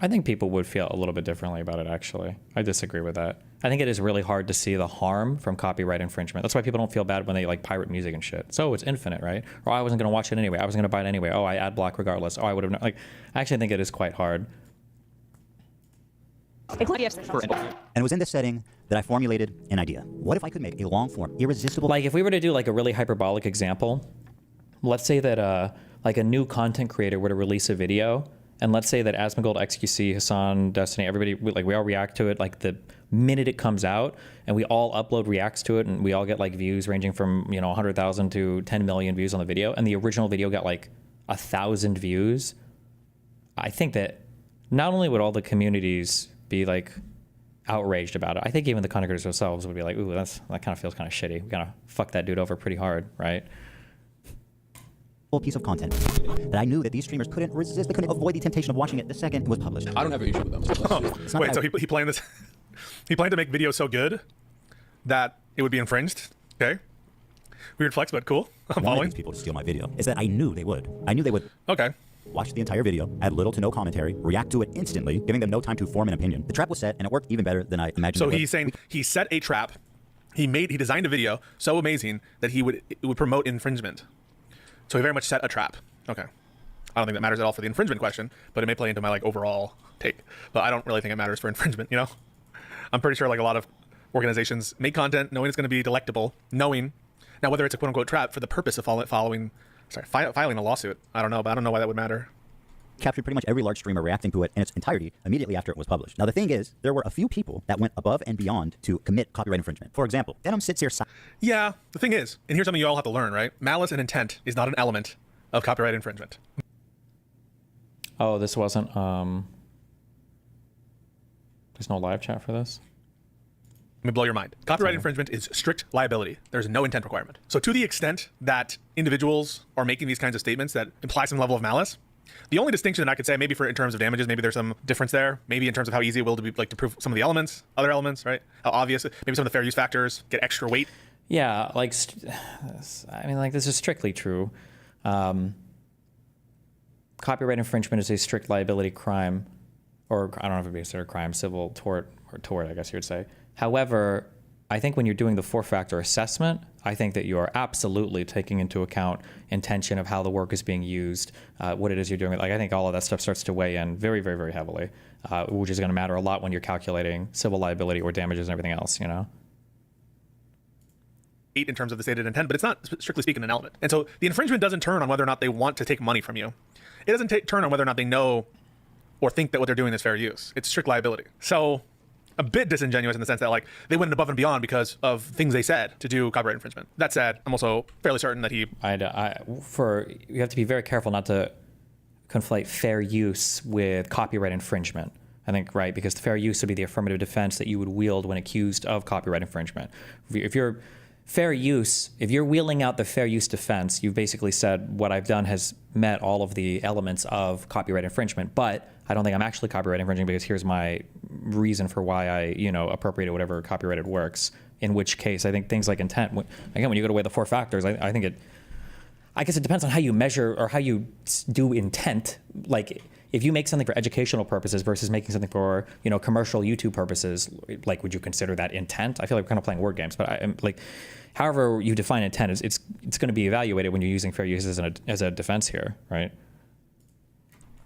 I think people would feel a little bit differently about it, actually. I disagree with that. I think it is really hard to see the harm from copyright infringement. That's why people don't feel bad when they like pirate music and shit. So it's infinite, right? Or I wasn't going to watch it anyway. I was going to buy it anyway. Oh, I ad block regardless. Oh, I would have like. I actually think it is quite hard. And it was in this setting that I formulated an idea. What if I could make a long form, irresistible? Like if we were to do like a really hyperbolic example, let's say that like a new content creator were to release a video. And let's say that Asmongold, XQC, Hassan, Destiny, everybody, like we all react to it like the minute it comes out, and we all upload reacts to it, and we all get like views ranging from 100,000 to 10 million views on the video, and the original video got like 1,000 views. I think that not only would all the communities be like outraged about it, I think even the content creators themselves would be like, ooh, that kind of feels kind of shitty. We gotta fuck that dude over pretty hard, right? Piece of content that I knew that these streamers couldn't resist. They couldn't avoid the temptation of watching it the second it was published. I don't have an issue with them. Wait, so he planned this? He planned to make videos so good that it would be infringed? Okay. Weird flex, but cool. I'm following. These people to steal my video is that I knew they would. I knew they would. Okay. Watch the entire video, add little to no commentary, react to it instantly, giving them no time to form an opinion. The trap was set, and it worked even better than I imagined. So he's saying he set a trap. He designed a video so amazing that it would promote infringement. So he very much set a trap. Okay. I don't think that matters at all for the infringement question, but it may play into my like overall take. But I don't really think it matters for infringement, I'm pretty sure like a lot of organizations make content knowing it's going to be delectable, knowing now whether it's a quote unquote trap for the purpose of filing a lawsuit. I don't know, but I don't know why that would matter. Captured pretty much every large streamer reacting to it in its entirety immediately after it was published. Now the thing is, there were a few people that went above and beyond to commit copyright infringement. For example, Denim sits here. Yeah, the thing is, and here's something you all have to learn, right? Malice and intent is not an element of copyright infringement. Oh, this wasn't. There's no live chat for this. Let me blow your mind. Copyright infringement is strict liability. There's no intent requirement. So to the extent that individuals are making these kinds of statements that imply some level of malice, the only distinction that I could say, maybe in terms of damages, maybe there's some difference there. Maybe in terms of how easy it will to be to prove some of the elements, other elements, right? How obvious. Maybe some of the fair use factors get extra weight. Yeah, like I mean, like this is strictly true. Copyright infringement is a strict liability crime, or I don't know if it'd be considered a crime, civil, tort, or tort, I guess you would say. However, I think when you're doing the 4-factor assessment, I think that you are absolutely taking into account intention of how the work is being used, what it is you're doing. Like I think all of that stuff starts to weigh in very, very, very heavily, which is going to matter a lot when you're calculating civil liability or damages and everything else, In terms of the stated intent, but it's not strictly speaking an element. And so the infringement doesn't turn on whether or not they want to take money from you. It doesn't turn on whether or not they know or think that what they're doing is fair use. It's strict liability. So a bit disingenuous in the sense that like they went above and beyond because of things they said to do copyright infringement. That said, I'm also fairly certain that you have to be very careful not to conflate fair use with copyright infringement. I think, right, because the fair use would be the affirmative defense that you would wield when accused of copyright infringement. If you're fair use, if you're wheeling out the fair use defense, you've basically said what I've done has met all of the elements of copyright infringement, but I don't think I'm actually copyright infringing because here's my reason for why I, appropriated whatever copyrighted works. In which case, I think things like intent, again, when you go to weigh the 4 factors, I guess it depends on how you measure or how you do intent. Like if you make something for educational purposes versus making something for, commercial YouTube purposes, like would you consider that intent? I feel like we're kind of playing word games, but however you define intent, it's going to be evaluated when you're using fair use as a defense here, right?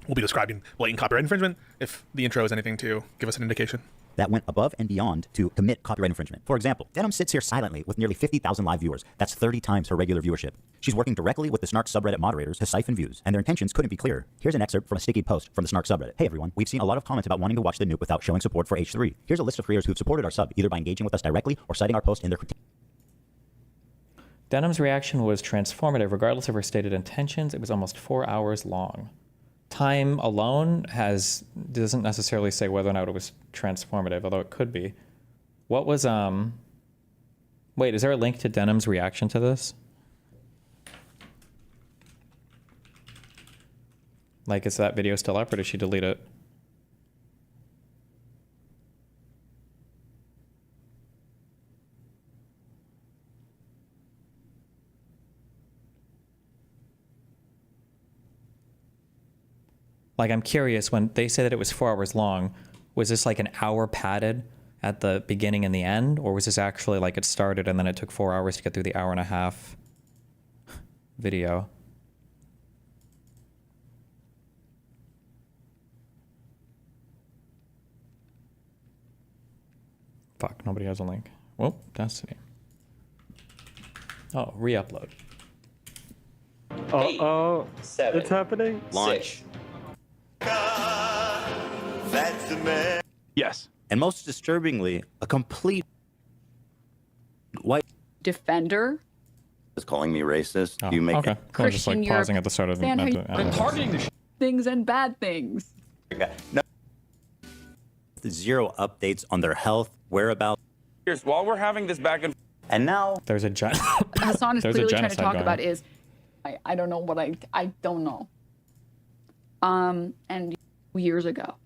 We'll be describing blatant copyright infringement if the intro is anything to give us an indication. That went above and beyond to commit copyright infringement. For example, Denim sits here silently with nearly 50,000 live viewers. That's 30 times her regular viewership. She's working directly with the Snark subreddit moderators to siphon views, and their intentions couldn't be clearer. Here's an excerpt from a sticky post from the Snark subreddit. Hey everyone, we've seen a lot of comments about wanting to watch the nuke without showing support for H3. Here's a list of creators who've supported our sub, either by engaging with us directly or citing our post in their critique. Denim's reaction was transformative. Regardless of her stated intentions, it was almost 4 hours long. Time alone doesn't necessarily say whether or not it was transformative, although it could be. What was Wait, is there a link to Denim's reaction to this? Like, is that video still up or did she delete it? Like, I'm curious, when they say that it was 4 hours long, was this like an hour padded at the beginning and the end? Or was this actually like it started and then it took 4 hours to get through the hour and a half video? Fuck, nobody has a link. Well, Destiny. Oh, re-upload. Oh, it's happening. Launch. Yes. And most disturbingly, a complete white defender is calling me racist. Oh, You make okay. it. Cool, just like pausing at the start of the, Stan, at how the you- end. targeting the things and bad things. No. Zero updates on their health, whereabouts. Here's while we're having this back and now there's a Hassan is There's a clearly trying to genocide talk going about on. is I don't know what I don't know. And years ago.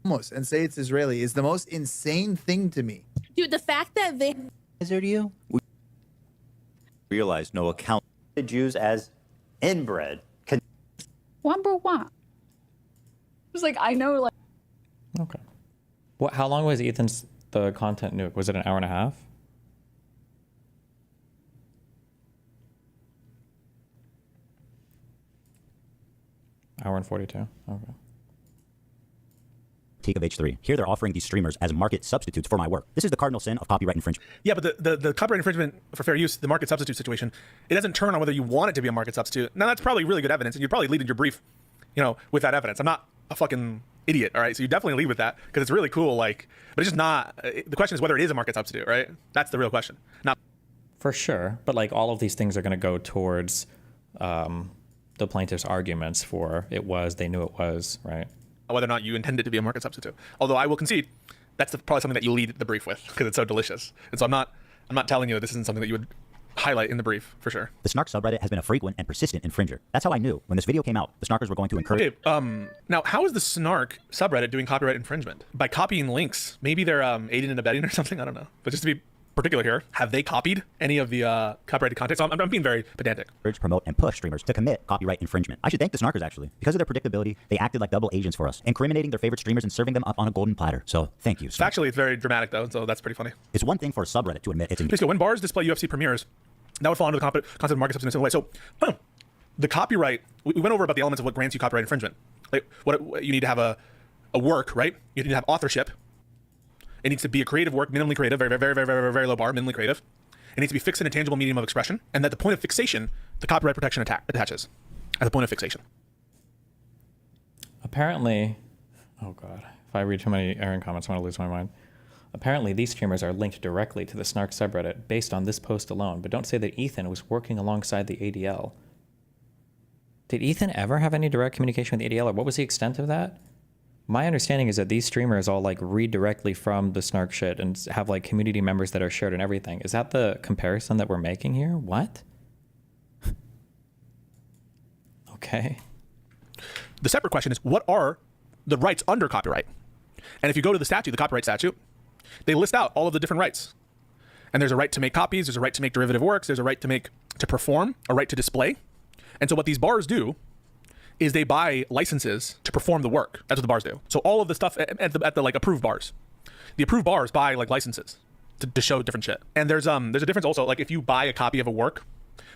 Almost and say it's Israeli is the most insane thing to me. Dude, the fact that they Is there to you? We realize no account the Jews as inbred. Number one. It was like I know like Okay. What? How long was Ethan's the content nuke? Was it an hour and a half? Hour and 42. Okay. Critique of H3. Here they're offering these streamers as market substitutes for my work. This is the cardinal sin of copyright infringement. Yeah, but the copyright infringement for fair use, the market substitute situation, it doesn't turn on whether you want it to be a market substitute. Now that's probably really good evidence, and you'd probably lead in your brief, with that evidence. I'm not a fucking idiot, all right? So you definitely lead with that because it's really cool. Like, but it's just not. The question is whether it is a market substitute, right? That's the real question. Not For sure, but like all of these things are going to go towards the plaintiff's arguments for they knew it was, right? whether or not you intend it to be a market substitute. Although I will concede that's probably something that you lead the brief with because it's so delicious. And so I'm not telling you that this isn't something that you would highlight in the brief for sure. The Snark subreddit has been a frequent and persistent infringer. That's how I knew when this video came out, the Snarkers were going to encourage. Okay, now how is the Snark subreddit doing copyright infringement? By copying links. Maybe they're aiding and abetting or something, I don't know. But just to be particular here, have they copied any of the copyrighted content? So I'm being very pedantic. Urge, promote, and push streamers to commit copyright infringement. I should thank the Snarkers, actually. Because of their predictability, they acted like double agents for us, incriminating their favorite streamers and serving them up on a golden platter. So thank you, Snark. Factually, it's very dramatic, though, so that's pretty funny. It's one thing for a subreddit to admit it's Please go. When bars display UFC premieres, that would fall under the concept of market substitution in a way. So the copyright, we went over about the elements of what grants you copyright infringement. Like what you need to have a work, right? You need to have authorship. It needs to be a creative work, minimally creative, very, very, very, very, very, very low bar, minimally creative. It needs to be fixed in a tangible medium of expression. And at the point of fixation, the copyright protection attaches. At the point of fixation. Apparently, oh God, if I read too many Aaron comments, I'm going to lose my mind. Apparently, these streamers are linked directly to the Snark subreddit based on this post alone, but don't say that Ethan was working alongside the ADL. Did Ethan ever have any direct communication with the ADL, or what was the extent of that? My understanding is that these streamers all like read directly from the Snark shit and have like community members that are shared and everything. Is that the comparison that we're making here? What? Okay. The separate question is, what are the rights under copyright? And if you go to the statute, the copyright statute, they list out all of the different rights. And there's a right to make copies, there's a right to make derivative works, there's a right to perform, a right to display. And so what these bars do is they buy licenses to perform the work. That's what the bars do. So all of the stuff at the like approved bars, the approved bars buy like licenses to show different shit. And there's a difference also. Like if you buy a copy of a work,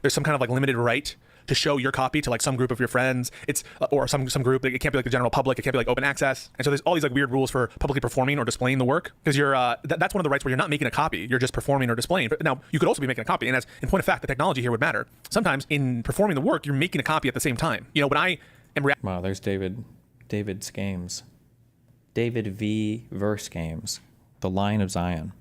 there's some kind of like limited right to show your copy to like some group of your friends. It's or some group. It can't be like the general public. It can't be like open access. And so there's all these like weird rules for publicly performing or displaying the work because you're that's one of the rights where you're not making a copy. You're just performing or displaying. But now you could also be making a copy. And as in point of fact, the technology here would matter. Sometimes in performing the work, you're making a copy at the same time. You know, when I am wow, there's David's games. David V. Verse Games. The Lion of Zion.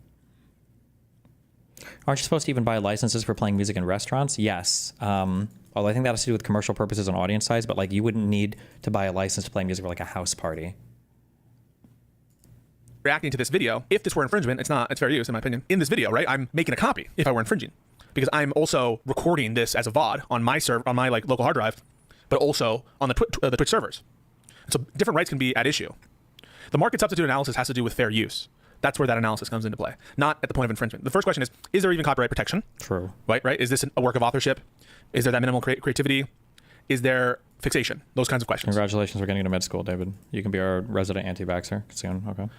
Aren't you supposed to even buy licenses for playing music in restaurants? Yes. Although I think that has to do with commercial purposes and audience size, but like you wouldn't need to buy a license to play music for like a house party. reacting to this video, if this were infringement, it's not, it's fair use in my opinion. In this video, right, I'm making a copy if I were infringing, because I'm also recording this as a VOD on my like local hard drive, but also on the Twitch servers. So different rights can be at issue. The market substitute analysis has to do with fair use. That's where that analysis comes into play, not at the point of infringement. The first question is there even copyright protection? True. Right? Is this a work of authorship? Is there that minimal creativity? Is there fixation? Those kinds of questions. Congratulations for getting into med school, David. You can be our resident anti-vaxxer soon. Okay.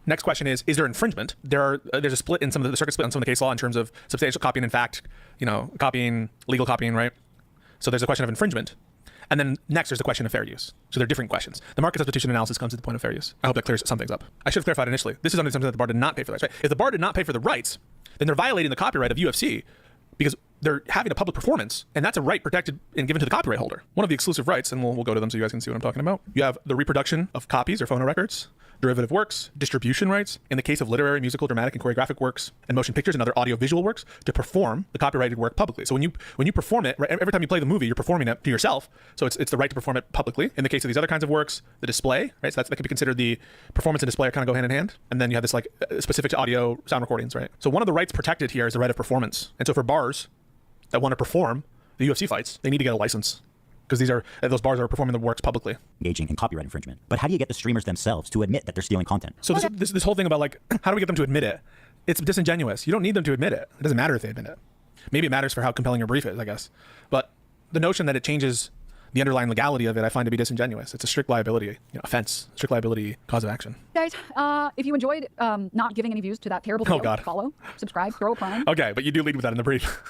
Next question is there infringement? There's a split in some of the circuit split on some of the case law in terms of substantial copying, in fact, copying, legal copying, right? So there's a question of infringement. And then next, there's the question of fair use. So they're different questions. The market substitution analysis comes to the point of fair use. I hope that clears some things up. I should have clarified initially. This is under something that the bar did not pay for the rights, right? If the bar did not pay for the rights, then they're violating the copyright of UFC because they're having a public performance, and that's a right protected and given to the copyright holder. One of the exclusive rights, and we'll go to them so you guys can see what I'm talking about. You have the reproduction of copies or phonorecords, derivative works, distribution rights, in the case of literary, musical, dramatic, and choreographic works, and motion pictures and other audiovisual works, to perform the copyrighted work publicly. So when you perform it, right, every time you play the movie, you're performing it to yourself. So it's the right to perform it publicly. In the case of these other kinds of works, the display, right? So that could be considered the performance and display kind of go hand in hand. And then you have this like specific to audio sound recordings, right? So one of the rights protected here is the right of performance. And so for bars that want to perform the UFC fights, they need to get a license, because those bars are performing the works publicly. Engaging in copyright infringement. But how do you get the streamers themselves to admit that they're stealing content? So this whole thing about like, how do we get them to admit it? It's disingenuous. You don't need them to admit it. It doesn't matter if they admit it. Maybe it matters for how compelling your brief is, I guess. But the notion that it changes the underlying legality of it, I find to be disingenuous. It's a strict liability offense, strict liability cause of action. Guys, if you enjoyed not giving any views to that terrible video, follow, subscribe, throw a prime. Okay, but you do lead with that in the brief.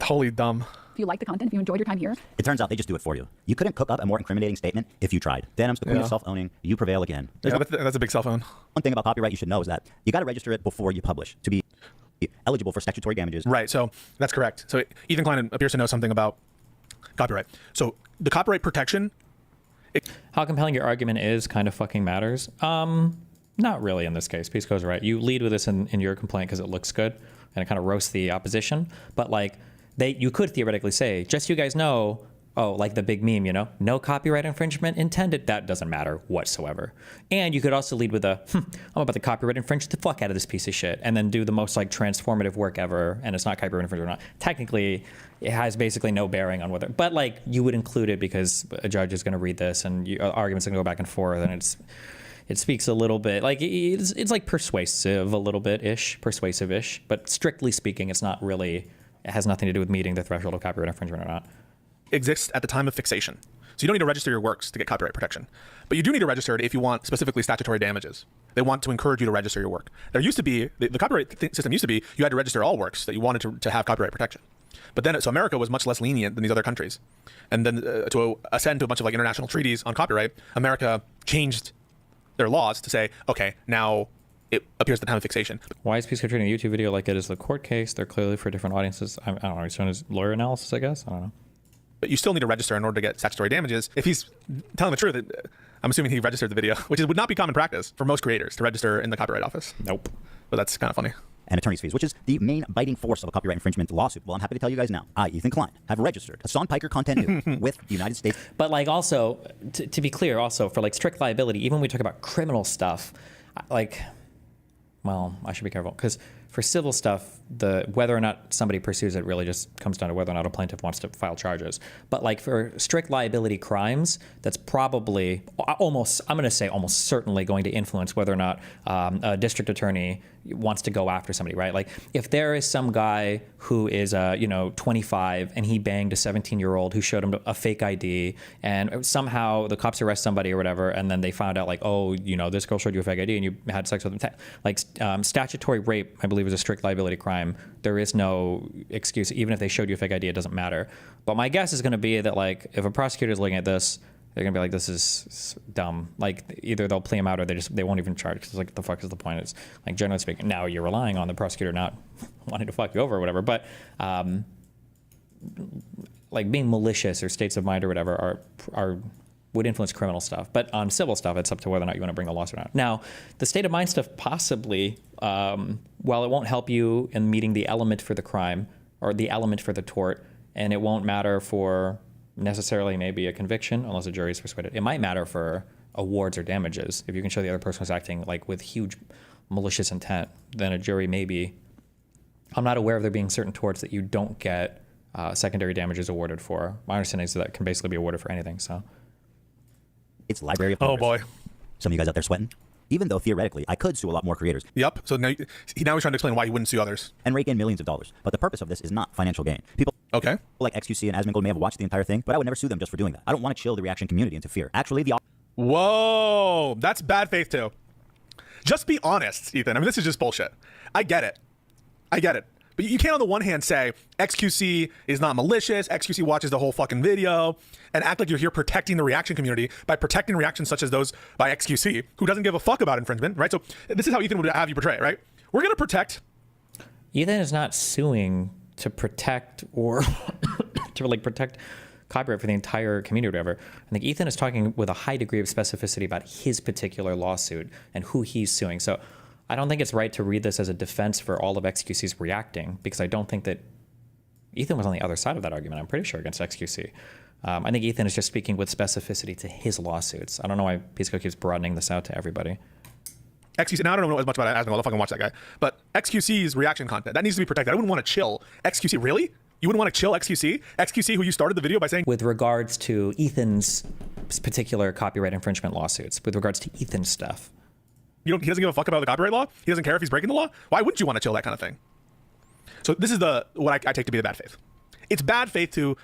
Holy dumb. If you like the content, if you enjoyed your time here. It turns out they just do it for you. You couldn't cook up a more incriminating statement if you tried. Denim's the queen of self-owning. You prevail again. Yeah, that's a big self-own. One thing about copyright you should know is that you got to register it before you publish to be eligible for statutory damages. Right, so that's correct. So Ethan Klein appears to know something about copyright. So the copyright protection... How compelling your argument is kind of fucking matters. Not really in this case. Pisco's right. You lead with this in your complaint because it looks good and it kind of roasts the opposition. But like, you could theoretically say, just so you guys know, like the big meme, no copyright infringement intended. That doesn't matter whatsoever. And you could also lead with I'm about to copyright infringe the fuck out of this piece of shit, and then do the most like transformative work ever, and it's not copyright infringement or not. Technically, it has basically no bearing on whether, but like you would include it because a judge is going to read this, and arguments are going to go back and forth, and it speaks a little bit like it's like persuasive a little bit ish, persuasive-ish, but strictly speaking, it's not really. It has nothing to do with meeting the threshold of copyright infringement or not. Exists at the time of fixation. So you don't need to register your works to get copyright protection. But you do need to register it if you want specifically statutory damages. They want to encourage you to register your work. There used to be, the copyright system used to be, you had to register all works that you wanted to have copyright protection. But then, so America was much less lenient than these other countries. And then to ascend to a bunch of like international treaties on copyright, America changed their laws to say, okay, now it appears at the time of fixation. Why is Pisco treating a YouTube video like it is the court case? They're clearly for different audiences. I don't know. He's doing his lawyer analysis, I guess. I don't know. But you still need to register in order to get statutory damages. If he's telling the truth, I'm assuming he registered the video, which would not be common practice for most creators to register in the Copyright Office. Nope. But that's kind of funny. And attorney's fees, which is the main biting force of a copyright infringement lawsuit. Well, I'm happy to tell you guys now. I, Ethan Klein, have registered Hassan Piker Content New with the United States. But like also, to be clear, also for like strict liability, even when we talk about criminal stuff, like, well, I should be careful because for civil stuff, whether or not somebody pursues it really just comes down to whether or not a plaintiff wants to file charges. But like for strict liability crimes, that's probably almost, I'm going to say almost certainly going to influence whether or not a district attorney wants to go after somebody, right? Like if there is some guy who is 25 and he banged a 17-year-old who showed him a fake ID, and somehow the cops arrest somebody or whatever, and then they found out like, oh, this girl showed you a fake ID and you had sex with them. Like statutory rape, I believe, is a strict liability crime. There is no excuse. Even if they showed you a fake ID, it doesn't matter. But my guess is going to be that like if a prosecutor is looking at this, they're gonna be like, this is dumb. Like either they'll plea him out or they won't even charge because like, the fuck is the point? It's like generally speaking, now you're relying on the prosecutor not wanting to fuck you over or whatever. But like being malicious or states of mind or whatever would influence criminal stuff. But on civil stuff, it's up to whether or not you want to bring a lawsuit or not. Now, the state of mind stuff possibly, while it won't help you in meeting the element for the crime or the element for the tort, and it won't matter for necessarily maybe a conviction unless a jury is persuaded. It might matter for awards or damages. If you can show the other person was acting like with huge malicious intent, then a jury maybe. I'm not aware of there being certain torts that you don't get secondary damages awarded for. My understanding is that can basically be awarded for anything. So It's Library of Oh Congress. boy. Some of you guys out there sweating? Even though theoretically I could sue a lot more creators. Yep. So now he's trying to explain why he wouldn't sue others. And rake in millions of dollars. But the purpose of this is not financial gain. People like XQC and Asmongold may have watched the entire thing, but I would never sue them just for doing that. I don't want to chill the reaction community into fear. Actually, the Whoa, that's bad faith too. Just be honest, Ethan. I mean, this is just bullshit. I get it. But you can't on the one hand say XQC is not malicious, XQC watches the whole fucking video, and act like you're here protecting the reaction community by protecting reactions such as those by XQC, who doesn't give a fuck about infringement, right? So this is how Ethan would have you portray it, right? We're going to protect. Ethan is not suing to protect or to like protect copyright for the entire community or whatever. I think Ethan is talking with a high degree of specificity about his particular lawsuit and who he's suing. So I don't think it's right to read this as a defense for all of XQC's reacting, because I don't think that Ethan was on the other side of that argument, I'm pretty sure, against XQC. I think Ethan is just speaking with specificity to his lawsuits. I don't know why Pisco keeps broadening this out to everybody. XQC, now I don't know as much about Asmongold, I'll fucking watch that guy. But XQC's reaction content, that needs to be protected. I wouldn't want to chill XQC. Really? You wouldn't want to chill XQC? XQC, who you started the video by saying... With regards to Ethan's particular copyright infringement lawsuits, with regards to Ethan's stuff. He doesn't give a fuck about the copyright law? He doesn't care if he's breaking the law? Why wouldn't you want to chill that kind of thing? So this is what I take to be the bad faith. It's bad faith to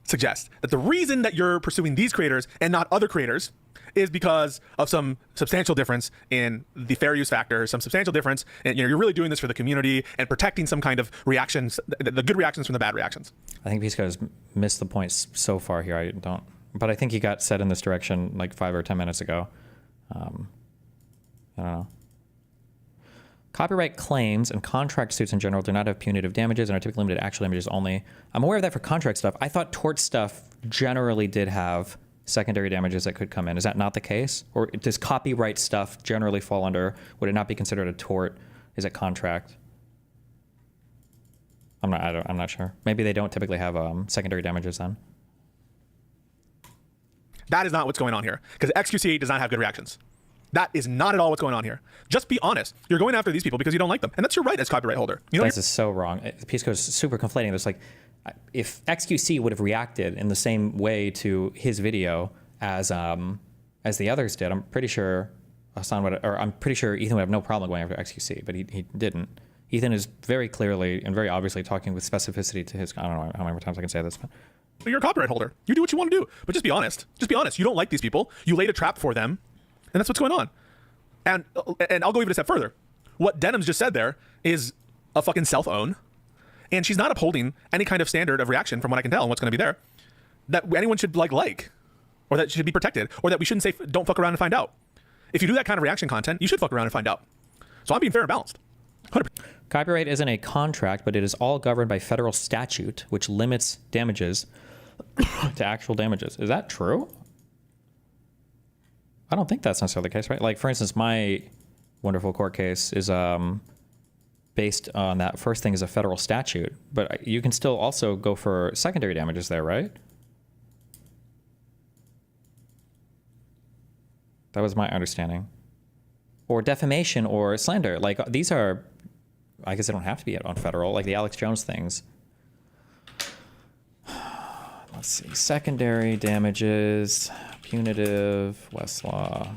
suggest that the reason that you're pursuing these creators and not other creators is because of some substantial difference in the fair use factor, some substantial difference, and you're really doing this for the community and protecting some kind of reactions, the good reactions from the bad reactions. I think Pisco has missed the point so far here. But I think he got set in this direction like 5 or 10 minutes ago. I don't know. Copyright claims and contract suits in general do not have punitive damages and are typically limited to actual damages only. I'm aware of that for contract stuff. I thought tort stuff generally did have secondary damages that could come in. Is that not the case? Or does copyright stuff generally fall under, would it not be considered a tort? Is it contract? I'm not sure. Maybe they don't typically have secondary damages then. That is not what's going on here, because XQC does not have good reactions. That is not at all what's going on here. Just be honest. You're going after these people because you don't like them, and that's your right as copyright holder. You know, this is so wrong. Pisco's super conflating. There's like, if XQC would have reacted in the same way to his video as the others did, I'm pretty sure Ethan would have no problem going after XQC, but he didn't. Ethan is very clearly and very obviously talking with specificity to his. I don't know how many times I can say this, but. You're a copyright holder. You do what you want to do, but just be honest. Just be honest. You don't like these people. You laid a trap for them, and that's what's going on. And I'll go even a step further. What Denham's just said there is a fucking self-own, and she's not upholding any kind of standard of reaction from what I can tell and what's going to be there that anyone should like, or that should be protected, or that we shouldn't say don't fuck around and find out. If you do that kind of reaction content, you should fuck around and find out. So I'm being fair and balanced. 100%. Copyright isn't a contract, but it is all governed by federal statute, which limits damages to actual damages. Is that true? I don't think that's necessarily the case, right? Like, for instance, my wonderful court case is based on that first thing is a federal statute, but you can still also go for secondary damages there, right? That was my understanding. Or defamation or slander. Like, these are, I guess they don't have to be on federal, like the Alex Jones things. Let's see, secondary damages, punitive, Westlaw.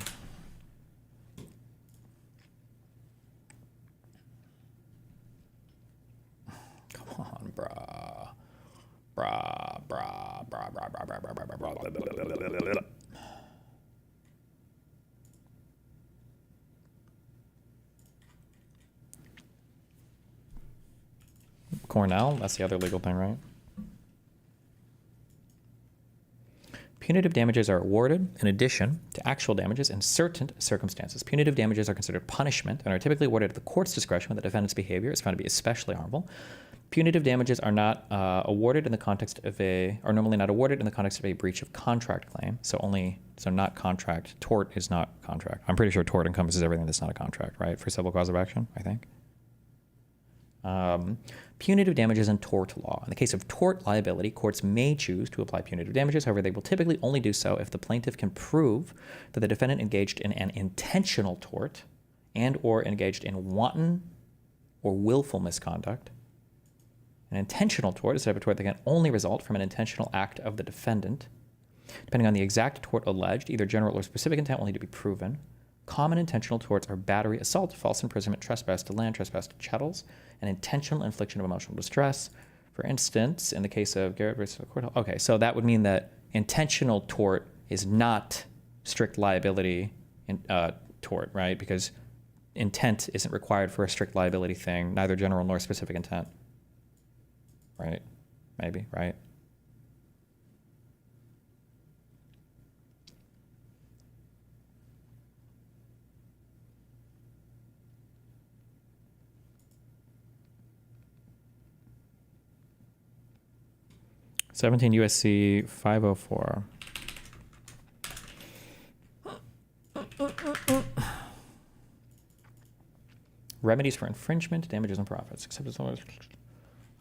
Come on, brah. Brah. Cornell, that's the other legal thing, right? Punitive damages are awarded in addition to actual damages in certain circumstances. Punitive damages are considered punishment and are typically awarded at the court's discretion when the defendant's behavior is found to be especially harmful. Punitive damages are not awarded in the context of are normally not awarded in the context of a breach of contract claim. So not contract. Tort is not contract. I'm pretty sure tort encompasses everything that's not a contract, right? For civil cause of action, I think. Punitive damages and tort law. In the case of tort liability, courts may choose to apply punitive damages. However, they will typically only do so if the plaintiff can prove that the defendant engaged in an intentional tort and or engaged in wanton or willful misconduct. An intentional tort is a type of tort that can only result from an intentional act of the defendant. Depending on the exact tort alleged, either general or specific intent will need to be proven. Common intentional torts are battery, assault, false imprisonment, trespass to land, trespass to chattels, and intentional infliction of emotional distress. For instance, in the case of Garrett versus the court. Okay, so that would mean that intentional tort is not strict liability tort, right? Because intent isn't required for a strict liability thing, neither general nor specific intent. Right? Maybe, right? (17 USC 504). Remedies for infringement, damages, and profits. Except as long as...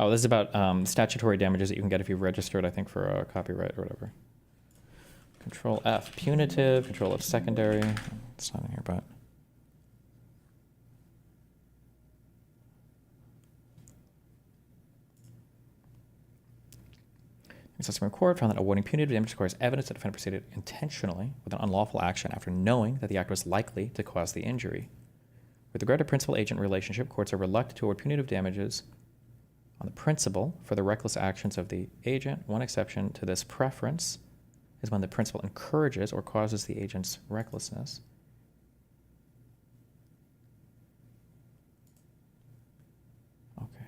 Oh, this is about statutory damages that you can get if you've registered, I think, for a copyright or whatever. Control F, punitive. Control F, secondary. It's not in here, but... The Supreme Court found that awarding punitive damage requires evidence that the defendant proceeded intentionally with an unlawful action after knowing that the act was likely to cause the injury. With regard to principal-agent relationship, courts are reluctant to award punitive damages on the principal for the reckless actions of the agent. One exception to this preference is when the principal encourages or causes the agent's recklessness.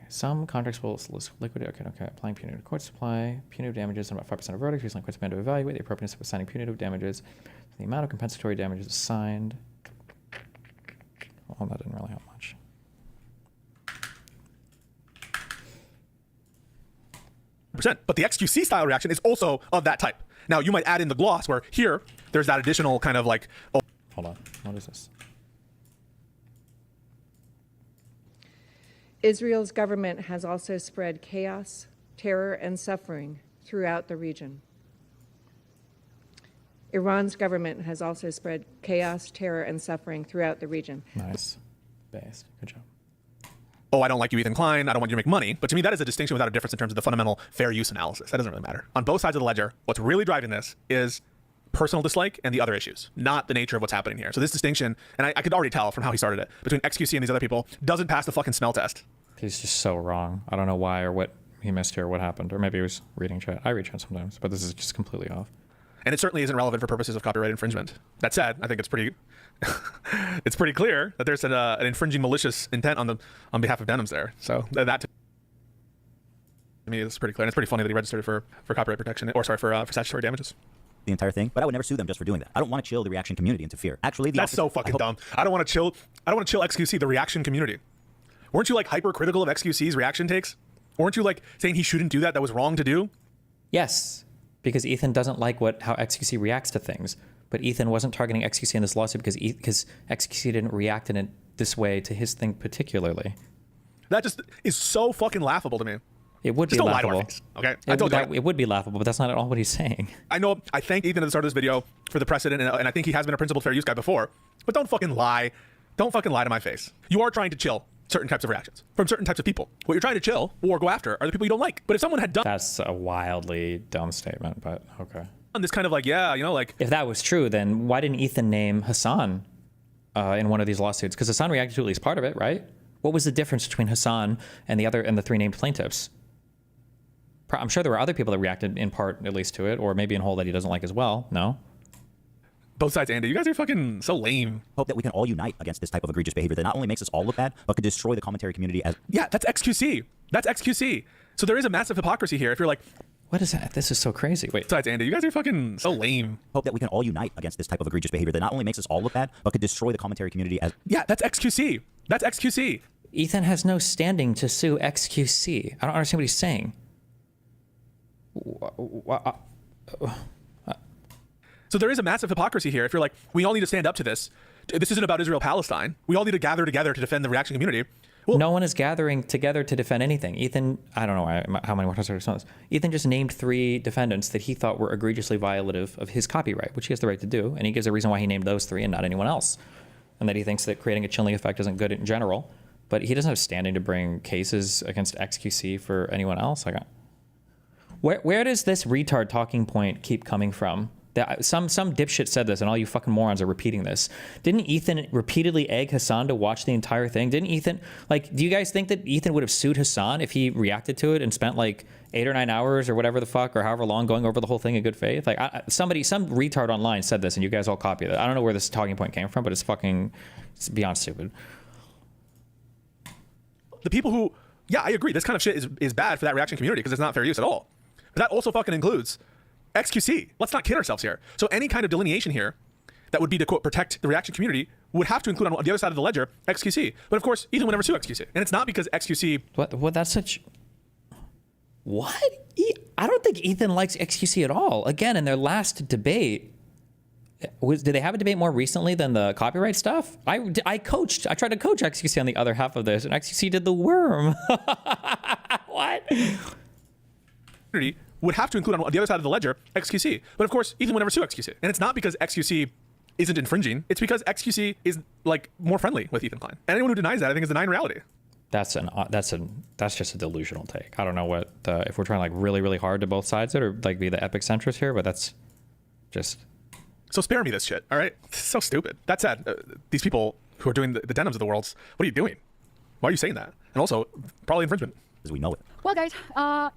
Some contracts will liquidate. Okay. Applying punitive. Courts apply punitive damages on about 5% of verdicts. Recently, courts began to evaluate the appropriateness of assigning punitive damages. The amount of compensatory damages assigned. Well, that didn't really help much. But the XQC style reaction is also of that type. Now, you might add in the gloss where here, there's that additional kind of like... Oh. Hold on. What is this? Israel's government has also spread chaos, terror, and suffering throughout the region. Iran's government has also spread chaos, terror, and suffering throughout the region. Nice. Based. Good job. Oh, I don't like you, Ethan Klein. I don't want you to make money. But to me, that is a distinction without a difference in terms of the fundamental fair use analysis. That doesn't really matter. On both sides of the ledger, what's really driving this is personal dislike and the other issues, not the nature of what's happening here. So this distinction, and I could already tell from how he started it, between XQC and these other people, doesn't pass the fucking smell test. He's just so wrong. I don't know why or what he missed here, what happened. Or maybe he was reading chat. I read chat sometimes, but this is just completely off. And it certainly isn't relevant for purposes of copyright infringement. That said, I think it's pretty it's pretty clear that there's an infringing malicious intent on behalf of Denims there. So that to me is pretty clear. And it's pretty funny that he registered for copyright protection, or sorry, for statutory damages. The entire thing, but I would never sue them just for doing that. I don't want to chill the reaction community into fear. Actually, that's so fucking dumb. I don't want to chill XQC, the reaction community. Weren't you like hypercritical of XQC's reaction takes? Weren't you like saying he shouldn't do that? That was wrong to do? Yes, because Ethan doesn't like how XQC reacts to things. But Ethan wasn't targeting XQC in this lawsuit because XQC didn't react in this way to his thing particularly. That just is so fucking laughable to me. It would just be don't laughable. Lie to our face, okay? It would be laughable, but that's not at all what he's saying. I know. I thank Ethan at the start of this video for the precedent, and I think he has been a principled fair use guy before. But don't fucking lie. Don't fucking lie to my face. You are trying to chill certain types of reactions from certain types of people. What you're trying to chill or go after are the people you don't like. But if someone had done... That's a wildly dumb statement, but okay. This kind of like, yeah, you know, like... If that was true, then why didn't Ethan name Hassan in one of these lawsuits? Because Hassan reacted to at least part of it, right? What was the difference between Hassan and the three named plaintiffs? I'm sure there were other people that reacted in part at least to it, or maybe in whole that he doesn't like as well. No? Both sides, Andy. You guys are fucking so lame. Hope that we can all unite against this type of egregious behavior that not only makes us all look bad, but could destroy the commentary community as... Yeah, that's XQC. That's XQC. So there is a massive hypocrisy here. If you're like... What is that? This is so crazy. Wait. Besides, Andy, you guys are fucking so lame. Hope that we can all unite against this type of egregious behavior that not only makes us all look bad, but could destroy the commentary community as... Yeah, that's XQC. That's XQC. Ethan has no standing to sue XQC. I don't understand what he's saying. So there is a massive hypocrisy here. If you're like, we all need to stand up to this. This isn't about Israel-Palestine. We all need to gather together to defend the reaction community. No one is gathering together to defend anything. Ethan, I don't know how many more times I've said this. Ethan just named 3 defendants that he thought were egregiously violative of his copyright, which he has the right to do, and he gives a reason why he named those 3 and not anyone else, and that he thinks that creating a chilling effect isn't good in general. But he doesn't have standing to bring cases against XQC for anyone else. Like, where does this retard talking point keep coming from? Some dipshit said this, and all you fucking morons are repeating this. Didn't Ethan repeatedly egg Hassan to watch the entire thing? Didn't Ethan, like, do you guys think that Ethan would have sued Hassan if he reacted to it and spent like 8 or 9 hours or whatever the fuck, or however long going over the whole thing in good faith? Like, some retard online said this, and you guys all copied it. I don't know where this talking point came from, but it's beyond stupid. The people who, yeah, I agree. This kind of shit is bad for that reaction community because it's not fair use at all. But that also fucking includes XQC. Let's not kid ourselves here. So any kind of delineation here that would be to, quote, protect the reaction community would have to include on the other side of the ledger XQC. But of course, Ethan would never sue XQC. And it's not because XQC... What? That's such... What? I don't think Ethan likes XQC at all. Again, in their last debate, did they have a debate more recently than the copyright stuff? I tried to coach XQC on the other half of this, and XQC did the worm. What? Would have to include on the other side of the ledger XQC. But of course, Ethan would never sue XQC. And it's not because XQC isn't infringing. It's because XQC is like more friendly with Ethan Klein. And anyone who denies that, I think, is denying reality. That's just a delusional take. I don't know what if we're trying like really, really hard to both sides it or like be the epic centrist here, but that's just... So spare me this shit, all right? It's so stupid. That said, these people who are doing the denims of the world, what are you doing? Why are you saying that? And also, probably infringement. As we know it. Well, guys,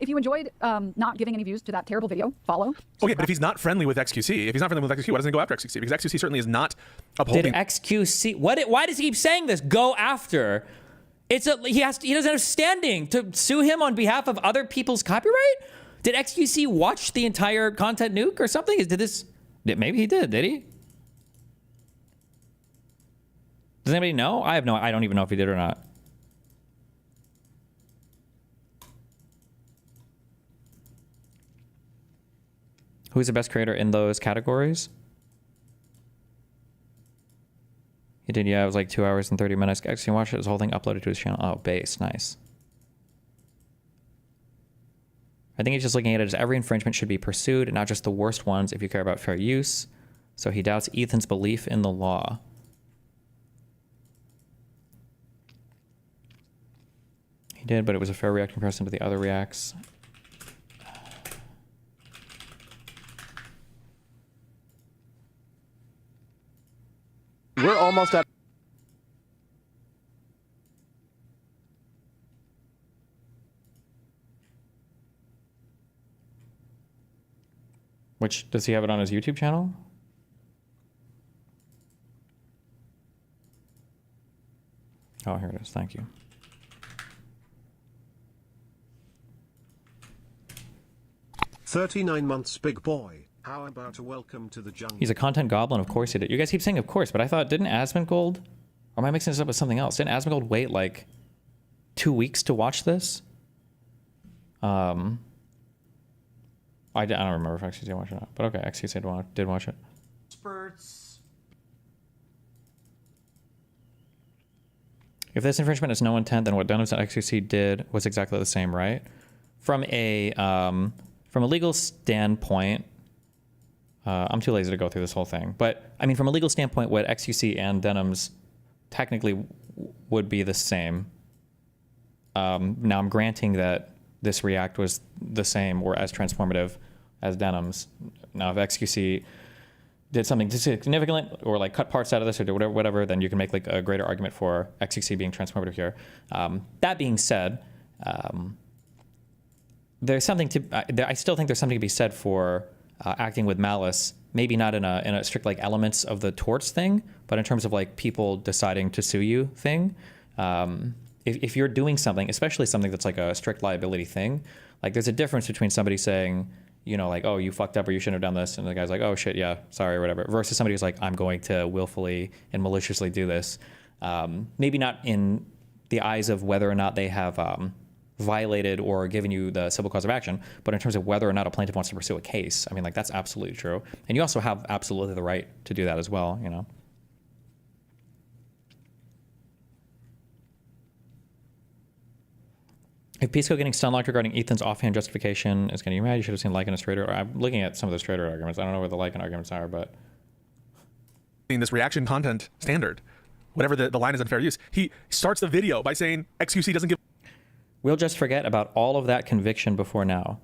if you enjoyed not giving any views to that terrible video, follow. Okay, but if he's not friendly with XQC, if he's not friendly with XQC, why doesn't he go after XQC? Because XQC certainly is not upholding... Did XQC... Why does he keep saying this? Go after. He doesn't have standing to sue him on behalf of other people's copyright? Did XQC watch the entire content nuke or something? Maybe he did he? Does anybody know? I don't even know if he did or not. Who's the best creator in those categories? He did, yeah, it was like 2 hours and 30 minutes. Actually, watch it, his whole thing uploaded to his channel. Oh, base, nice. I think he's just looking at it as every infringement should be pursued, and not just the worst ones if you care about fair use. So he doubts Ethan's belief in the law. He did, but it was a fair react comparison to the other reacts. We're almost at... Which, does he have it on his YouTube channel? Oh, here it is. Thank you. "39 months, big boy. How about a welcome to the jungle?" He's a content goblin. Of course he did. You guys keep saying of course, but I thought, didn't Asmongold, or am I mixing this up with something else? Didn't Asmongold wait like 2 weeks to watch this? I don't remember if XQC watched it or not, but okay, XQC did watch it. Experts. If this infringement has no intent, then what Dunham's and XQC did was exactly the same, right? From a legal standpoint, I'm too lazy to go through this whole thing, but I mean, from a legal standpoint, what XQC and Denham's technically would be the same. Now I'm granting that this React was the same or as transformative as Denham's. Now, if XQC did something significant or like cut parts out of this or do whatever, then you can make like a greater argument for XQC being transformative here. That being said, there's something I still think there's something to be said for acting with malice, maybe not in a strict like elements of the torts thing, but in terms of like people deciding to sue you thing. If you're doing something, especially something that's like a strict liability thing, like there's a difference between somebody saying, you know, like, oh, you fucked up or you shouldn't have done this, and the guy's like, oh shit, yeah, sorry or whatever, versus somebody who's like, I'm going to willfully and maliciously do this. Maybe not in the eyes of whether or not they have violated or given you the civil cause of action, but in terms of whether or not a plaintiff wants to pursue a case. I mean, like, that's absolutely true. And you also have absolutely the right to do that as well, you know. If Pisco getting stun locked regarding Ethan's offhand justification is getting you mad, you should have seen Lycan as traitor. I'm looking at some of those traitor arguments. I don't know where the Lycan arguments are, but this reaction content standard, whatever the line is on fair use, he starts the video by saying XQC doesn't give. We'll just forget about all of that conviction before now.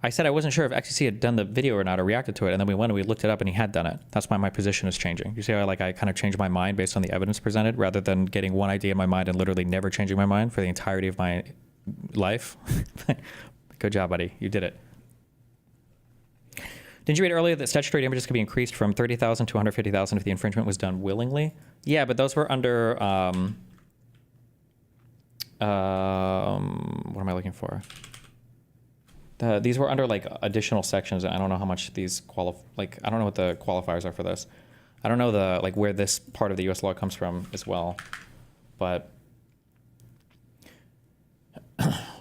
I said I wasn't sure if XQC had done the video or not or reacted to it, and then we went and we looked it up and he had done it. That's why my position is changing. You see how I kind of changed my mind based on the evidence presented rather than getting one idea in my mind and literally never changing my mind for the entirety of my life? Good job, buddy. You did it. Didn't you read earlier that statutory damages could be increased from $30,000 to $150,000 if the infringement was done willingly? Yeah, but those were under, what am I looking for? These were under like additional sections. And I don't know how much these I don't know what the qualifiers are for this. I don't know where this part of the U.S. law comes from as well, but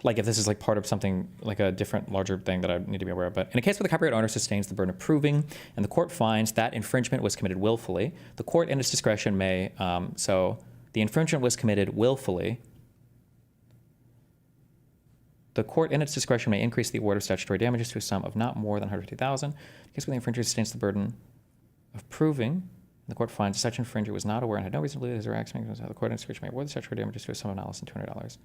like if this is like part of something like a different larger thing that I need to be aware of. But in a case where the copyright owner sustains the burden of proving and the court finds that infringement was committed willfully, the court in its discretion may, so the infringement was committed willfully, the court in its discretion may increase the award of statutory damages to a sum of not more than $150,000. In case where the infringer sustains the burden of proving, the court finds such infringer was not aware and had no reason to believe his or her acts, the court in its discretion may award the statutory damages to a sum of not less than $200.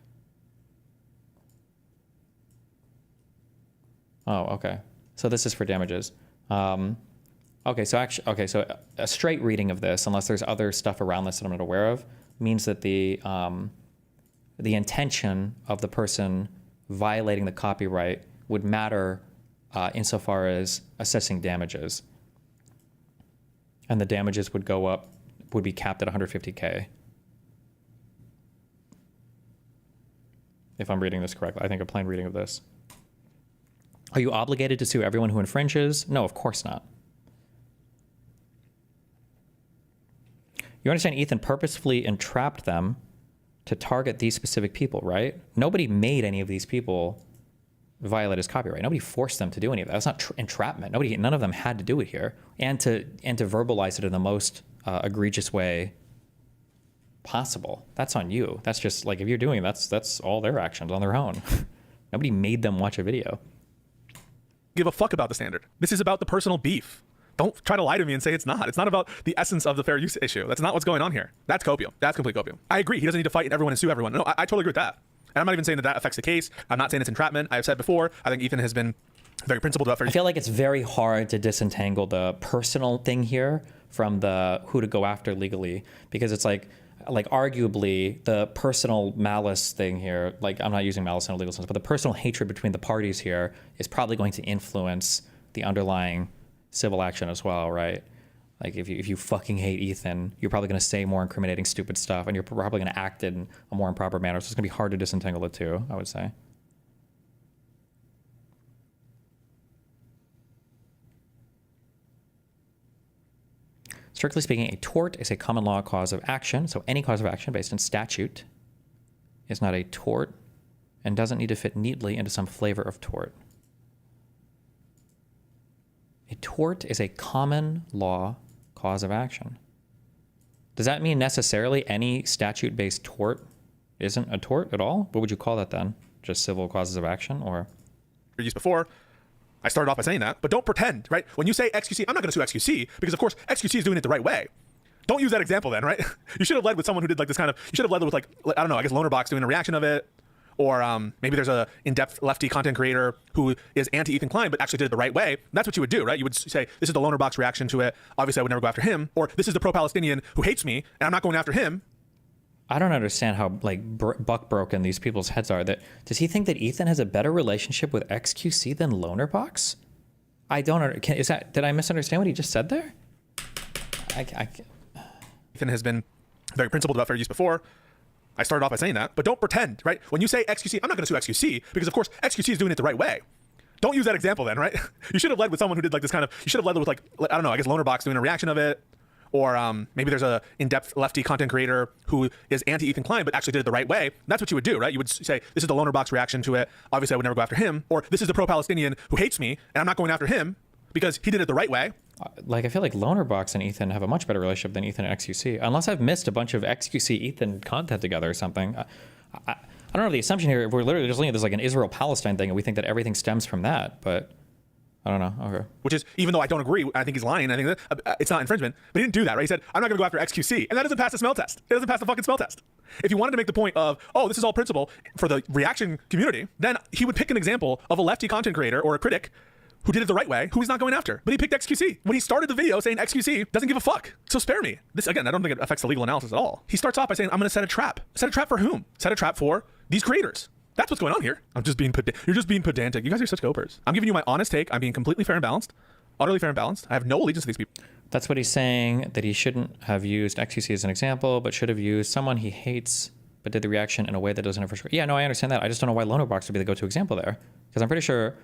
Oh, okay. So this is for damages. Okay, so a straight reading of this, unless there's other stuff around this that I'm not aware of, means that the intention of the person violating the copyright would matter insofar as assessing damages. And the damages would go up, would be capped at $150K. If I'm reading this correctly, I think a plain reading of this. Are you obligated to sue everyone who infringes? No, of course not. You understand Ethan purposefully entrapped them to target these specific people, right? Nobody made any of these people violate his copyright. Nobody forced them to do any of that. That's not entrapment. None of them had to do it here. And to verbalize it in the most egregious way possible. That's on you. That's just like, if you're doing it, that's all their actions on their own. Nobody made them watch a video. Give a fuck about the standard. This is about the personal beef. Don't try to lie to me and say it's not. It's not about the essence of the fair use issue. That's not what's going on here. That's copium. That's complete copium. I agree. He doesn't need to fight everyone and sue everyone. No, I totally agree with that. And I'm not even saying that affects the case. I'm not saying it's entrapment. I've said before, I think Ethan has been very principled about fair use. I feel like it's very hard to disentangle the personal thing here from the who to go after legally, because it's like arguably the personal malice thing here, like I'm not using malice in a legal sense, but the personal hatred between the parties here is probably going to influence the underlying civil action as well, right? Like if you fucking hate Ethan, you're probably going to say more incriminating stupid stuff, and you're probably going to act in a more improper manner. So it's going to be hard to disentangle the two, I would say. Strictly speaking, a tort is a common law cause of action. So any cause of action based in statute is not a tort and doesn't need to fit neatly into some flavor of tort. A tort is a common law cause of action. Does that mean necessarily any statute-based tort isn't a tort at all? What would you call that then? Just civil causes of action, or? Used before. I started off by saying that, but don't pretend, right? When you say XQC, I'm not going to sue XQC because, of course, XQC is doing it the right way. Don't use that example then, right? You should have led with someone who did like this kind of. You should have led with like, I don't know, I guess Lonerbox doing a reaction of it, or maybe there's a in-depth lefty content creator who is anti-Ethan Klein but actually did it the right way. That's what you would do, right? You would say, this is the Lonerbox reaction to it. Obviously, I would never go after him. Or this is the pro-Palestinian who hates me, and I'm not going after him. I don't understand how buck broken these people's heads are. Does he think that Ethan has a better relationship with XQC than Lonerbox? I don't. Did I misunderstand what he just said there? Ethan has been very principled about fair use before. I started off by saying that, but don't pretend, right? When you say XQC, I'm not going to sue XQC because, of course, XQC is doing it the right way. Don't use that example then, right? You should have led with someone who did like this kind of. You should have led with like, I don't know, I guess Lonerbox doing a reaction of it, or maybe there's a in-depth lefty content creator who is anti-Ethan Klein but actually did it the right way. That's what you would do, right? You would say, this is the Lonerbox reaction to it. Obviously, I would never go after him. Or this is the pro-Palestinian who hates me, and I'm not going after him because he did it the right way. Like, I feel like Lonerbox and Ethan have a much better relationship than Ethan and XQC. Unless I've missed a bunch of XQC Ethan content together or something. I don't know the assumption here. We're literally just looking at this like an Israel-Palestine thing, and we think that everything stems from that, but I don't know. Okay. Which is, even though I don't agree, I think he's lying. I think that it's not infringement, but he didn't do that, right? He said, I'm not going to go after XQC. And that doesn't pass the smell test. It doesn't pass the fucking smell test. If he wanted to make the point of, oh, this is all principle for the reaction community, then he would pick an example of a lefty content creator or a critic who did it the right way, who he's not going after. But he picked XQC. When he started the video saying XQC doesn't give a fuck. So spare me. This, again, I don't think it affects the legal analysis at all. He starts off by saying, I'm going to set a trap. Set a trap for whom? Set a trap for these creators. That's what's going on here. You're just being pedantic. You guys are such copers. I'm giving you my honest take. I'm being completely fair and balanced. Utterly fair and balanced. I have no allegiance to these people. That's what he's saying, that he shouldn't have used XQC as an example, but should have used someone he hates, but did the reaction in a way that doesn't infringe. Yeah, no, I understand that. I just don't know why Lonerbox would be the go-to example there. Because I'm pretty sure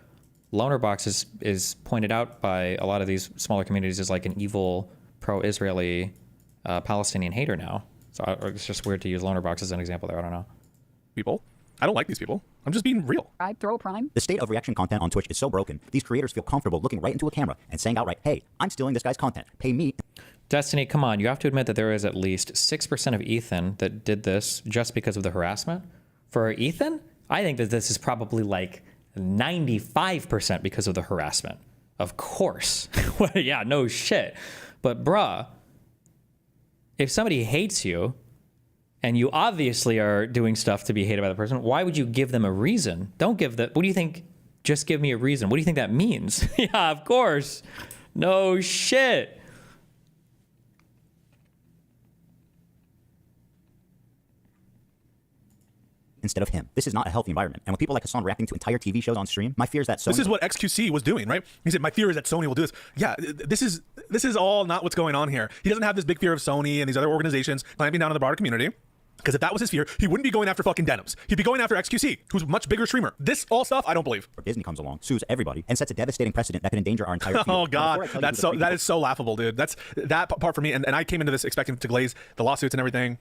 Lonerbox is pointed out by a lot of these smaller communities as like an evil pro-Israeli Palestinian hater now. So it's just weird to use Lonerbox as an example there. I don't know. People. I don't like these people. I'm just being real. I throw Prime. The state of reaction content on Twitch is so broken, these creators feel comfortable looking right into a camera and saying outright, hey, I'm stealing this guy's content. Pay me. Destiny, come on. You have to admit that there is at least 6% of Ethan that did this just because of the harassment. For Ethan, I think that this is probably like 95% because of the harassment. Of course. Yeah, no shit. But bruh, if somebody hates you, and you obviously are doing stuff to be hated by the person, why would you give them a reason? Don't give them, what do you think? Just give me a reason. What do you think that means? Yeah, of course. No shit. Instead of him. This is not a healthy environment. And when people like Hassan reacting to entire TV shows on stream, my fear is that Sony... This is what XQC was doing, right? He said, my fear is that Sony will do this. Yeah, this is all not what's going on here. He doesn't have this big fear of Sony and these other organizations clamping down on the broader community. Because if that was his fear, he wouldn't be going after fucking Denims. He'd be going after XQC, who's a much bigger streamer. This all stuff, I don't believe. Disney comes along, sues everybody, and sets a devastating precedent that could endanger our entire field. Oh God, that is so laughable, dude. That's that part for me. And I came into this expecting to glaze the lawsuits and everything.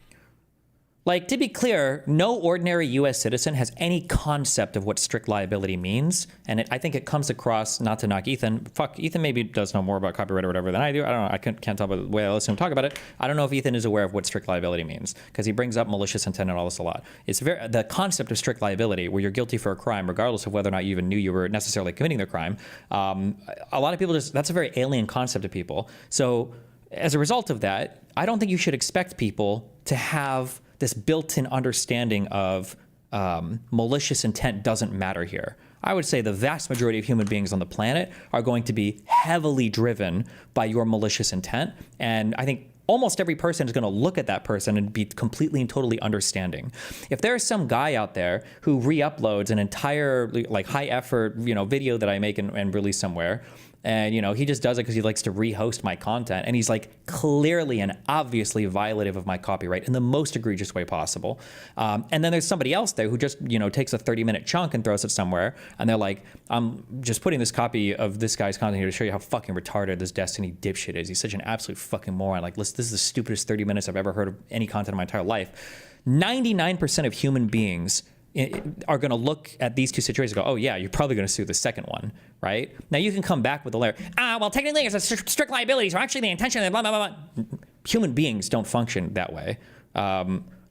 Like, to be clear, no ordinary U.S. citizen has any concept of what strict liability means. And I think it comes across, not to knock Ethan. Fuck, Ethan maybe does know more about copyright or whatever than I do. I don't know. I can't tell by the way I listen to him talk about it. I don't know if Ethan is aware of what strict liability means, because he brings up malicious intent and all this a lot. It's the concept of strict liability, where you're guilty for a crime, regardless of whether or not you even knew you were necessarily committing the crime. A lot of people that's a very alien concept to people. So as a result of that, I don't think you should expect people to have this built-in understanding of malicious intent doesn't matter here. I would say the vast majority of human beings on the planet are going to be heavily driven by your malicious intent. And I think almost every person is going to look at that person and be completely and totally understanding. If there's some guy out there who re-uploads an entire like high effort, video that I make and release somewhere, and he just does it because he likes to rehost my content, and he's like clearly and obviously violative of my copyright in the most egregious way possible. And then there's somebody else there who just takes a 30-minute chunk and throws it somewhere, and they're like, I'm just putting this copy of this guy's content here to show you how fucking retarded this Destiny dipshit is. He's such an absolute fucking moron. Like, listen, this is the stupidest 30 minutes I've ever heard of any content in my entire life. 99% of human beings are going to look at these two situations and go, oh yeah, you're probably going to sue the second one, right? Now you can come back with a layer, well, technically it's a strict liability, so actually the intention and blah, blah, blah, blah. Human beings don't function that way.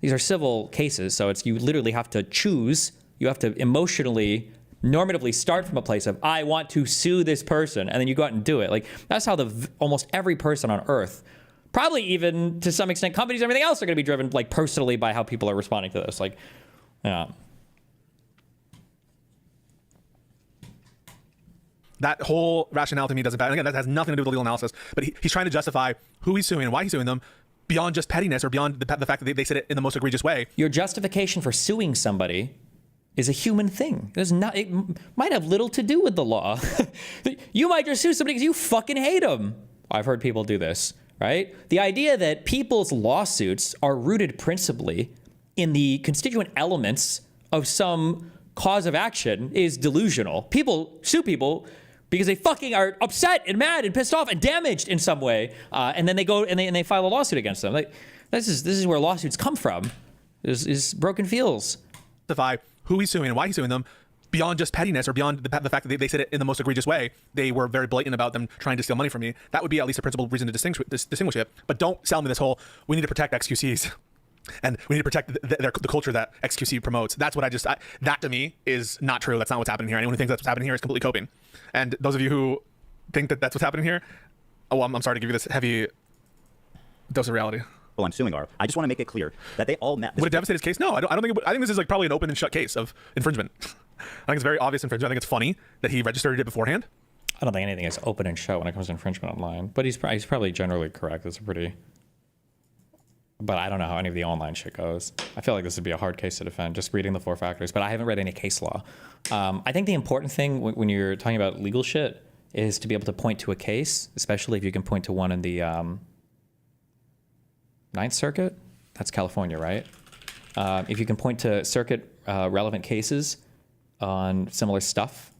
These are civil cases, so you literally have to choose, you have to emotionally, normatively start from a place of, I want to sue this person, and then you go out and do it. Like, that's how almost every person on earth, probably even to some extent companies and everything else, are going to be driven like personally by how people are responding to this. Like, yeah. That whole rationale to me doesn't matter. Again, that has nothing to do with the legal analysis. But he's trying to justify who he's suing and why he's suing them beyond just pettiness or beyond the fact that they said it in the most egregious way. Your justification for suing somebody is a human thing. It might have little to do with the law. You might just sue somebody because you fucking hate them. I've heard people do this, right? The idea that people's lawsuits are rooted principally in the constituent elements of some cause of action is delusional. People sue people because they fucking are upset and mad and pissed off and damaged in some way, and then they go and they file a lawsuit against them. Like, this is where lawsuits come from. Is broken feels. Justify who he's suing and why he's suing them beyond just pettiness or beyond the fact that they said it in the most egregious way. They were very blatant about them trying to steal money from me. That would be at least a principled reason to distinguish it. But don't sell me this whole, we need to protect XQCs. And we need to protect the culture that XQC promotes. That's what that to me is not true. That's not what's happening here. Anyone who thinks that's what's happening here is completely coping. And those of you who think that that's what's happening here, oh, well, I'm sorry to give you this heavy dose of reality. I'm suing are. I just want to make it clear that they all met. Would it devastate his case? No, I don't think. I think this is like probably an open and shut case of infringement. I think it's very obvious infringement. I think it's funny that he registered it beforehand. I don't think anything is open and shut when it comes to infringement online. But he's probably generally correct. It's a pretty. But I don't know how any of the online shit goes. I feel like this would be a hard case to defend, just reading the 4 factors. But I haven't read any case law. I think the important thing when you're talking about legal shit is to be able to point to a case, especially if you can point to one in the Ninth Circuit. That's California, right? If you can point to circuit relevant cases on similar stuff,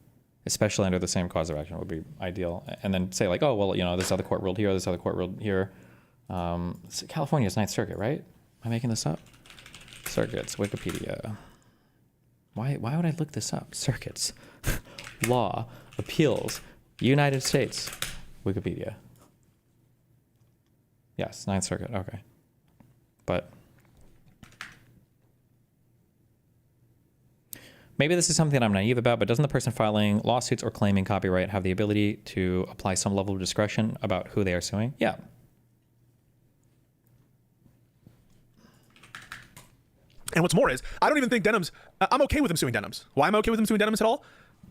especially under the same cause of action, would be ideal. And then say like, oh, well, you know, this other court ruled here, this other court ruled here. So California's Ninth Circuit, right? Am I making this up? Circuits, Wikipedia. Why would I look this up? Circuits, law, appeals, United States, Wikipedia. Yes, Ninth Circuit, okay. But maybe this is something I'm naive about, but doesn't the person filing lawsuits or claiming copyright have the ability to apply some level of discretion about who they are suing? Yeah. And what's more is, I don't even think Denim's, I'm okay with him suing Denim's. Why am I okay with him suing Denim's at all?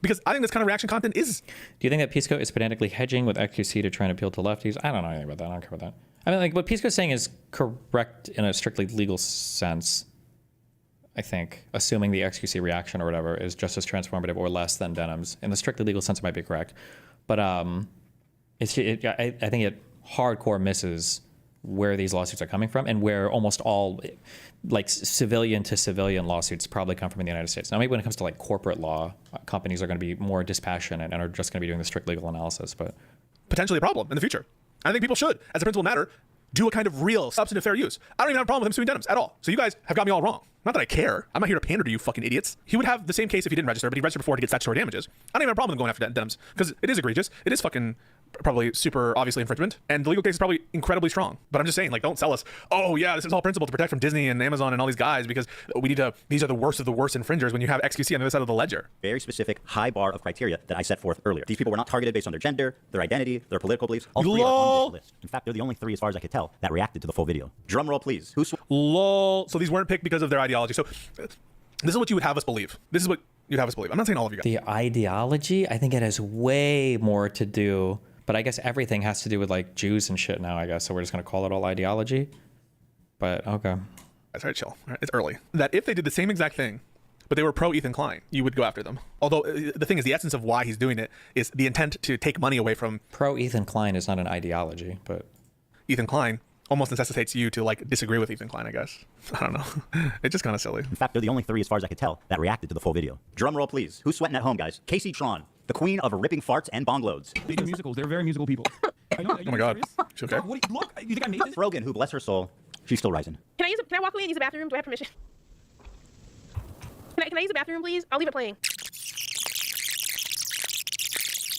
Because I think this kind of reaction content is. Do you think that Pisco is pedantically hedging with XQC to try and appeal to lefties? I don't know anything about that. I don't care about that. I mean, like, what Pisco is saying is correct in a strictly legal sense, I think, assuming the XQC reaction or whatever is just as transformative or less than Denim's. In the strictly legal sense, it might be correct. But I think it hardcore misses where these lawsuits are coming from and where almost all like civilian to civilian lawsuits probably come from in the United States. Now, maybe when it comes to like corporate law, companies are going to be more dispassionate and are just going to be doing the strict legal analysis, but potentially a problem in the future. I think people should, as a principal matter, do a kind of real substantive fair use. I don't even have a problem with him suing Denim's at all. So you guys have got me all wrong. Not that I care. I'm not here to pander to you fucking idiots. He would have the same case if he didn't register, but he registered before to get statutory damages. I don't even have a problem with him going after Denim's because it is egregious. It is fucking probably super obviously infringement, and the legal case is probably incredibly strong. But I'm just saying, like, don't sell us, oh yeah, this is all principle to protect from Disney and Amazon and all these guys because we need to, these are the worst of the worst infringers when you have XQC on the other side of the ledger. Very specific high bar of criteria that I set forth earlier. These people were not targeted based on their gender, their identity, their political beliefs. All 3 are on this list. In fact, they're the only 3, as far as I could tell, that reacted to the full video. Drum roll, please. Who lol. So these weren't picked because of their ideology. So this is what you would have us believe. This is what you'd have us believe. I'm not saying all of you guys. The ideology, I think it has way more to do. But I guess everything has to do with like Jews and shit now, I guess. So we're just going to call it all ideology. But okay. That's right, chill. It's early. That if they did the same exact thing, but they were pro Ethan Klein, you would go after them. Although the thing is, the essence of why he's doing it is the intent to take money away from. Pro Ethan Klein is not an ideology, but. Ethan Klein almost necessitates you to like disagree with Ethan Klein, I guess. I don't know. It's just kind of silly. In fact, they're the only 3, as far as I could tell, that reacted to the full video. Drum roll, please. Who's sweating at home, guys? Casey Tron, the queen of ripping farts and bong loads. They do musicals. They're very musical people. Oh my God. She okay? Look, you think I made this? Rogan, who bless her soul, she's still rising. Can I walk away and use the bathroom? Do I have permission? Can I use the bathroom, please? I'll leave it playing.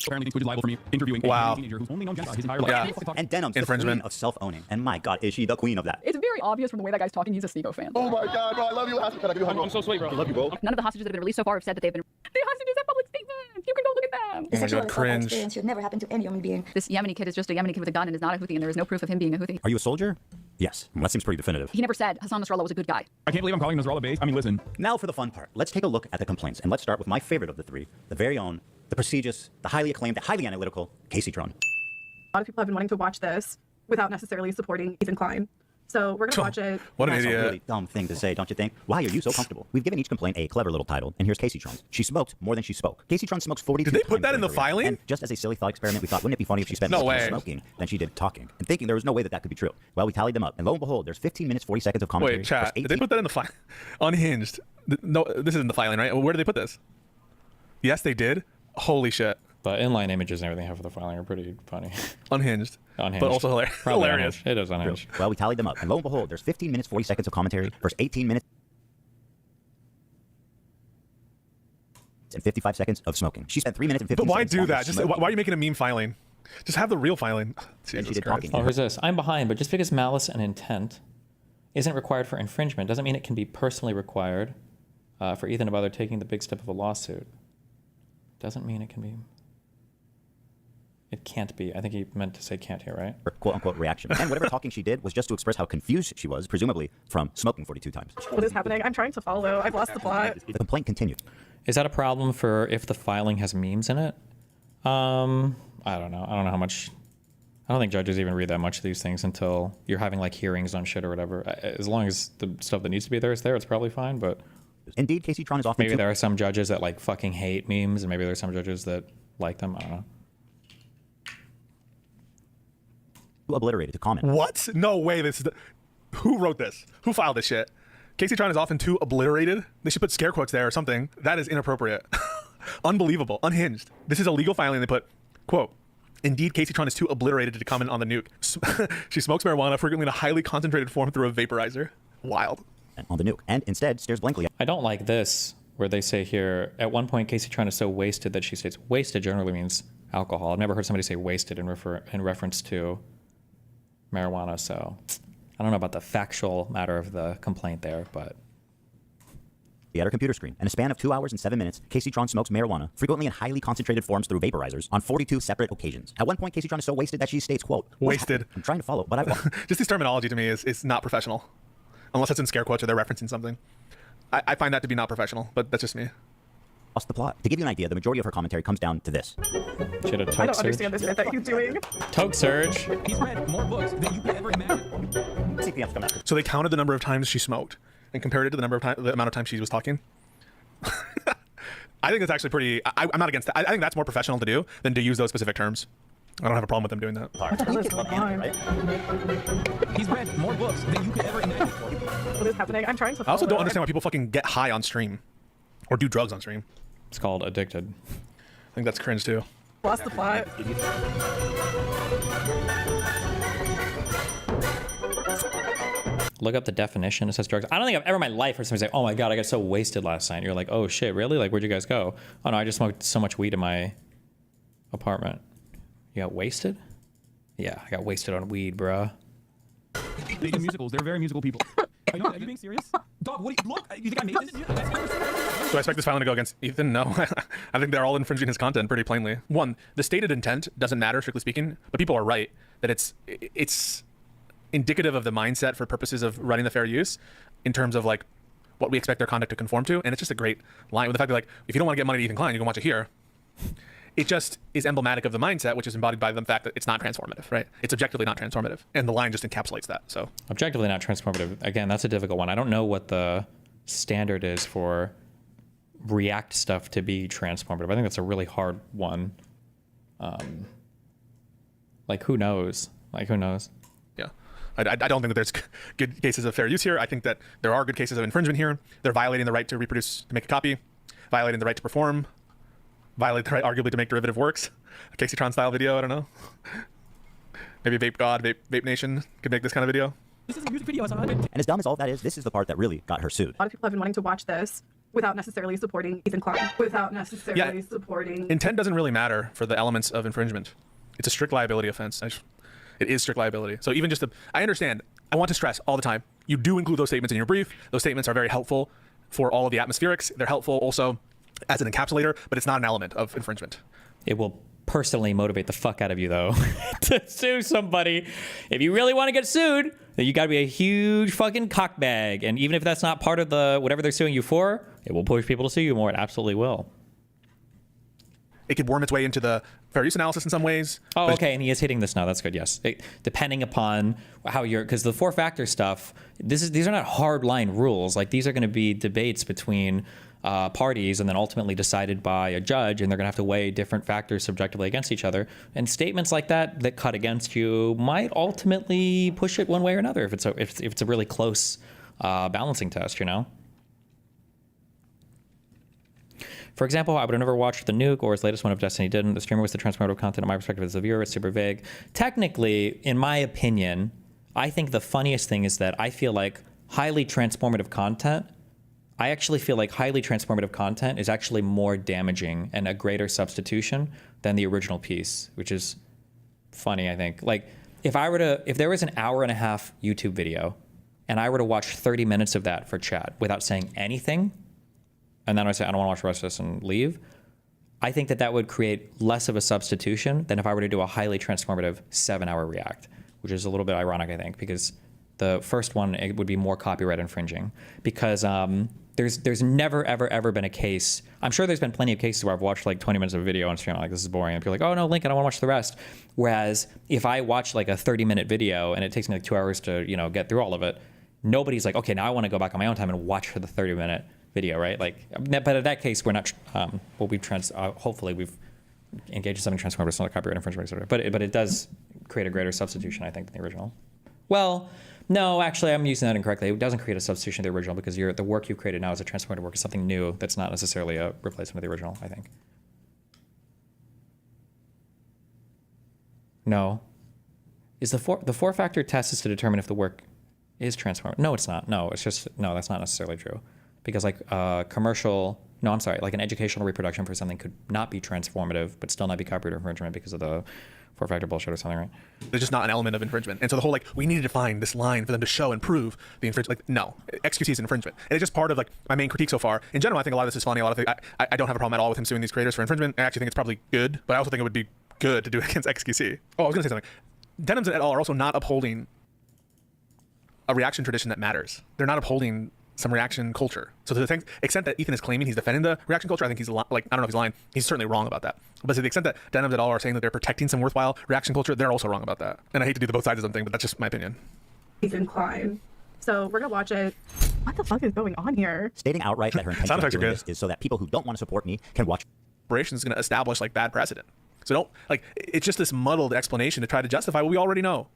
Apparently thinks Twitch is liable for me interviewing a teenager who's only known his entire life. Yeah. And Denim's the queen of self-owning. And my God, is she the queen of that? It's very obvious from the way that guy's talking. He's a Sneeko fan. Oh my God, bro! I love you. I'm so sweet, bro. I love you, bro. None of the hostages that have been released so far have said that they've been. The hostages have public statements. You can go look at them. Oh my God, cringe. Experience should never happen to any human being. This Yemeni kid is just a Yemeni kid with a gun and is not a Houthi, and there is no proof of him being a Houthi. Are you a soldier? Yes. That seems pretty definitive. He never said Hassan Nasrallah was a good guy. I can't believe I'm calling Nasrallah base. I mean, listen. Now for the fun part. Let's take a look at the complaints, and let's start with my favorite of the 3, the very own, the prestigious, the highly acclaimed, the highly analytical Casey Tron. A lot of people have been wanting to watch this without necessarily supporting Ethan Klein. So we're going to watch it. What an That's idiot. a really dumb thing to say, don't you think? Why are you so comfortable? We've given each complaint a clever little title, and here's Casey Tron. She smoked more than she spoke. Casey Tron smokes 42 Did they put that in the career. filing? And just as a silly thought experiment, we thought, wouldn't it be funny if she spent No more time way. smoking than she did talking? And thinking there was no way that that could be true. Well, we tallied them up, and lo and behold, there's 15 minutes, 40 seconds of commentary. Wait, chat. plus Did they put that in the file? Unhinged. No, this isn't the filing, right? Where did they put this? Yes, they did. Holy shit. The inline images and everything have for the filing are pretty funny. Unhinged. Unhinged. But also hilarious. Probably Hilarious. Unhinged. It is unhinged. Well, we tallied them up, and lo and behold, there's 15 minutes, 40 seconds of commentary versus 18 minutes and 55 seconds of smoking. She spent 3 minutes and 15 But why seconds. do on that? Just smoking. why are you making a meme filing? Just have the real filing. Jesus did Christ. talking. Oh, here's this. I'm behind, but just because malice and intent isn't required for infringement doesn't mean it can be personally required for Ethan about taking the big step of a lawsuit. Doesn't mean it can be. It can't be. I think he meant to say can't here, right? Her quote-unquote reaction. And whatever talking she did was just to express how confused she was, presumably from smoking 42 times. What is happening? I'm trying to follow. I've lost the plot. The complaint continued. Is that a problem for if the filing has memes in it? I don't know. I don't know how much. I don't think judges even read that much of these things until you're having like hearings on shit or whatever. As long as the stuff that needs to be there is there, it's probably fine. But indeed, Casey Tron is often maybe there are some judges that like fucking hate memes, and maybe there's some judges that like them. I don't know. Obliterated to comment. What? No way. Who wrote this? Who filed this shit? Casey Tron is often too obliterated. They should put scare quotes there or something. That is inappropriate. Unbelievable. Unhinged. This is a legal filing. They put, quote, indeed, Casey Tron is too obliterated to comment on the nuke. She smokes marijuana frequently in a highly concentrated form through a vaporizer. Wild. On the nuke. And instead stares blankly. I don't like this, where they say here, at one point, Casey Tron is so wasted that she states wasted generally means alcohol. I've never heard somebody say wasted in reference to marijuana, so I don't know about the factual matter of the complaint there, but at her computer screen. In a span of 2 hours and 7 minutes, Casey Tron smokes marijuana, frequently in highly concentrated forms through vaporizers, on 42 separate occasions. At one point, Casey Tron is so wasted that she states, quote, wasted. I'm trying to follow, but I just this terminology to me is not professional. Unless it's in scare quotes or they're referencing something. I find that to be not professional, but that's just me. Lost the plot. To give you an idea, the majority of her commentary comes down to this. She had a I don't understand this bit that he's doing. Toke surge. He's read more books than you could ever imagine. CPM's come out. So they counted the number of times she smoked and compared it to the amount of time she was talking. I think that's actually pretty. I'm not against that. I think that's more professional to do than to use those specific terms. I don't have a problem with them doing that. What the hell is going on? He's read more books than you could ever imagine. What is happening? I'm trying to follow. I also don't understand why people fucking get high on stream or do drugs on stream. It's called addicted. I think that's cringe too. Lost the plot. Look up the definition. It says drugs. I don't think I've ever in my life heard somebody say, oh my God, I got so wasted last night. You're like, oh shit, really? Like, where'd you guys go? Oh no, I just smoked so much weed in my apartment. You got wasted? Yeah, I got wasted on weed, bruh. They do musicals. They're very musical people. Are you being serious? Dog, what do you, look, you think I made this? Do I expect this filing to go against Ethan? No. I think they're all infringing his content pretty plainly. One, the stated intent doesn't matter, strictly speaking, but people are right that it's indicative of the mindset for purposes of running the fair use in terms of like what we expect their conduct to conform to. And it's just a great line with the fact that like, if you don't want to get money to Ethan Klein, you can watch it here. It just is emblematic of the mindset, which is embodied by the fact that it's not transformative, right? It's objectively not transformative. And the line just encapsulates that, so. Objectively not transformative. Again, that's a difficult one. I don't know what the standard is for React stuff to be transformative. I think that's a really hard one. Like, who knows? Like, who knows? Yeah. I don't think that there's good cases of fair use here. I think that there are good cases of infringement here. They're violating the right to reproduce, to make a copy, violating the right to perform, violate the right, arguably, to make derivative works. A Casey Tron style video, I don't know. Maybe Vape God, Vape Nation could make this kind of video. This is a music video. And as dumb as all that is, this is the part that really got her sued. A lot of people have been wanting to watch this without necessarily supporting Ethan Klein. Without necessarily supporting. Intent doesn't really matter for the elements of infringement. It's a strict liability offense. It is strict liability. So even just I understand, I want to stress all the time, you do include those statements in your brief. Those statements are very helpful for all of the atmospherics. They're helpful also as an encapsulator, but it's not an element of infringement. It will personally motivate the fuck out of you, though, to sue somebody. If you really want to get sued, then you got to be a huge fucking cockbag. And even if that's not part of the whatever they're suing you for, it will push people to sue you more. It absolutely will. It could worm its way into the fair use analysis in some ways. Oh, okay, and he is hitting this now. That's good, yes. Depending upon how you're, because the four-factor stuff, these are not hard-line rules. Like, these are going to be debates between parties and then ultimately decided by a judge, and they're going to have to weigh different factors subjectively against each other. And statements like that cut against you might ultimately push it one way or another if it's a really close balancing test, you know? For example, I would have never watched The Nuke or his latest one if Destiny didn't. The streamer was the transformative content. In my perspective as a viewer, it's super vague. Technically, in my opinion, I think the funniest thing is that I feel like highly transformative content, I actually feel like highly transformative content is actually more damaging and a greater substitution than the original piece, which is funny, I think. Like, if there was an hour and a half YouTube video and I were to watch 30 minutes of that for chat without saying anything, and then I say, I don't want to watch the rest of this and leave, I think that would create less of a substitution than if I were to do a highly transformative 7-hour react, which is a little bit ironic, I think, because the first one, it would be more copyright infringing, because there's never, ever been a case. I'm sure there's been plenty of cases where I've watched like 20 minutes of a video on stream, like, this is boring, and people are like, oh no, Lincoln, I want to watch the rest. Whereas if I watch like a 30-minute video and it takes me like 2 hours to, get through all of it, nobody's like, okay, now I want to go back on my own time and watch for the 30-minute video, right? Like, but in that case, we're not. Hopefully, we've engaged in something transformative. It's not a copyright infringement, etc. But it does create a greater substitution, I think, than the original. Well, no, actually, I'm using that incorrectly. It doesn't create a substitution of the original because the work you've created now as a transformative work is something new that's not necessarily a replacement of the original, I think. No. Is the four-factor test is to determine if the work is transformative? No, it's not. No, it's just, no, that's not necessarily true. Because like like an educational reproduction for something could not be transformative, but still not be copyright infringement because of the four-factor bullshit or something, right? There's just not an element of infringement. And so the whole, like, we need to define this line for them to show and prove the infringement. Like, no, XQC is an infringement. And it's just part of, like, my main critique so far. In general, I think a lot of this is funny. A lot of things, I don't have a problem at all with him suing these creators for infringement. I actually think it's probably good, but I also think it would be good to do it against XQC. Oh, I was going to say something. Denims et al. Are also not upholding a reaction tradition that matters. They're not upholding some reaction culture. So to the extent that Ethan is claiming he's defending the reaction culture, I think he's like, I don't know if he's lying. He's certainly wrong about that. But to the extent that Denims et al. Are saying that they're protecting some worthwhile reaction culture, they're also wrong about that. And I hate to do the both sides of something, but that's just my opinion. Ethan Klein. So we're gonna watch it. What the fuck is going on here? Stating outright that her intention of doing this is so that people who don't want to support me can watch. Corporation is going to establish like bad precedent. So don't, like, it's just this muddled explanation to try to justify what we already know,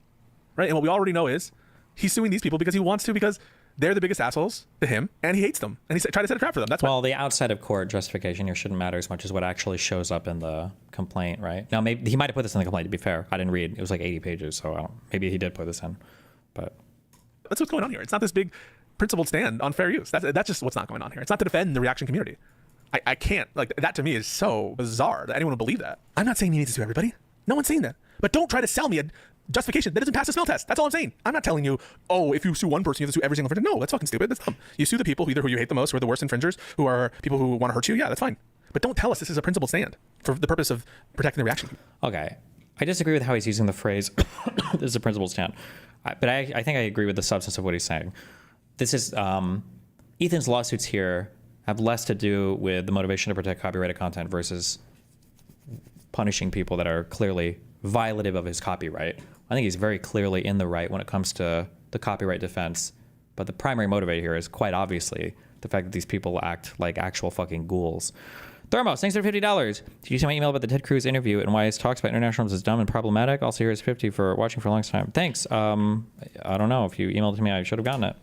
right? And what we already know is he's suing these people because he wants to, because they're the biggest assholes to him, and he hates them, and he's trying to set a trap for them. That's well, the outside of court justification here shouldn't matter as much as what actually shows up in the complaint, right? Now, maybe he might have put this in the complaint. To be fair, I didn't read. It was like 80 pages, so maybe he did put this in. But that's what's going on here. It's not this big principled stand on fair use. That's just what's not going on here. It's not to defend the reaction community. I can't, like, that to me is so bizarre that anyone would believe that. I'm not saying you need to sue everybody. No one's saying that. But don't try to sell me a justification that doesn't pass the smell test. That's all I'm saying. I'm not telling you, oh, if you sue one person, you have to sue every single infringer. No, that's fucking stupid. That's dumb. You sue the people who you hate the most, who are the worst infringers, who are people who want to hurt you. Yeah, that's fine. But don't tell us this is a principled stand for the purpose of protecting the reaction. Okay. I disagree with how he's using the phrase, this is a principled stand. But I think I agree with the substance of what he's saying. This is, Ethan's lawsuits here have less to do with the motivation to protect copyrighted content versus punishing people that are clearly violative of his copyright. I think he's very clearly in the right when it comes to the copyright defense. But the primary motivator here is quite obviously the fact that these people act like actual fucking ghouls. Thermos, thanks for $50. Did you see my email about the Ted Cruz interview and why his talks about internationalism is dumb and problematic? Also, here's 50 for watching for a long time. Thanks. I don't know. If you emailed it to me, I should have gotten it.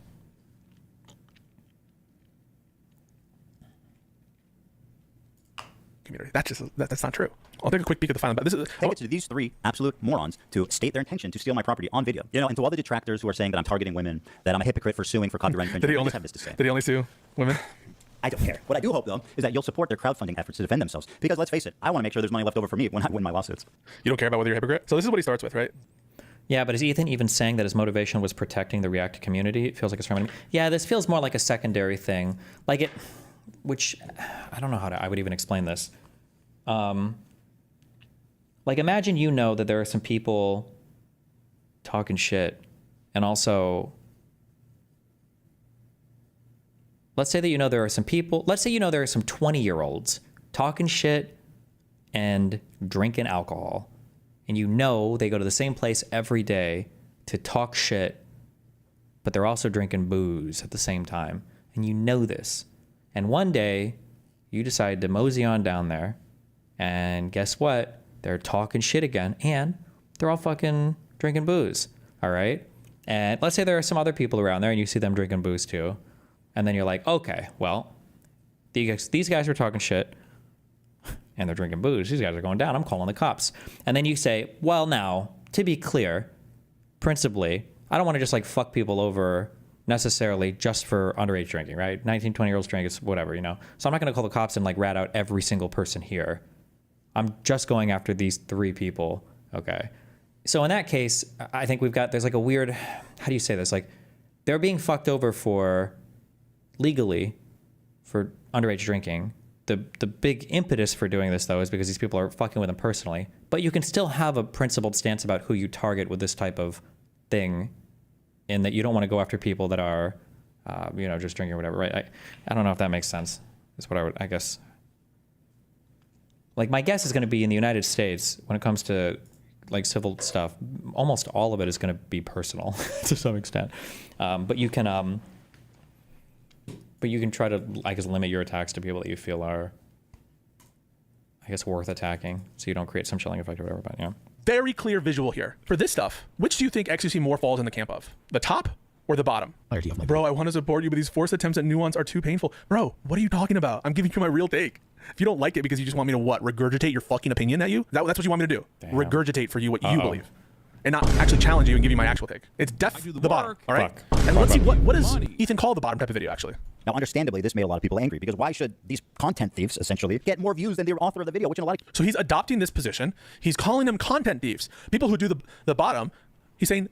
Community. That's not true. I'll take a quick peek at the final. But this is take it to these three absolute morons to state their intention to steal my property on video. You know, and to all the detractors who are saying that I'm targeting women, that I'm a hypocrite for suing for copyright infringement. I just have this to say. Did he only sue women? I don't care. What I do hope, though, is that you'll support their crowdfunding efforts to defend themselves. Because let's face it, I want to make sure there's money left over for me when I win my lawsuits. You don't care about whether you're a hypocrite? So this is what he starts with, right? Yeah, but is Ethan even saying that his motivation was protecting the React community? It feels like it's from. Yeah, this feels more like a secondary thing. Like it, which I don't know how I would even explain this. Like imagine you know that there are some people talking shit, and also let's say that you know there are some people, let's say you know there are some 20-year-olds talking shit and drinking alcohol, and you know they go to the same place every day to talk shit, but they're also drinking booze at the same time, and you know this, and one day you decide to mosey on down there, and guess what? They're talking shit again, and they're all fucking drinking booze, all right? And let's say there are some other people around there, and you see them drinking booze too, and then you're like, okay, well, these guys are talking shit, and they're drinking booze. These guys are going down. I'm calling the cops. And then you say, well, now, to be clear, principally, I don't want to just like fuck people over necessarily just for underage drinking, right? 19, 20-year-olds drink, it's whatever, you know? So I'm not going to call the cops and like rat out every single person here. I'm just going after these 3 people, okay? So in that case, I think there's like a weird, how do you say this? Like, they're being fucked over for legally for underage drinking. The big impetus for doing this, though, is because these people are fucking with them personally. But you can still have a principled stance about who you target with this type of thing, in that you don't want to go after people that are, just drinking or whatever, right? I don't know if that makes sense. That's what I guess. Like, my guess is going to be in the United States, when it comes to, like, civil stuff, almost all of it is going to be personal to some extent. But you can try to, I guess, limit your attacks to people that you feel are, I guess, worth attacking, so you don't create some chilling effect or whatever. But yeah. Very clear visual here. For this stuff, which do you think XQC more falls in the camp of? The top or the bottom? Bro, I want to support you, but these forced attempts at nuance are too painful. Bro, what are you talking about? I'm giving you my real take. If you don't like it because you just want me to what? Regurgitate your fucking opinion at you? That's what you want me to do? Damn. Regurgitate for you what you believe. And not actually challenge you and give you my actual take. It's definitely the bottom, all right? And let's see, what does Ethan call the bottom type of video, actually? Now, understandably, this made a lot of people angry, because why should these content thieves, essentially, get more views than the author of the video, which in a lot of... So he's adopting this position. He's calling them content thieves. People who do the bottom, he's saying,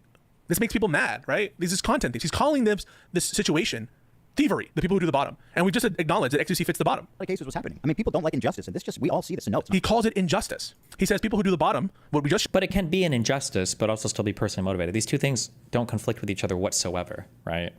this makes people mad, right? These is content thieves. He's calling this situation thievery, the people who do the bottom. And we just acknowledged that XQC fits the bottom. A lot of cases what's happening. I mean, people don't like injustice, and we all see this. No, he calls it injustice. He says people who do the bottom, what we just... But it can be an injustice, but also still be personally motivated. These two things don't conflict with each other whatsoever, right?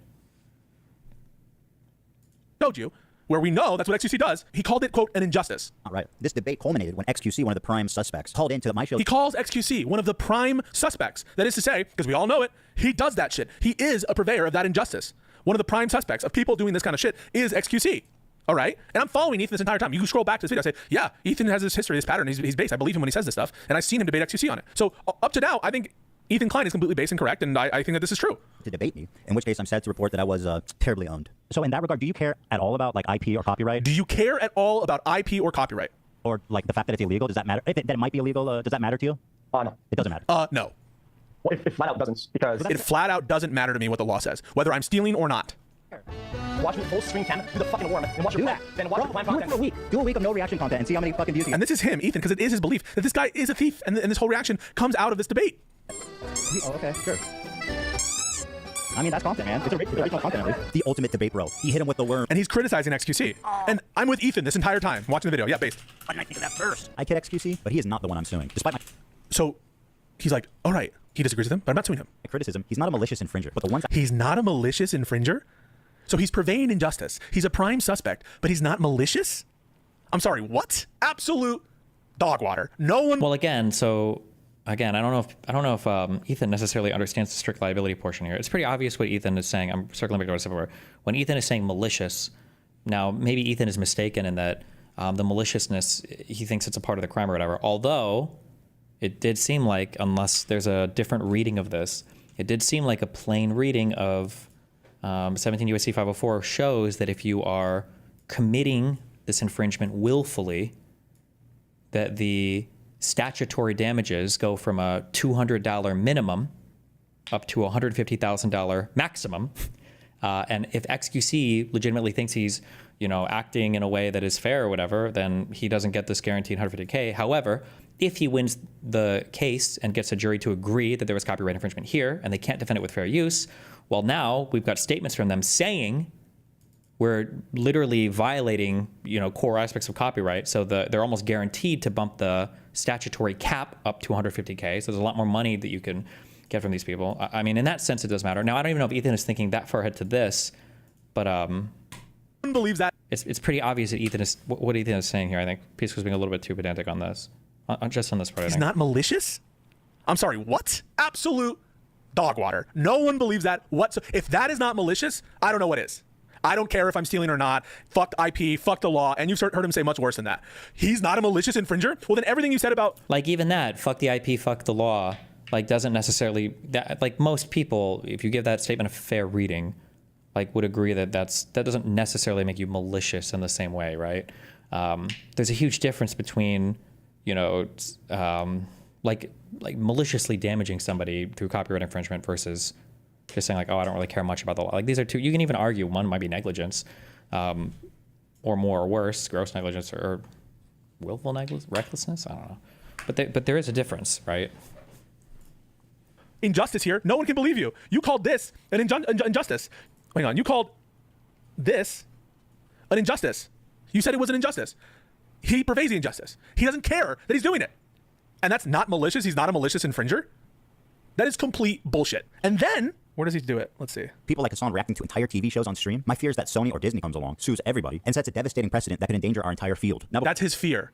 Showed you, where we know that's what XQC does. He called it, quote, an injustice. Not right. This debate culminated when XQC, one of the prime suspects, called into my show. He calls XQC one of the prime suspects. That is to say, because we all know it, he does that shit. He is a purveyor of that injustice. One of the prime suspects of people doing this kind of shit is XQC. All right? And I'm following Ethan this entire time. You can scroll back to this video and say, yeah, Ethan has this history, this pattern. He's based. I believe him when he says this stuff. And I've seen him debate XQC on it. So up to now, I think Ethan Klein is completely based and correct. And I think that this is true. To debate me, in which case I'm sad to report that I was terribly owned. So in that regard, do you care at all about like IP or copyright? Do you care at all about IP or copyright? Or like the fact that it's illegal? Does that matter? That it might be illegal, does that matter to you? No. It doesn't matter. No. Well, it flat out doesn't, because... It flat out doesn't matter to me what the law says, whether I'm stealing or not. Watch me full screen cam, do the fucking warm, and watch your plan. Then watch the plan content. Do a week of no reaction content and see how many fucking views you get. And this is him, Ethan, because it is his belief that this guy is a thief, and this whole reaction comes out of this debate. Oh, okay, sure. I mean, that's content, man. It's original content, at least. The ultimate debate, bro. He hit him with the worm. And he's criticizing XQC. And I'm with Ethan this entire time, watching the video. Yeah, based. Why didn't I think of that first? I kid XQC, but he is not the one I'm suing, despite my... So, he's like, all right, he disagrees with him, but I'm not suing him. Criticism, he's not a malicious infringer, but the ones... He's not a malicious infringer? So he's purveying injustice. He's a prime suspect, but he's not malicious? I'm sorry, what? Absolute dog water. No one... Well, again, I don't know if Ethan necessarily understands the strict liability portion here. It's pretty obvious what Ethan is saying. I'm circling back to what I said before. When Ethan is saying malicious, now maybe Ethan is mistaken in that the maliciousness, he thinks it's a part of the crime or whatever. Although it did seem like, unless there's a different reading of this, it did seem like a plain reading of 17 U.S.C. 504 shows that if you are committing this infringement willfully, that the statutory damages go from a $200 minimum up to a $150,000 maximum. And if XQC legitimately thinks he's, acting in a way that is fair or whatever, then he doesn't get this guaranteed $150K. However, if he wins the case and gets a jury to agree that there was copyright infringement here and they can't defend it with fair use, well, now we've got statements from them saying we're literally violating, core aspects of copyright. So they're almost guaranteed to bump the statutory cap up to 150K. So there's a lot more money that you can get from these people. I mean, in that sense, it does matter. Now, I don't even know if Ethan is thinking that far ahead to this, but believes that it's pretty obvious that Ethan is what Ethan is saying here. I think Peace was being a little bit too pedantic on this, just on this part. He's not malicious. I'm sorry. What? Absolute dog water. No one believes that. If that is not malicious, I don't know what is. I don't care if I'm stealing or not. Fuck IP, fuck the law. And you've heard him say much worse than that. He's not a malicious infringer. Well, then everything you said about... Like even that, fuck the IP, fuck the law, doesn't necessarily... most people, if you give that statement a fair reading, would agree that that doesn't necessarily make you malicious in the same way, right? There's a huge difference between, maliciously damaging somebody through copyright infringement versus... just saying I don't really care much about the law. These are two, you can even argue one might be negligence, or more or worse, gross negligence or willful negligence, recklessness, I don't know. But there is a difference, right? injustice here. No one can believe you. You called this an injustice. Hang on. You called this an injustice. You said it was an injustice. He pervades the injustice. He doesn't care that he's doing it. And that's not malicious. He's not a malicious infringer. That is complete bullshit. And then, where does he do it? Let's see. People like Hassan reacting to entire TV shows on stream. My fear is that Sony or Disney comes along, sues everybody, and sets a devastating precedent that could endanger our entire field. Now, that's his fear.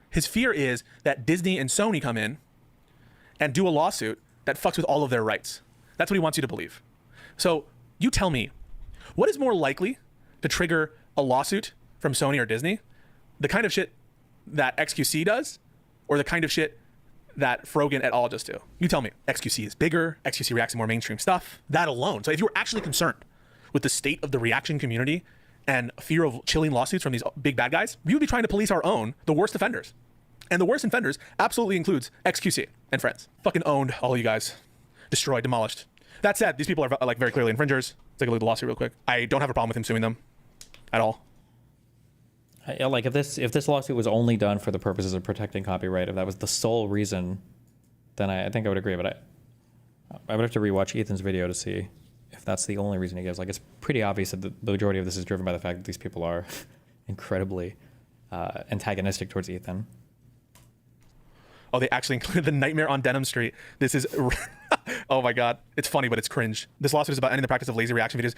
His fear is that Disney and Sony come in and do a lawsuit that fucks with all of their rights. That's what he wants you to believe. So you tell me, what is more likely to trigger a lawsuit from Sony or Disney? The kind of shit that XQC does, or the kind of shit that Frogan et al. Just do? You tell me. XQC is bigger. XQC reacts to more mainstream stuff. That alone. So if you were actually concerned with the state of the reaction community and fear of chilling lawsuits from these big bad guys, we would be trying to police our own, the worst offenders. And the worst offenders absolutely includes XQC and friends. Fucking owned, all of you guys. Destroyed, demolished. That said, these people are like very clearly infringers. Let's take a look at the lawsuit real quick. I don't have a problem with him suing them at all. Like if this lawsuit was only done for the purposes of protecting copyright, if that was the sole reason, then I think I would agree. But I would have to rewatch Ethan's video to see if that's the only reason he gives. Like, it's pretty obvious that the majority of this is driven by the fact that these people are incredibly antagonistic towards Ethan. Oh, they actually included the Nightmare on Denham Street. This is, oh my God. It's funny, but it's cringe. This lawsuit is about ending the practice of lazy reaction videos.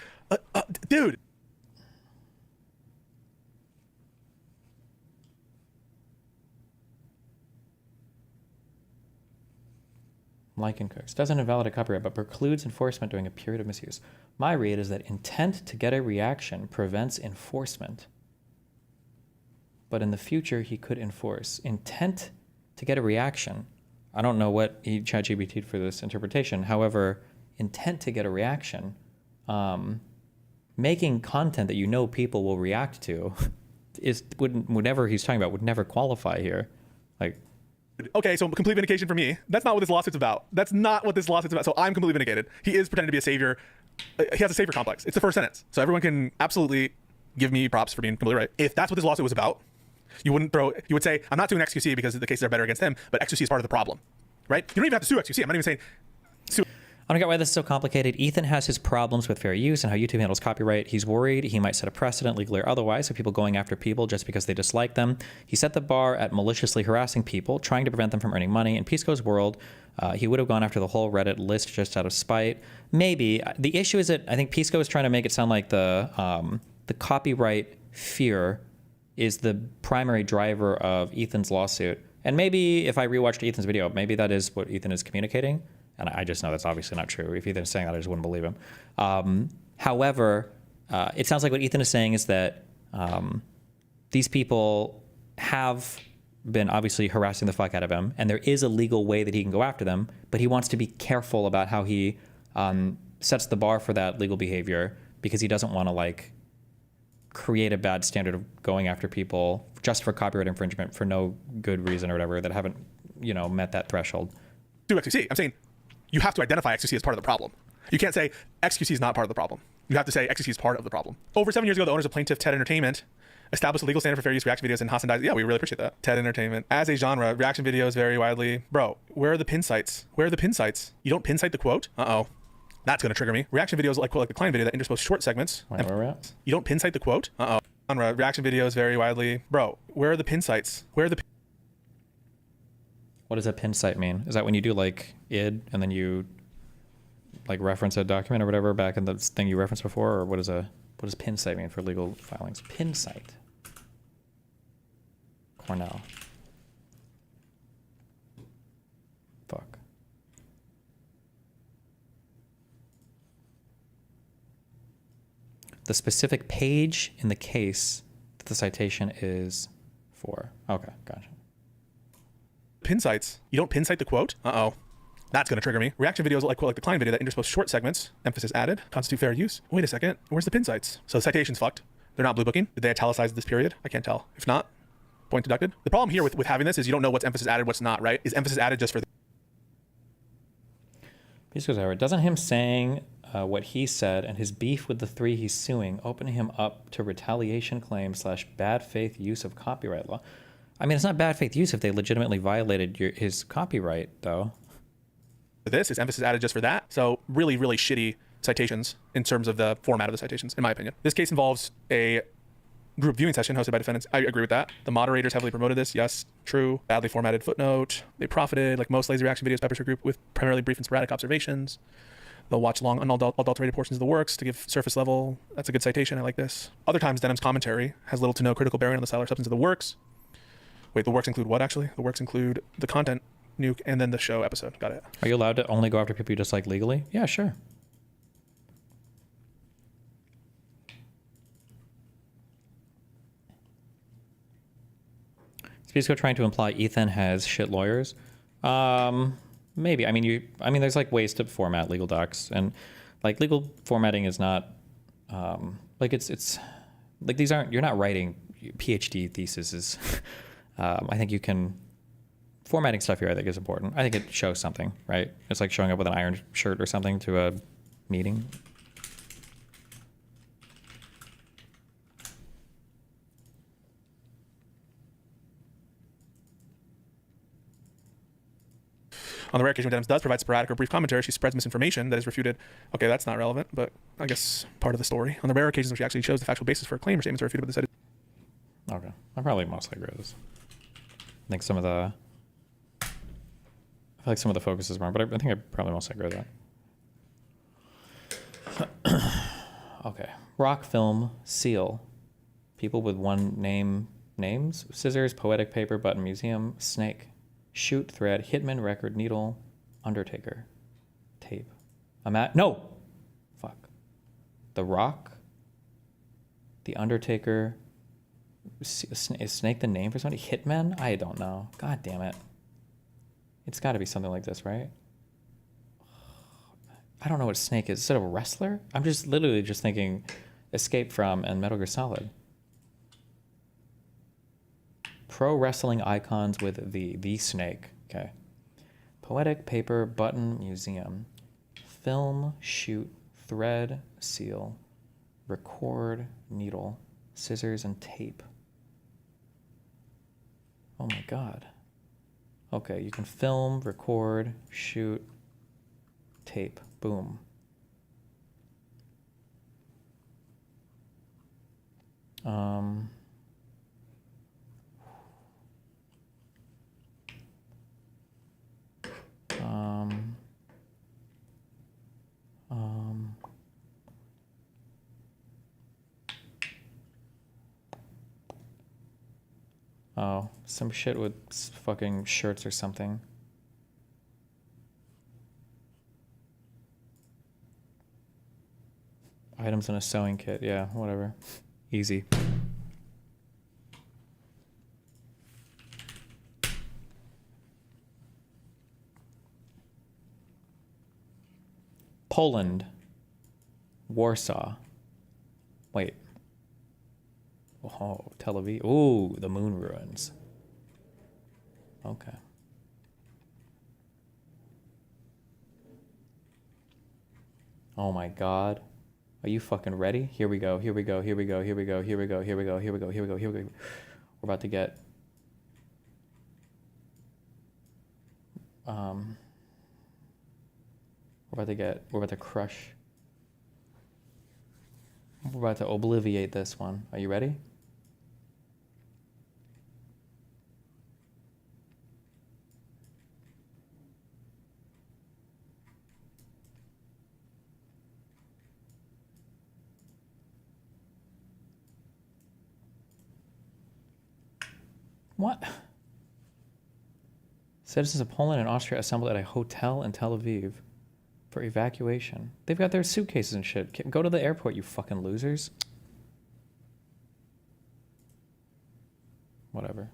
Dude. Lycan Cooks doesn't invalidate copyright, but precludes enforcement during a period of misuse. My read is that intent to get a reaction prevents enforcement. But in the future, he could enforce. Intent to get a reaction. I don't know what he ChatGPT'd for this interpretation. However, intent to get a reaction, making content that you know people will react to, whatever he's talking about would never qualify here. Like, okay, so complete vindication for me. That's not what this lawsuit's about. That's not what this lawsuit's about. So I'm completely vindicated. He is pretending to be a savior. He has a savior complex. It's the first sentence. So everyone can absolutely give me props for being completely right. If that's what this lawsuit was about, you would say, I'm not suing XQC because the cases are better against him, but XQC is part of the problem, right? You don't even have to sue XQC. I'm not even saying sue. I don't get why this is so complicated. Ethan has his problems with fair use and how YouTube handles copyright. He's worried he might set a precedent, legally or otherwise, of people going after people just because they dislike them. He set the bar at maliciously harassing people, trying to prevent them from earning money. In Pisco's world, he would have gone after the whole Reddit list just out of spite. Maybe. The issue is that I think Pisco is trying to make it sound like the copyright fear is the primary driver of Ethan's lawsuit. And maybe if I rewatched Ethan's video, maybe that is what Ethan is communicating. And I just know that's obviously not true. If Ethan is saying that, I just wouldn't believe him. However, it sounds like what Ethan is saying is that these people have been obviously harassing the fuck out of him, and there is a legal way that he can go after them, but he wants to be careful about how he sets the bar for that legal behavior, because he doesn't want to like create a bad standard of going after people just for copyright infringement for no good reason or whatever that haven't, met that threshold. Do XQC. I'm saying you have to identify XQC as part of the problem. You can't say XQC is not part of the problem. You have to say XQC is part of the problem. Over 7 years ago, the owners of plaintiff TED Entertainment established a legal standard for fair use reaction videos, and Hassan dies. Yeah, we really appreciate that. TED Entertainment. As a genre, reaction videos vary widely. Bro, where are the pin sites? Where are the pin sites? You don't pin site the quote? Uh-oh. That's going to trigger me. Reaction videos like the Klein video that interpose short segments. Wait, where are we at? You don't pin site the quote? Uh-oh. Genre, reaction videos vary widely. Bro, where are the pin sites? Where are the What does a pin site mean? Is that when you do like id and then you like reference a document or whatever back in the thing you referenced before, or what does pin site mean for legal filings? Pin site. Cornell. Fuck. The specific page in the case that the citation is for. Okay, gotcha. Pin sites? You don't pin site the quote? Uh-oh. That's going to trigger me. Reaction videos like the Klein video that interpose short segments, emphasis added, constitute fair use. Wait a second. Where's the pin sites? So the citation's fucked. They're not blue booking. Did they italicize this period? I can't tell. If not, point deducted. The problem here with having this is you don't know what's emphasis added, what's not, right? Is emphasis added just for the... Doesn't him saying what he said and his beef with the three he's suing open him up to retaliation claims / bad faith use of copyright law? I mean, it's not bad faith use if they legitimately violated his copyright, though. this is emphasis added just for that. So really, really shitty citations in terms of the format of the citations, in my opinion. This case involves a group viewing session hosted by defendants. I agree with that. The moderators heavily promoted this. Yes, true. Badly formatted footnote. They profited, like most lazy reaction videos, Pepper's group, with primarily brief and sporadic observations. They'll watch long, unadulterated portions of the works to give surface level. That's a good citation. I like this. Other times, Denham's commentary has little to no critical bearing on the style or substance of the works. Wait, the works include what, actually? The works include the content, nuke, and then the show episode. Got it. Are you allowed to only go after people you dislike legally? Yeah, sure. Spisco trying to imply Ethan has shit lawyers. Maybe. I mean, there's like ways to format legal docs, and like legal formatting is not like it's like these aren't. You're not writing PhD theses. I think you can formatting stuff here. I think is important. I think it shows something, right? It's like showing up with an iron shirt or something to a meeting. On the rare occasion when Denhams does provide sporadic or brief commentary, she spreads misinformation that is refuted. Okay, that's not relevant, but I guess part of the story. On the rare occasions when she actually shows the factual basis for a claim, her statements are refuted, but the said. Okay, I probably mostly agree with this. I think some of the, I feel like some of the focus is wrong, but I think I probably mostly agree with that. Okay, rock, film, seal, people with one name, names, scissors, poetic paper, button, museum, snake. Shoot, thread, hitman, record, needle, undertaker, tape. No! Fuck. The Rock, the Undertaker. Is Snake the name for somebody? Hitman? I don't know. God damn it. It's got to be something like this, right? I don't know what Snake is. Is it a wrestler? I'm just literally just thinking Escape from and Metal Gear Solid. Pro wrestling icons with the Snake. Okay. Poetic, paper, button, museum. Film, shoot, thread, seal, record, needle, scissors, and tape. Oh my god. Okay, you can film, record, shoot, tape. Boom. Oh, some shit with fucking shirts or something. Items in a sewing kit. Yeah, whatever. Easy. Poland. Warsaw. Wait. Oh, Tel Aviv. Ooh, the moon ruins. Okay. Oh my god. Are you fucking ready? Here we go. Here we go. Here we go. Here we go. Here we go. Here we go. Here we go. Here we go. Here we go. We're about to get we're about to crush. We're about to obliviate this one. Are you ready? What? Citizens of Poland and Austria assembled at a hotel in Tel Aviv for evacuation. They've got their suitcases and shit. Go to the airport, you fucking losers. Whatever.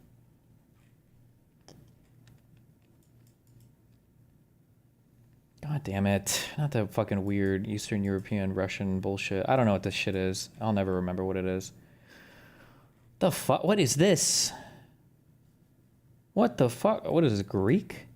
God damn it. Not the fucking weird Eastern European Russian bullshit. I don't know what this shit is. I'll never remember what it is. The fuck? What is this? What the fuck? What is this, Greek?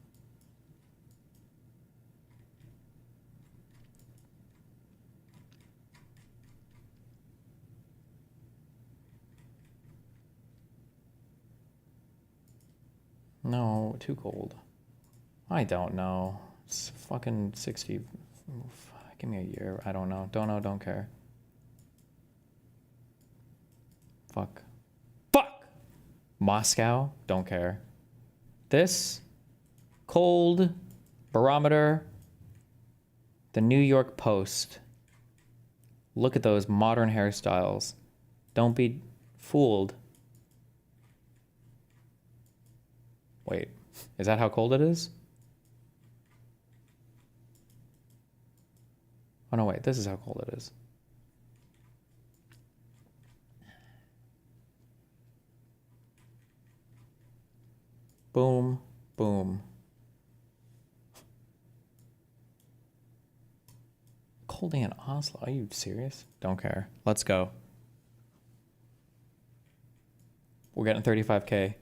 No, too cold. I don't know. It's fucking 60. Give me a year. I don't know. Don't know. Don't care. Fuck. Fuck! Moscow. Don't care. This. Cold. Barometer. The New York Post. Look at those modern hairstyles. Don't be fooled. Wait. Is that how cold it is? Oh no, wait, this is how cold it is. Boom, boom. Cold day in Oslo, are you serious? Don't care. Let's go. We're getting 35K.